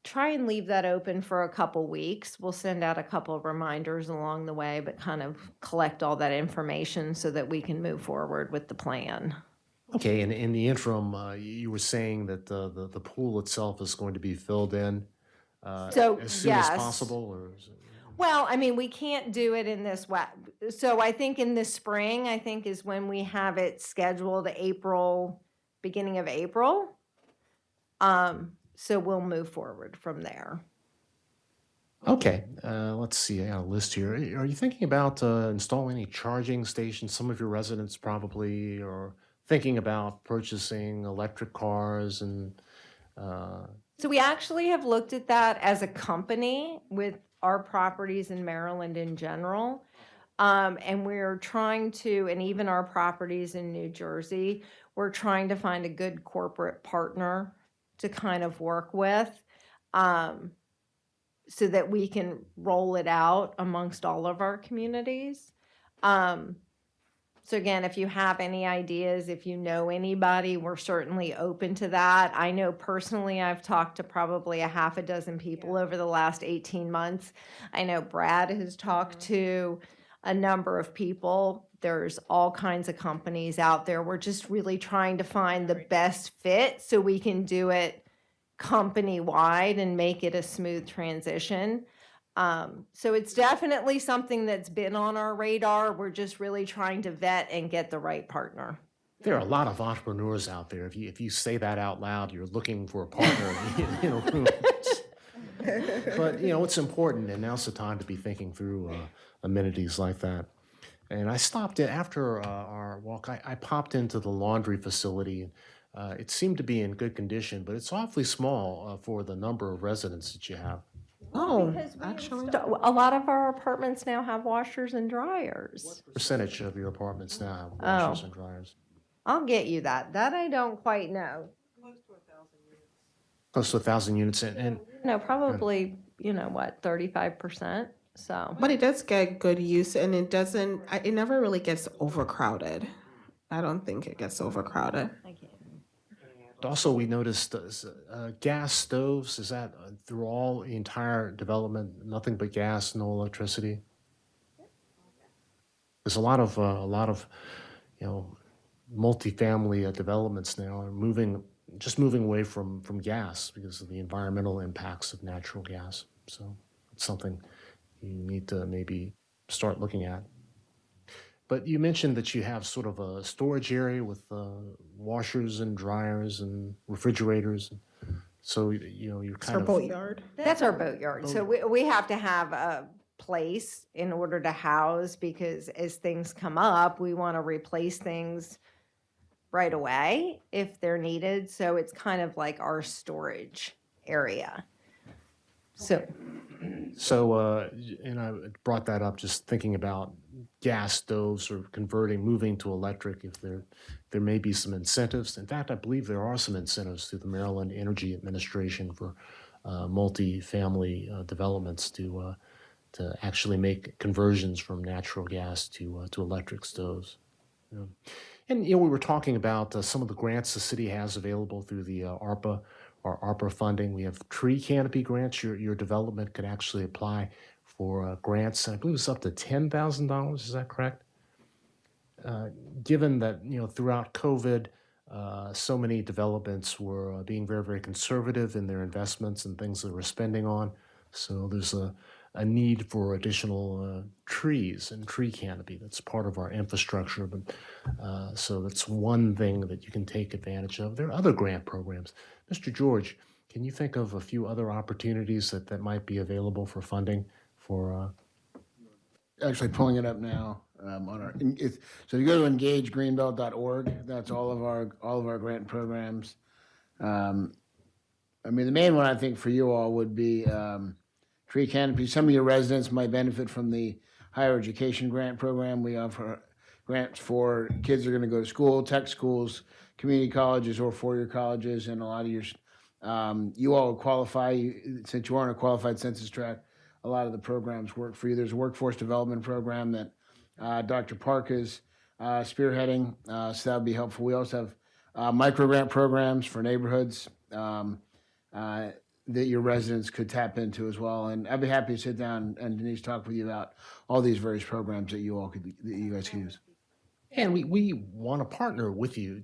try and leave that open for a couple weeks. We'll send out a couple of reminders along the way, but kind of collect all that information so that we can move forward with the plan. okay. And in the interim, you were saying that the pool itself is going to be filled in So, as soon as yes. possible, or is it? Well, I mean, we can't do it in this way. So I think in the spring, I think is when we have it scheduled, beginning of April. So we'll move forward from there. Okay, let's see. I got a list here. Are you thinking about installing any charging stations? Some of your residents probably are thinking about purchasing electric cars and. So we actually have looked at that as a company with our properties in Maryland in general. And we're trying to, and even our properties in New Jersey, we're trying to find a good corporate partner to kind of work with, so that we can roll it out amongst all of our communities. So again, if you have any ideas, if you know anybody, we're certainly open to that. I know personally, I've talked to probably a half a dozen people over the last 18 months. I know Brad has talked to a number of people. There's all kinds of companies out there. We're just really trying to find the best fit so we can do it company-wide and make it a smooth transition. So it's definitely something that's been on our radar. We're just really trying to vet and get the right partner. There are a lot of entrepreneurs out there. If you say that out loud, you're looking for a partner in a room. But it's important, and now's the time to be thinking through amenities like that. And I stopped in after our walk. I popped into the laundry facility. It seemed to be in good condition, but it's awfully small for the number of residents that you have. Oh, actually. A lot of our apartments now have washers and dryers. Percentage of your apartments now have washers and dryers? I'll get you that. That I don't quite know. Close to 1,000 units, and No, probably, 35%. So. But it does get good use, and it never really gets overcrowded. I don't think it gets overcrowded. also we noticed gas stoves. Is that through all the entire development, nothing but gas, no electricity? There's a lot of multifamily developments now are moving away from gas because of the environmental impacts of natural gas. So it's something you need to maybe start looking at. But you mentioned that you have sort of a storage area with washers and dryers and refrigerators. So you're kind of boatyard. That's our boatyard. So we have to have a place in order to house, because as things come up, we want to replace things right away if they're needed. So it's kind of like our storage area. So So, and I brought that up just thinking about gas stoves or moving to electric, if there may be some incentives. In fact, I believe there are some incentives through the Maryland Energy Administration for multi-family developments to actually make conversions from natural gas to electric stoves. Yeah. And we were talking about some of the grants the city has available through the ARPA or ARPA funding. We have tree canopy grants. Your development could actually apply for grants. I believe it's up to $10,000. Is that correct? Given that throughout COVID, so many developments were being very, very conservative in their investments and things that they were spending on. So there's a need for additional trees and tree canopy. That's part of our infrastructure. But so that's one thing that you can take advantage of. There are other grant programs. Mr. George, can you think of a few other opportunities that might be available for funding for? Actually pulling it up now on our. So if you go to engagegreenbelt.org, that's all of our grant programs. I mean, the main one I think for you all would be tree canopy. Some of your residents might benefit from the higher education grant program. We offer grants for kids that are going to go to school, tech schools, community colleges, or four-year colleges, and a lot of your you all qualify since you aren't a qualified census tract. A lot of the programs work for you. There's a workforce development program that Dr. Park is spearheading, so that would be helpful. We also have micro grant programs for neighborhoods that your residents could tap into as well. And I'd be happy to sit down and Denise talk with you about all these various programs that you guys can use. And we want to partner with you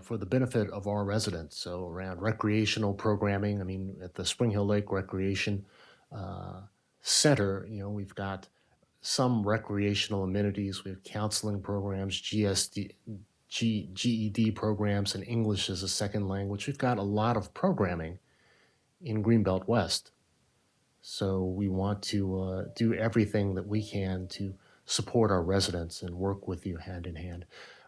for the benefit of our residents. So around recreational programming, I mean, at the Spring Hill Lake Recreation Center, we've got some recreational amenities. We have counseling programs, GED programs, and English as a second language. We've got a lot of programming in Greenbelt West. So we want to do everything that we can to support our residents and work with you hand in hand.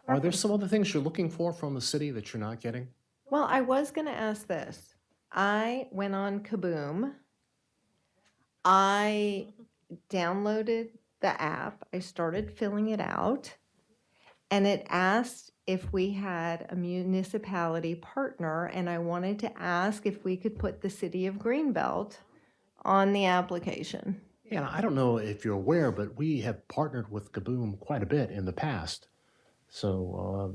Are there some other things you're looking for from the city that you're not getting? Well, I was going to ask this. I went on Kaboom. I downloaded the app. I started filling it out. And it asked if we had a municipality partner. And I wanted to ask if we could put the city of Greenbelt on the application. Yeah, I don't know if you're aware, but we have partnered with Kaboom quite a bit in the past. So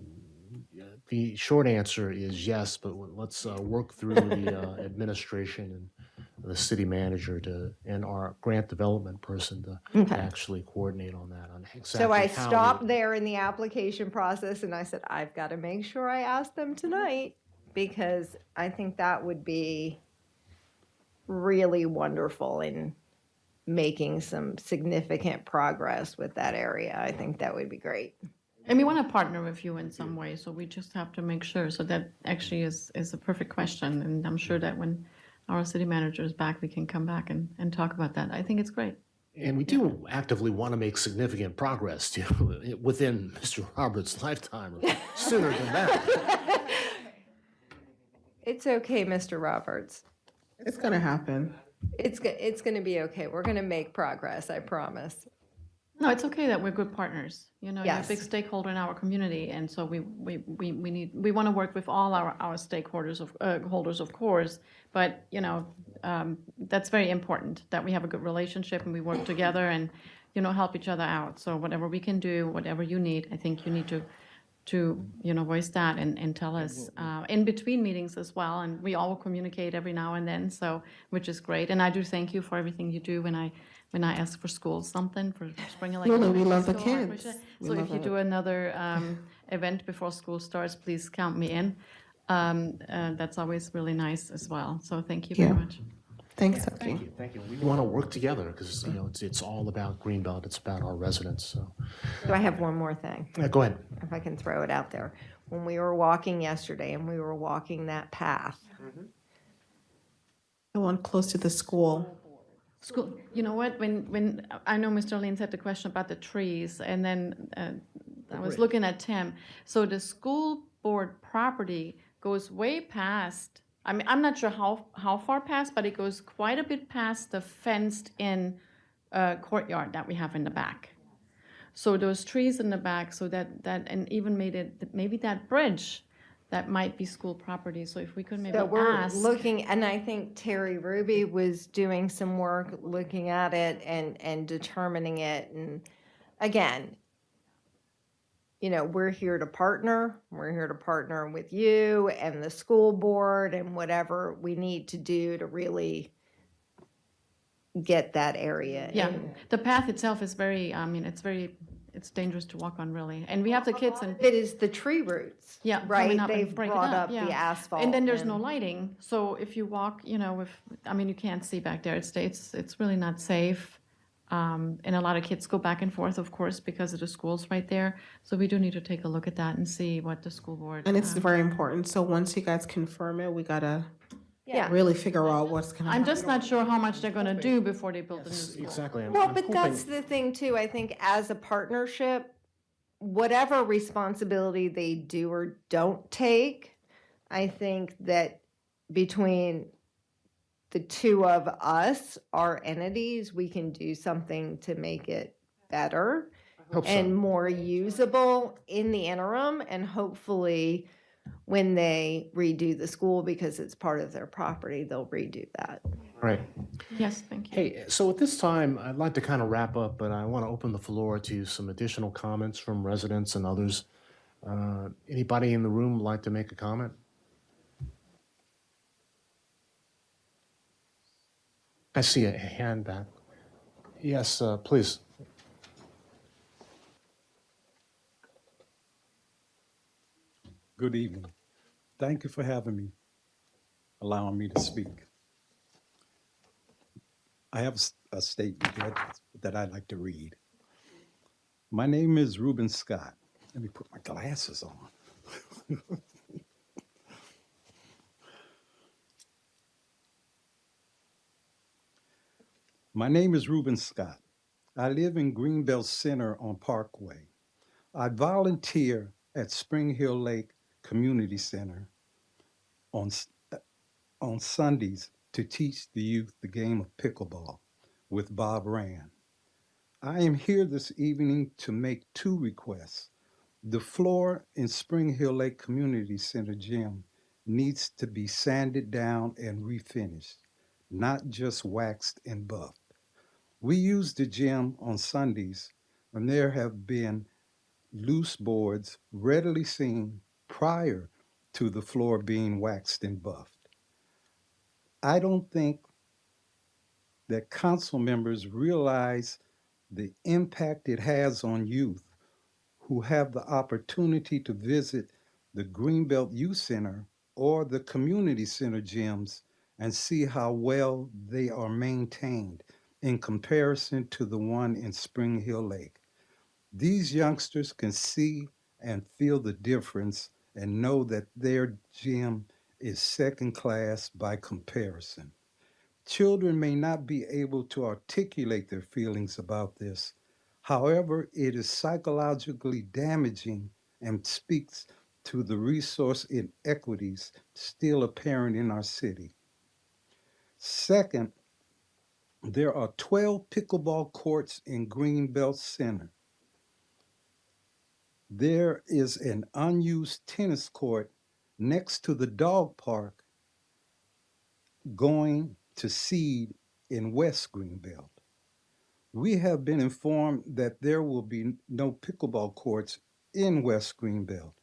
the short answer is yes, but let's work through the administration and the city manager and our grant development person to actually coordinate on that. On exactly So I how stopped there in the application process and I said, I've got to make sure I ask them tonight because I think that would be really wonderful in making some significant progress with that area. I think that would be great. And we want to partner with you in some way, so we just have to make sure. So that actually is a perfect question, and I'm sure that when our city manager is back, we can come back and talk about that. I think it's great. And we do actively want to make significant progress within Mr. Roberts' lifetime, or sooner than that. It's okay, Mr. Roberts. It's going to happen. It's going to be okay. We're going to make progress, I promise. No, it's okay that we're good partners. You're a Yes. big stakeholder in our community, and so we want to work with all our stakeholders holders, of course. But that's very important that we have a good relationship and we work together and help each other out. So whatever we can do, whatever you need, I think you need to voice that and tell us in between meetings as well. And we all communicate every now and then, so which is great. And I do thank you for everything you do when I ask for schools something for Spring Hill Lake. Really, we love the School, I kids. appreciate it. We So if love you it. do another event before school starts, please count me in. That's always really nice as well. So thank you very much. Thanks, Thank you. Thank you. We want to work together because it's all about Greenbelt. It's about our residents. So So I have one more thing. go ahead. If I can throw it out there. When we were walking yesterday and we were walking that path, The one close to the school. School, you know what, when I know Mr. Leans had the question about the trees, and then I was looking at Tim. So the school board property goes way past I mean, I'm not sure how far past, but it goes quite a bit past the fenced-in courtyard that we have in the back. So those trees in the back, so that and even made it, maybe that bridge, that might be school property. So if we could maybe So we're ask. looking, and I think Terry Ruby was doing some work looking at it and determining it. And again, you know, we're here to partner. We're here to partner with you and the school board and whatever we need to do to really get that area. Yeah, in. the path itself is very, I mean, it's dangerous to walk on, really. And we have the kids and. It is the tree roots. Yeah, Right, coming up and they've break it brought up, up the yeah. asphalt. And then there's no and- lighting, so if you walk, you know, I mean, you can't see back there, it's really not safe. And a lot of kids go back and forth, of course, because of the schools right there. So we do need to take a look at that and see what the school board. And it's very important. So once you guys confirm it, we gotta Yeah. really figure out what's gonna I'm happen. just not sure how much they're gonna do before they build the new Yes, school. exactly. I'm Well, but hoping- that's the thing too. I think as a partnership, whatever responsibility they do or don't take, I think that between the two of us, our entities, we can do something to make it better Hope so. and more usable in the interim. And hopefully when they redo the school, because it's part of their property, they'll redo that. Right. Yes, thank you. Hey, so at this time, I'd like to kind of wrap up, but I want to open the floor to some additional comments from residents and others. Anybody in the room like to make a comment? I see a hand back. Yes, please. Good evening. Thank you for having me, allowing me to speak. I have a statement that I'd like to read. My name is Reuben Scott. Let me put my glasses on. My name is Reuben Scott. I live in Greenbelt Center on Parkway. I volunteer at Spring Hill Lake Community Center on Sundays to teach the youth the game of pickleball with Bob Rand. I am here this evening to make two requests. The floor in Spring Hill Lake Community Center gym needs to be sanded down and refinished, not just waxed and buffed. We use the gym on Sundays and there have been loose boards readily seen prior to the floor being waxed and buffed. I don't think that council members realize the impact it has on youth who have the opportunity to visit the Greenbelt Youth Center or the community center gyms and see how well they are maintained in comparison to the one in Spring Hill Lake. These youngsters can see and feel the difference and know that their gym is second class by comparison. Children may not be able to articulate their feelings about this. However, it is psychologically damaging and speaks to the resource inequities still apparent in our city. Second, there are 12 pickleball courts in Greenbelt Center. There is an unused tennis court next to the dog park going to seed in West Greenbelt. We have been informed that there will be no pickleball courts in West Greenbelt.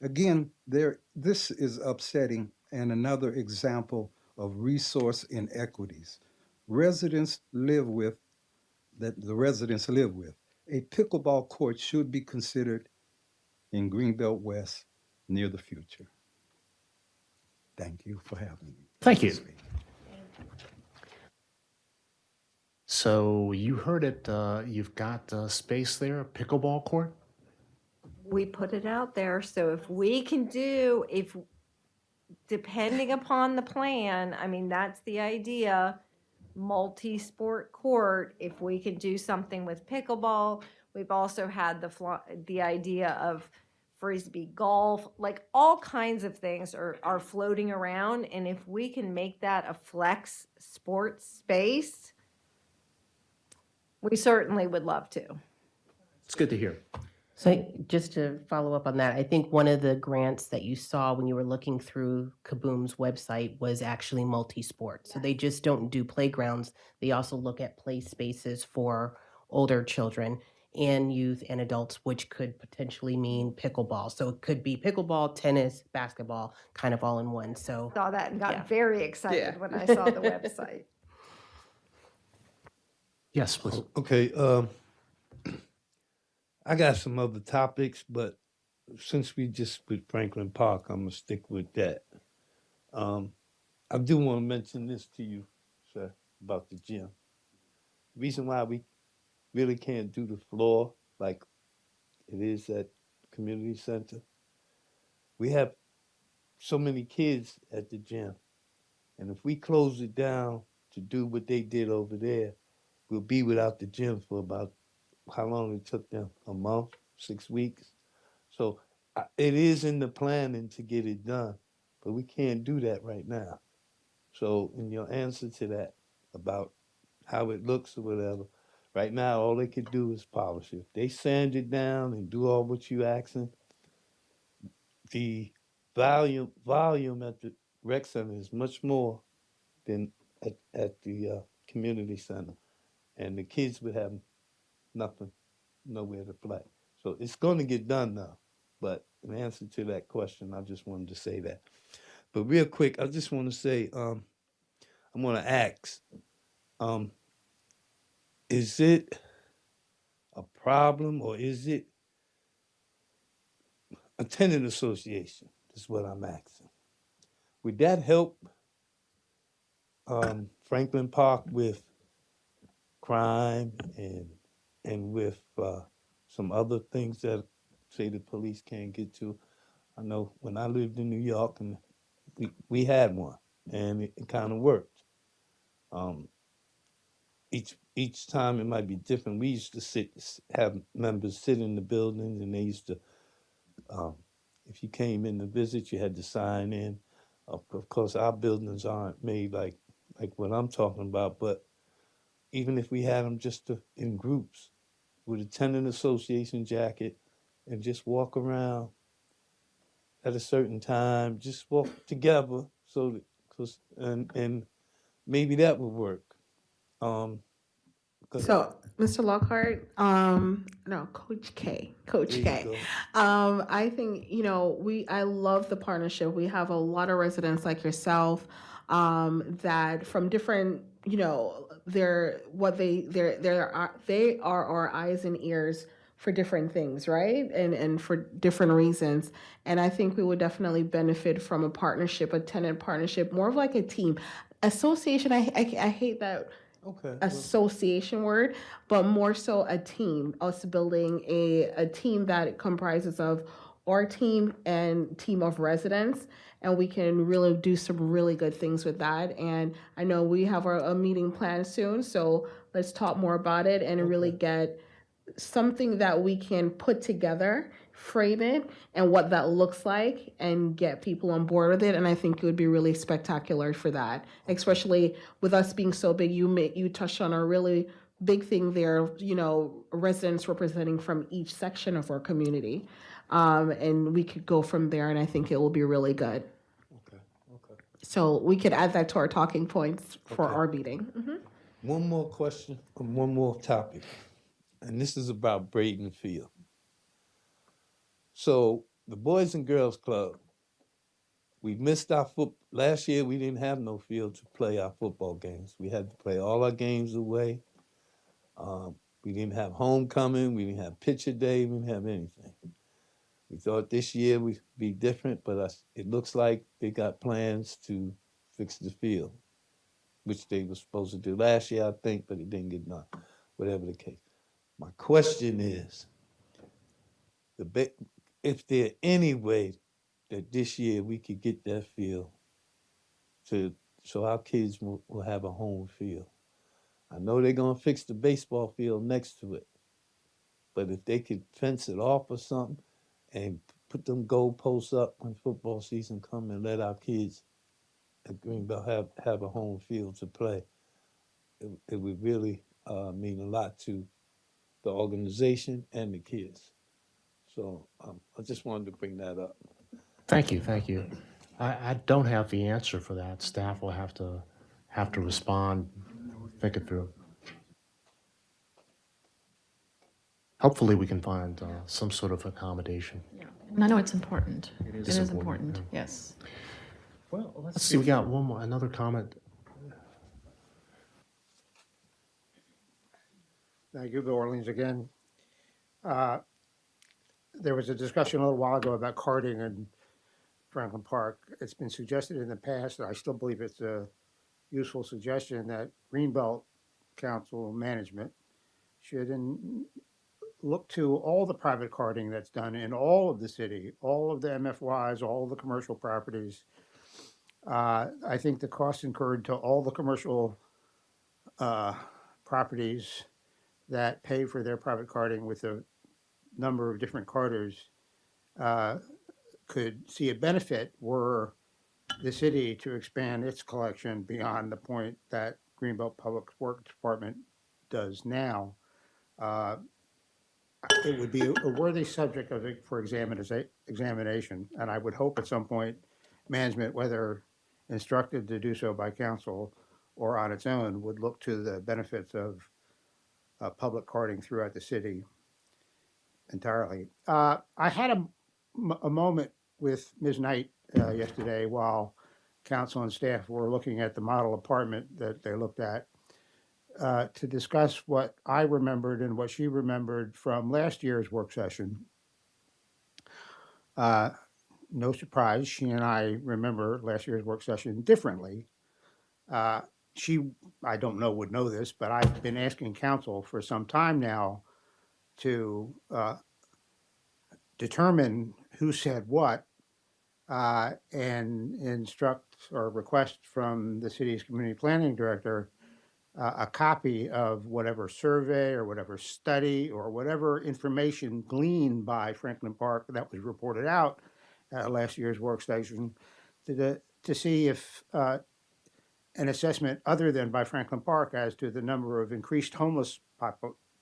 Again, this is upsetting and another example of resource inequities. The residents live with. A pickleball court should be considered in Greenbelt West near the future. Thank you for having me. Thank you. So you heard it, you've got space there, a pickleball court? We put it out there, so if we can do, depending upon the plan, I mean, that's the idea, multi-sport court, if we can do something with pickleball. We've also had the idea of frisbee golf, like all kinds of things are floating around. And if we can make that a flex sports space, we certainly would love to. It's good to hear. So just to follow up on that, I think one of the grants that you saw when you were looking through Kaboom's website was actually multi-sport. So they just don't do playgrounds. They also look at play spaces for older children and youth and adults, which could potentially mean pickleball. So it could be pickleball, tennis, basketball, kind of all in one. So Saw that and got Yeah. very excited Yeah. when I saw the website. Yes, please. Okay, I got some other topics, but since we just with Franklin Park, I'm gonna stick with that. I do want to mention this to you, sir, about the gym. Reason why we really can't do the floor like it is at community center. We have so many kids at the gym, and if we close it down to do what they did over there, we'll be without the gym for about how long it took them? A month, 6 weeks. So it is in the planning to get it done, but we can't do that right now. So in your answer to that about how it looks or whatever, right now all they could do is polish it. If they sand it down and do all what you asking, the volume at the rec center is much more than at the community center, and the kids would have nothing, nowhere to play. So it's going to get done now. But in answer to that question, I just wanted to say that. But real quick, I just want to say, I'm going to ask, is it a problem or is it a tenant association? Is what I'm asking. Would that help Franklin Park with crime and with some other things that say the police can't get to? I know when I lived in New York, and we had one, and it kind of worked. Each time it might be different. We used to have members sit in the buildings, and they used to, if you came in to visit, you had to sign in. Of course, our buildings aren't made like what I'm talking about, but even if we had them just in groups with a tenant association jacket and just walk around at a certain time, just walk together and maybe that would work. So, Mr. Lockhart, no, Coach K, Coach There you K. I think, I love the partnership. We have a lot of residents like yourself, that from different, they are our eyes and ears for different things, right? And for different reasons. And I think we would definitely benefit from a partnership, a tenant partnership, more of like a team. Association, I hate that association word, but more so a team, us building a team that comprises of our team and team of residents, and we can really do some really good things with that. And I know we have a meeting planned soon, so let's talk more about it and really get something that we can put together, frame it, and what that looks like, and get people on board with it. And I think it would be really spectacular for that, especially with us being so big. You touched on a really big thing there, residents representing from each section of our community. And we could go from there, and I think it will be really good. Okay. So we could add that to our talking points for our meeting. One more question, one more topic, and this is about Braden Field. So the Boys and Girls Club, we missed our last year. We didn't have no field to play our football games. We had to play all our games away. We didn't have homecoming. We didn't have picture day. We didn't have anything. We thought this year would be different, but it looks like they got plans to fix the field, which they were supposed to do last year, I think, but it didn't get done, whatever the case. My question is, if there any way that this year we could get that field so our kids will have a home field. I know they're going to fix the baseball field next to it, but if they could fence it off or something and put them goalposts up when football season come and let our kids at Greenbelt have a home field to play. It would really mean a lot to the organization and the kids. So I just wanted to bring that up. Thank you, thank you. I don't have the answer for that. Staff will have to respond, think it through. Hopefully, we can find some sort of accommodation. And I know it's important. It It is is important, important, yes. Well, let's see. We got another comment. Thank you, Bill Orleans again. There was a discussion a little while ago about karting in Franklin Park. It's been suggested in the past, and I still believe it's a useful suggestion, that Greenbelt Council management should look to all the private karting that's done in all of the city, all of the MFYs, all the commercial properties. I think the costs incurred to all the commercial properties that pay for their private karting with a number of different karters could see a benefit were the city to expand its collection beyond the point that Greenbelt Public Works Department does now. It would be a worthy subject for examination, and I would hope at some point management, whether instructed to do so by council or on its own, would look to the benefits of public karting throughout the city entirely. I had a moment with Ms. Knight yesterday while council and staff were looking at the model apartment that they looked at to discuss what I remembered and what she remembered from last year's work session. No surprise, she and I remember last year's work session differently. She, I don't know, would know this, but I've been asking council for some time now to determine who said what and instruct or request from the city's community planning director a copy of whatever survey or whatever study or whatever information gleaned by Franklin Park that was reported out at last year's workstation to see if an assessment other than by Franklin Park as to the number of increased homeless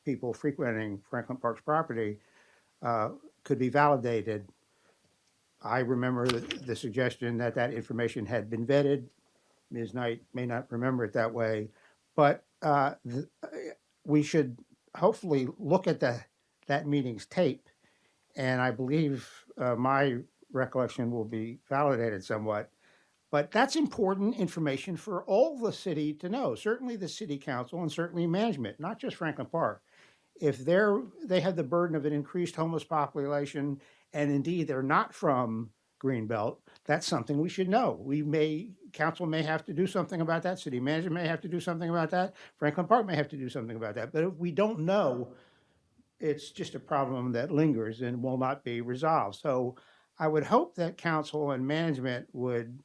people frequenting Franklin Park's property could be validated. I remember the suggestion that that information had been vetted. Ms. Knight may not remember it that way, but we should hopefully look at that meeting's tape, and I believe my recollection will be validated somewhat. But that's important information for all the city to know, certainly the city council and certainly management, not just Franklin Park. If they have the burden of an increased homeless population, and indeed they're not from Greenbelt, that's something we should know. Council may have to do something about that, city manager may have to do something about that, Franklin Park may have to do something about that. But if we don't know, it's just a problem that lingers and will not be resolved. So I would hope that council and management would,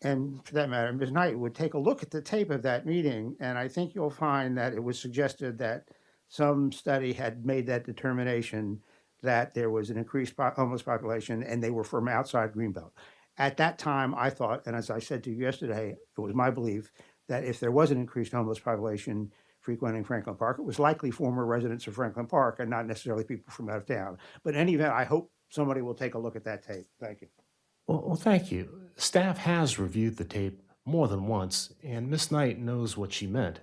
and for that matter, Ms. Knight, would take a look at the tape of that meeting, and I think you'll find that it was suggested that some study had made that determination that there was an increased homeless population and they were from outside Greenbelt. At that time, I thought, and as I said to you yesterday, it was my belief that if there was an increased homeless population frequenting Franklin Park, it was likely former residents of Franklin Park and not necessarily people from out of town. But in any event, I hope somebody will take a look at that tape. Thank you. Well, thank you. Staff has reviewed the tape more than once, and Ms. Knight knows what she meant.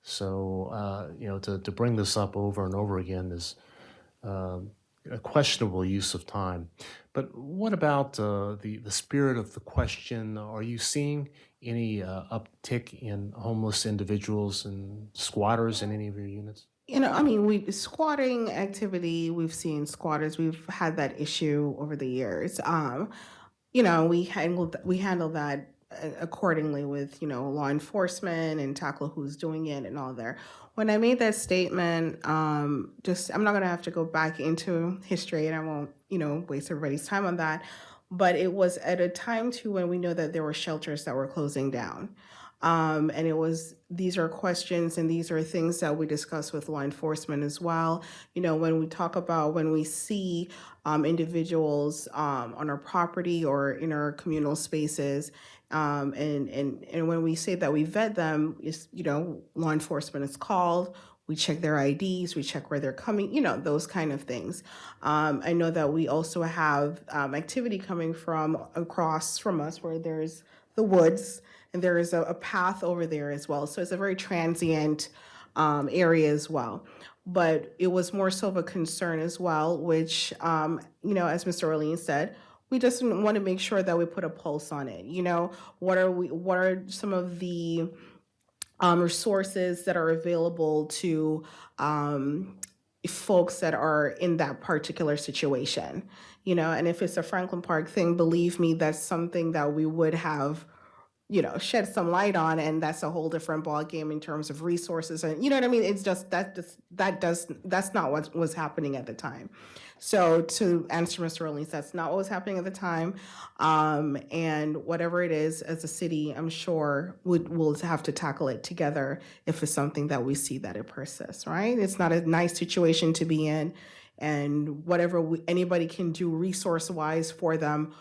So, to bring this up over and over again is a questionable use of time. But what about the spirit of the question? Are you seeing any uptick in homeless individuals and squatters in any of your units? Squatting activity, we've seen squatters, we've had that issue over the years. We handle that accordingly with, law enforcement and tackle who's doing it and all there. When I made that statement, I'm not gonna have to go back into history and I won't, waste everybody's time on that. But it was at a time too when we know that there were shelters that were closing down. And these are questions and these are things that we discuss with law enforcement as well. You know, when we see individuals on our property or in our communal spaces, and when we say that we vet them, law enforcement is called. We check their IDs, we check where they're coming, those kind of things. I know that we also have activity coming from across from us where there's the woods and there is a path over there as well. So it's a very transient area as well. But it was more so of a concern as well, which, as Mr. Orlean said, we just want to make sure that we put a pulse on it. What are some of the resources that are available to folks that are in that particular situation, and if it's a Franklin Park thing, believe me, that's something that we would have, shed some light on, and that's a whole different ball game in terms of resources, and you know what I mean. It's just that's not what was happening at the time. So to answer Mr. Orleans, that's not what was happening at the time, and whatever it is, as a city, I'm sure we'll have to tackle it together if it's something that we see that it persists. Right? It's not a nice situation to be in, and whatever anybody can do resource-wise for them,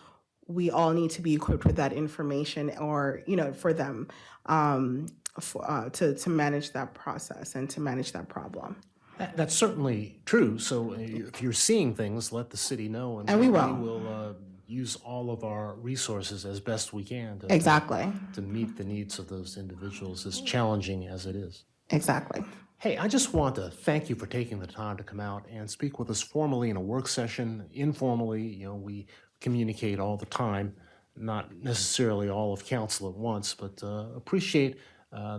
we all need to be equipped with that information, or for them to manage that process and to manage that problem. That's certainly true. So if you're seeing things, let the city know, and we we will. will use all of our resources as best we can Exactly. to meet the needs of those individuals, as challenging as it is. Exactly. Hey, I just want to thank you for taking the time to come out and speak with us formally in a work session. Informally, we communicate all the time, not necessarily all of council at once, but appreciate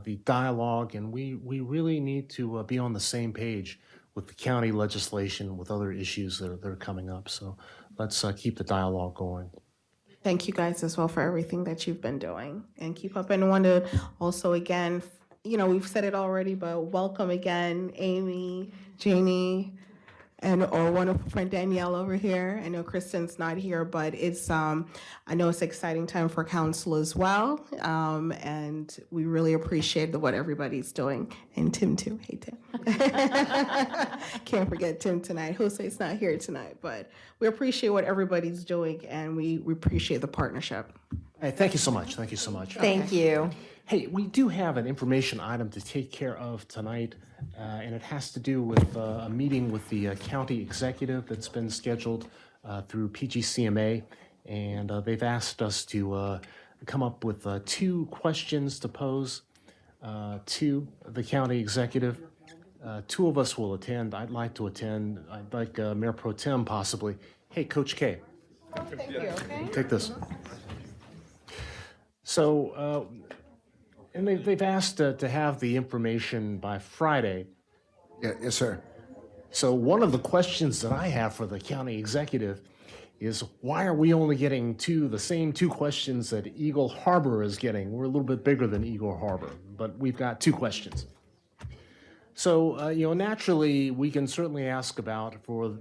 the dialogue, and we really need to be on the same page with the county legislation, with other issues that are coming up. So let's keep the dialogue going. Thank you guys as well for everything that you've been doing, and keep up. And I want to also, again, we've said it already, but welcome again, Amy, Janie, and our wonderful friend Danielle over here. I know Kristen's not here, but I know it's an exciting time for council as well. And we really appreciate what everybody's doing. And Tim too. Hey, Tim. Can't forget Tim tonight. Jose's not here tonight, but we appreciate what everybody's doing, and we appreciate the partnership. Hey, thank you so much. Thank you so much. Thank you. Hey, we do have an information item to take care of tonight, and it has to do with a meeting with the county executive that's been scheduled through PGCMA, and they've asked us to come up with 2 questions to pose to the county executive. 2 of us will attend. I'd like to attend. I'd like Mayor Pro Tem possibly. Hey, Coach K. Thank you. Okay. Take this. So, and they've asked to have the information by Friday. Yeah, yes, sir. So one of the questions that I have for the county executive is, why are we only getting the same 2 questions that Eagle Harbor is getting? We're a little bit bigger than Eagle Harbor, but we've got 2 questions. So, naturally, we can certainly ask about for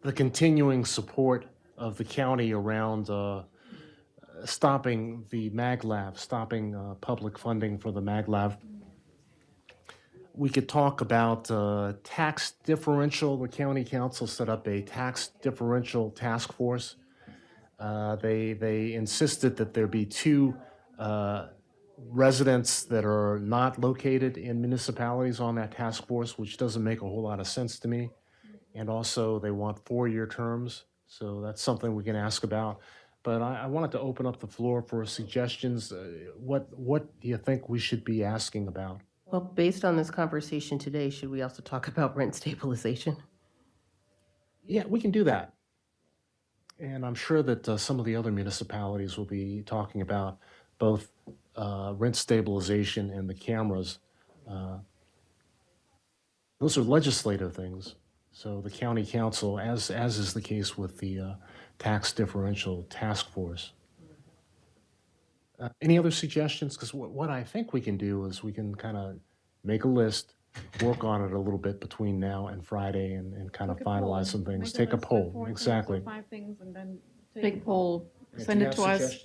the continuing support of the county around stopping the MagLab, stopping public funding for the MagLab. We could talk about tax differential. The county council set up a tax differential task force. They insisted that there be 2 residents that are not located in municipalities on that task force, which doesn't make a whole lot of sense to me. And also, they want 4-year terms, so that's something we can ask about. But I wanted to open up the floor for suggestions. What do you think we should be asking about? Well, based on this conversation today, should we also talk about rent stabilization? Yeah, we can do that. And I'm sure that some of the other municipalities will be talking about both rent stabilization and the cameras. Those are legislative things. So the county council, as is the case with the tax differential task force. Any other suggestions? Because what I think we can do is we can kind of make a list, work on it a little bit between now and Friday, and kind of finalize some things. Take a poll, exactly. 5 things and then big poll, send it to us.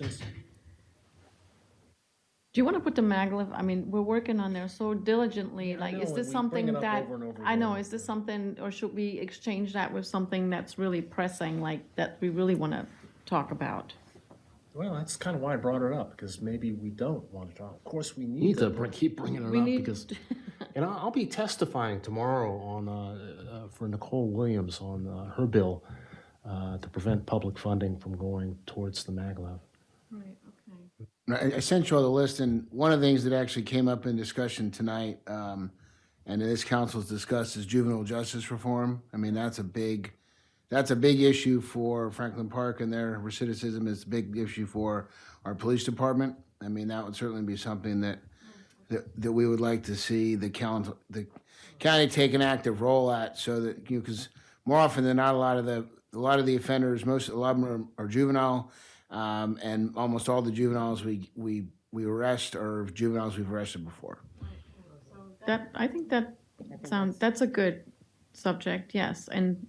Do you want to put the maglev? I mean, we're working on there so diligently. Like, is this something that, I know, is this something, or should we exchange that with something that's really pressing, like that we really want to talk about? Well, that's kind of why I brought it up, because maybe we don't want to talk. Of course, we need to keep bringing it We up need- because, and I'll be testifying tomorrow on for Nicole Williams on her bill to prevent public funding from going towards the maglev. Right, okay. I sent you all the list, and one of the things that actually came up in discussion tonight, and this council's discussed, is juvenile justice reform. I mean, that's a big issue for Franklin Park and their recidivism. It's a big issue for our police department. I mean, that would certainly be something that we would like to see the county take an active role at, so that, because more often than not, a lot of the offenders, a lot of them are juvenile. And almost all the juveniles we arrest are juveniles we've arrested before. I think that's a good subject, yes, and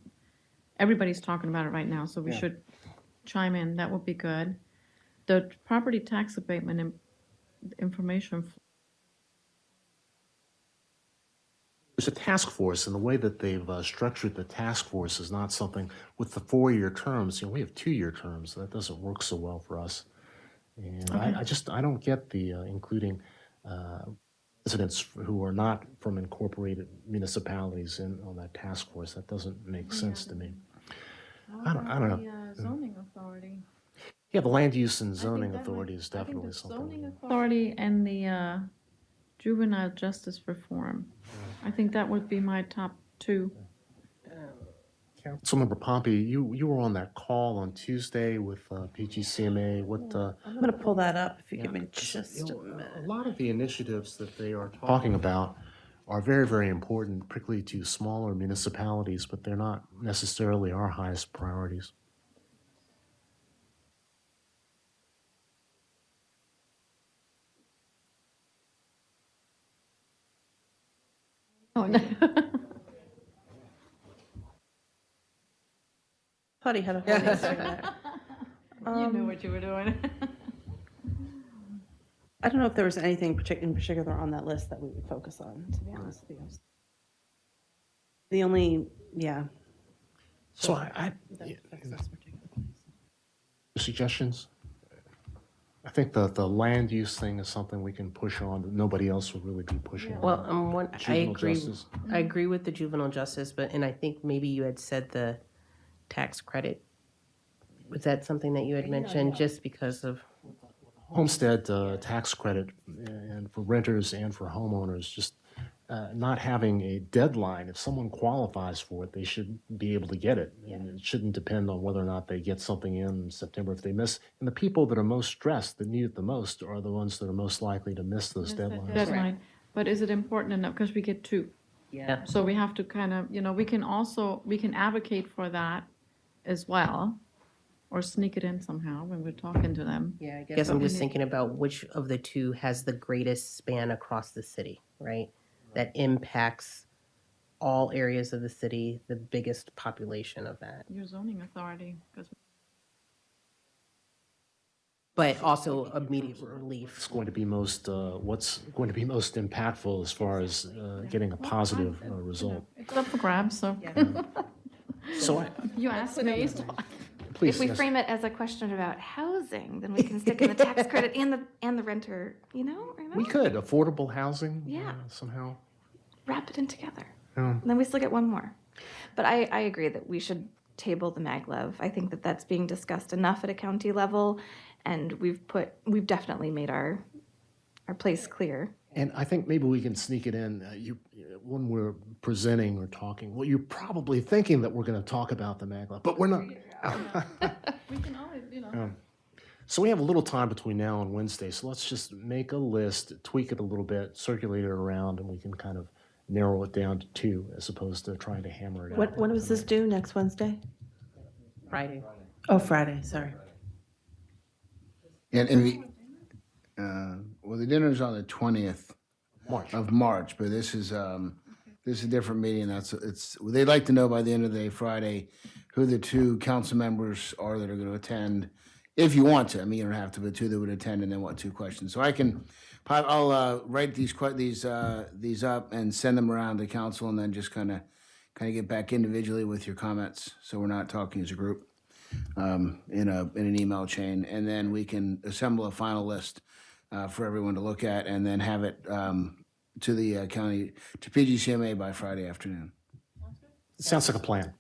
everybody's talking about it right now, so we should chime in, that would be good. The property tax abatement information. There's a task force, and the way that they've structured the task force is not something with the 4-year terms. We have 2-year terms, so that doesn't work so well for us. And I don't get the including residents who are not from incorporated municipalities on that task force. That doesn't make sense to me. I don't know. The zoning authority. Yeah, the land use and I think zoning that authority might- is I think definitely the something. zoning authority and the juvenile justice reform. I think that would be my top two. Councilmember Pompey, you were on that call on Tuesday with PGCMA. I'm going to pull that up if you give me You just a know, minute. a lot of the initiatives that they are talking about are very, very important, particularly to smaller municipalities, but they're not necessarily our highest priorities. Oh, no. Putty had a whole answer there. You knew what you were doing. I don't know if there was anything in particular on that list that we would focus on, to be honest with you. The only, So I suggestions? I think the land use thing is something we can push on that nobody else will really be pushing on. Well, I Juvenile agree. justice. I agree with the juvenile justice, and I think maybe you had said the tax credit. Was that something that you had mentioned, just because of? Homestead tax credit and for renters and for homeowners, just not having a deadline. If someone qualifies for it, they should be able to get it. And it shouldn't depend on whether or not they get something in September if they miss. And the people that are most stressed, that need it the most, are the ones that are most likely to miss those deadlines. Deadline. But is it important enough? Because we get two. Yeah. So we have to kind of, we can advocate for that as well, or sneak it in somehow when we're talking to them. Yeah, I guess I'm just thinking about which of the two has the greatest span across the city, right? That impacts all areas of the city, the biggest population of that. Your zoning authority, 'cause- But also immediate relief. It's going to be what's going to be most impactful as far as getting a positive result. it's up for grabs, so. So You asked me. please, If we yes. frame it as a question about housing, then we can stick in the tax credit and the renter, We could, affordable housing Yeah. somehow. wrap it in together. Yeah. And then we still get one more. But I agree that we should table the maglev. I think that that's being discussed enough at a county level, and we've definitely made our place clear. And I think maybe we can sneak it in. When we're presenting or talking, well, you're probably thinking that we're going to talk about the maglev, but we're not. We can always, So we have a little time between now and Wednesday. So let's just make a list, tweak it a little bit, circulate it around, and we can kind of narrow it down to 2 as opposed to trying to hammer it out. When was this due? Next Wednesday? Friday. Oh, Friday, sorry. And the dinner's on the 20th of March, but this is a different meeting. They'd like to know by the end of the day, Friday, who the 2 council members are that are going to attend. If you want to, I mean, you don't have to, but 2 that would attend, and then 2 questions. So I can I'll write these up and send them around to council, and then just kind of get back individually with your comments, so we're not talking as a group in an email chain, and then we can assemble a final list for everyone to look at, and then have it to the county, to PGCMA by Friday afternoon. Sounds like a plan.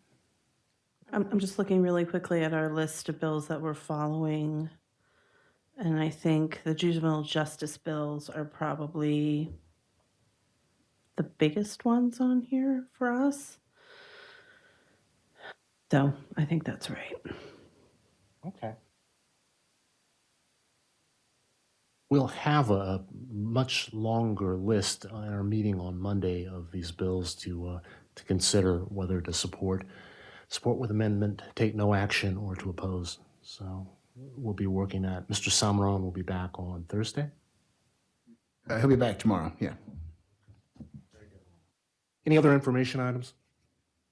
I'm just looking really quickly at our list of bills that we're following. And I think the juvenile justice bills are probably the biggest ones on here for us. So I think that's right. Okay. We'll have a much longer list in our meeting on Monday of these bills to consider whether to support with amendment, take no action, or to oppose. So we'll be working at. Mr. Samaron will be back on Thursday. He'll be back tomorrow. Yeah. Any other information items?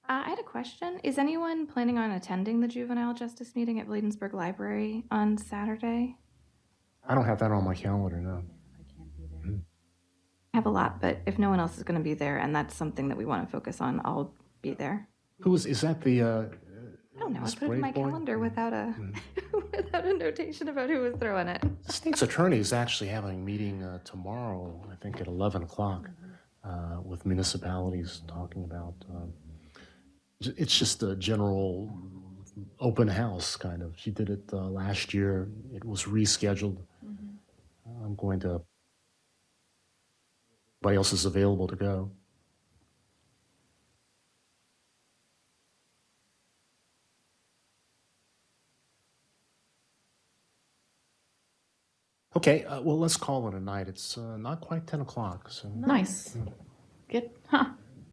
I had a question. Is anyone planning on attending the juvenile justice meeting at Bladensburg Library on Saturday? I don't have that on my calendar, no. I have a lot, but if no one else is going to be there and that's something that we want to focus on, I'll be there. Is that the? I don't know. I put it in my calendar without a without a notation about who was throwing it. The state's attorney is actually having a meeting tomorrow, I think at 11 o'clock, with municipalities talking about. It's just a general open house kind of. She did it last year. It was rescheduled. I'm going to. Everybody else is available to go. Okay, well, let's call it a night. It's not quite 10 o'clock. So. Nice. Good. Huh.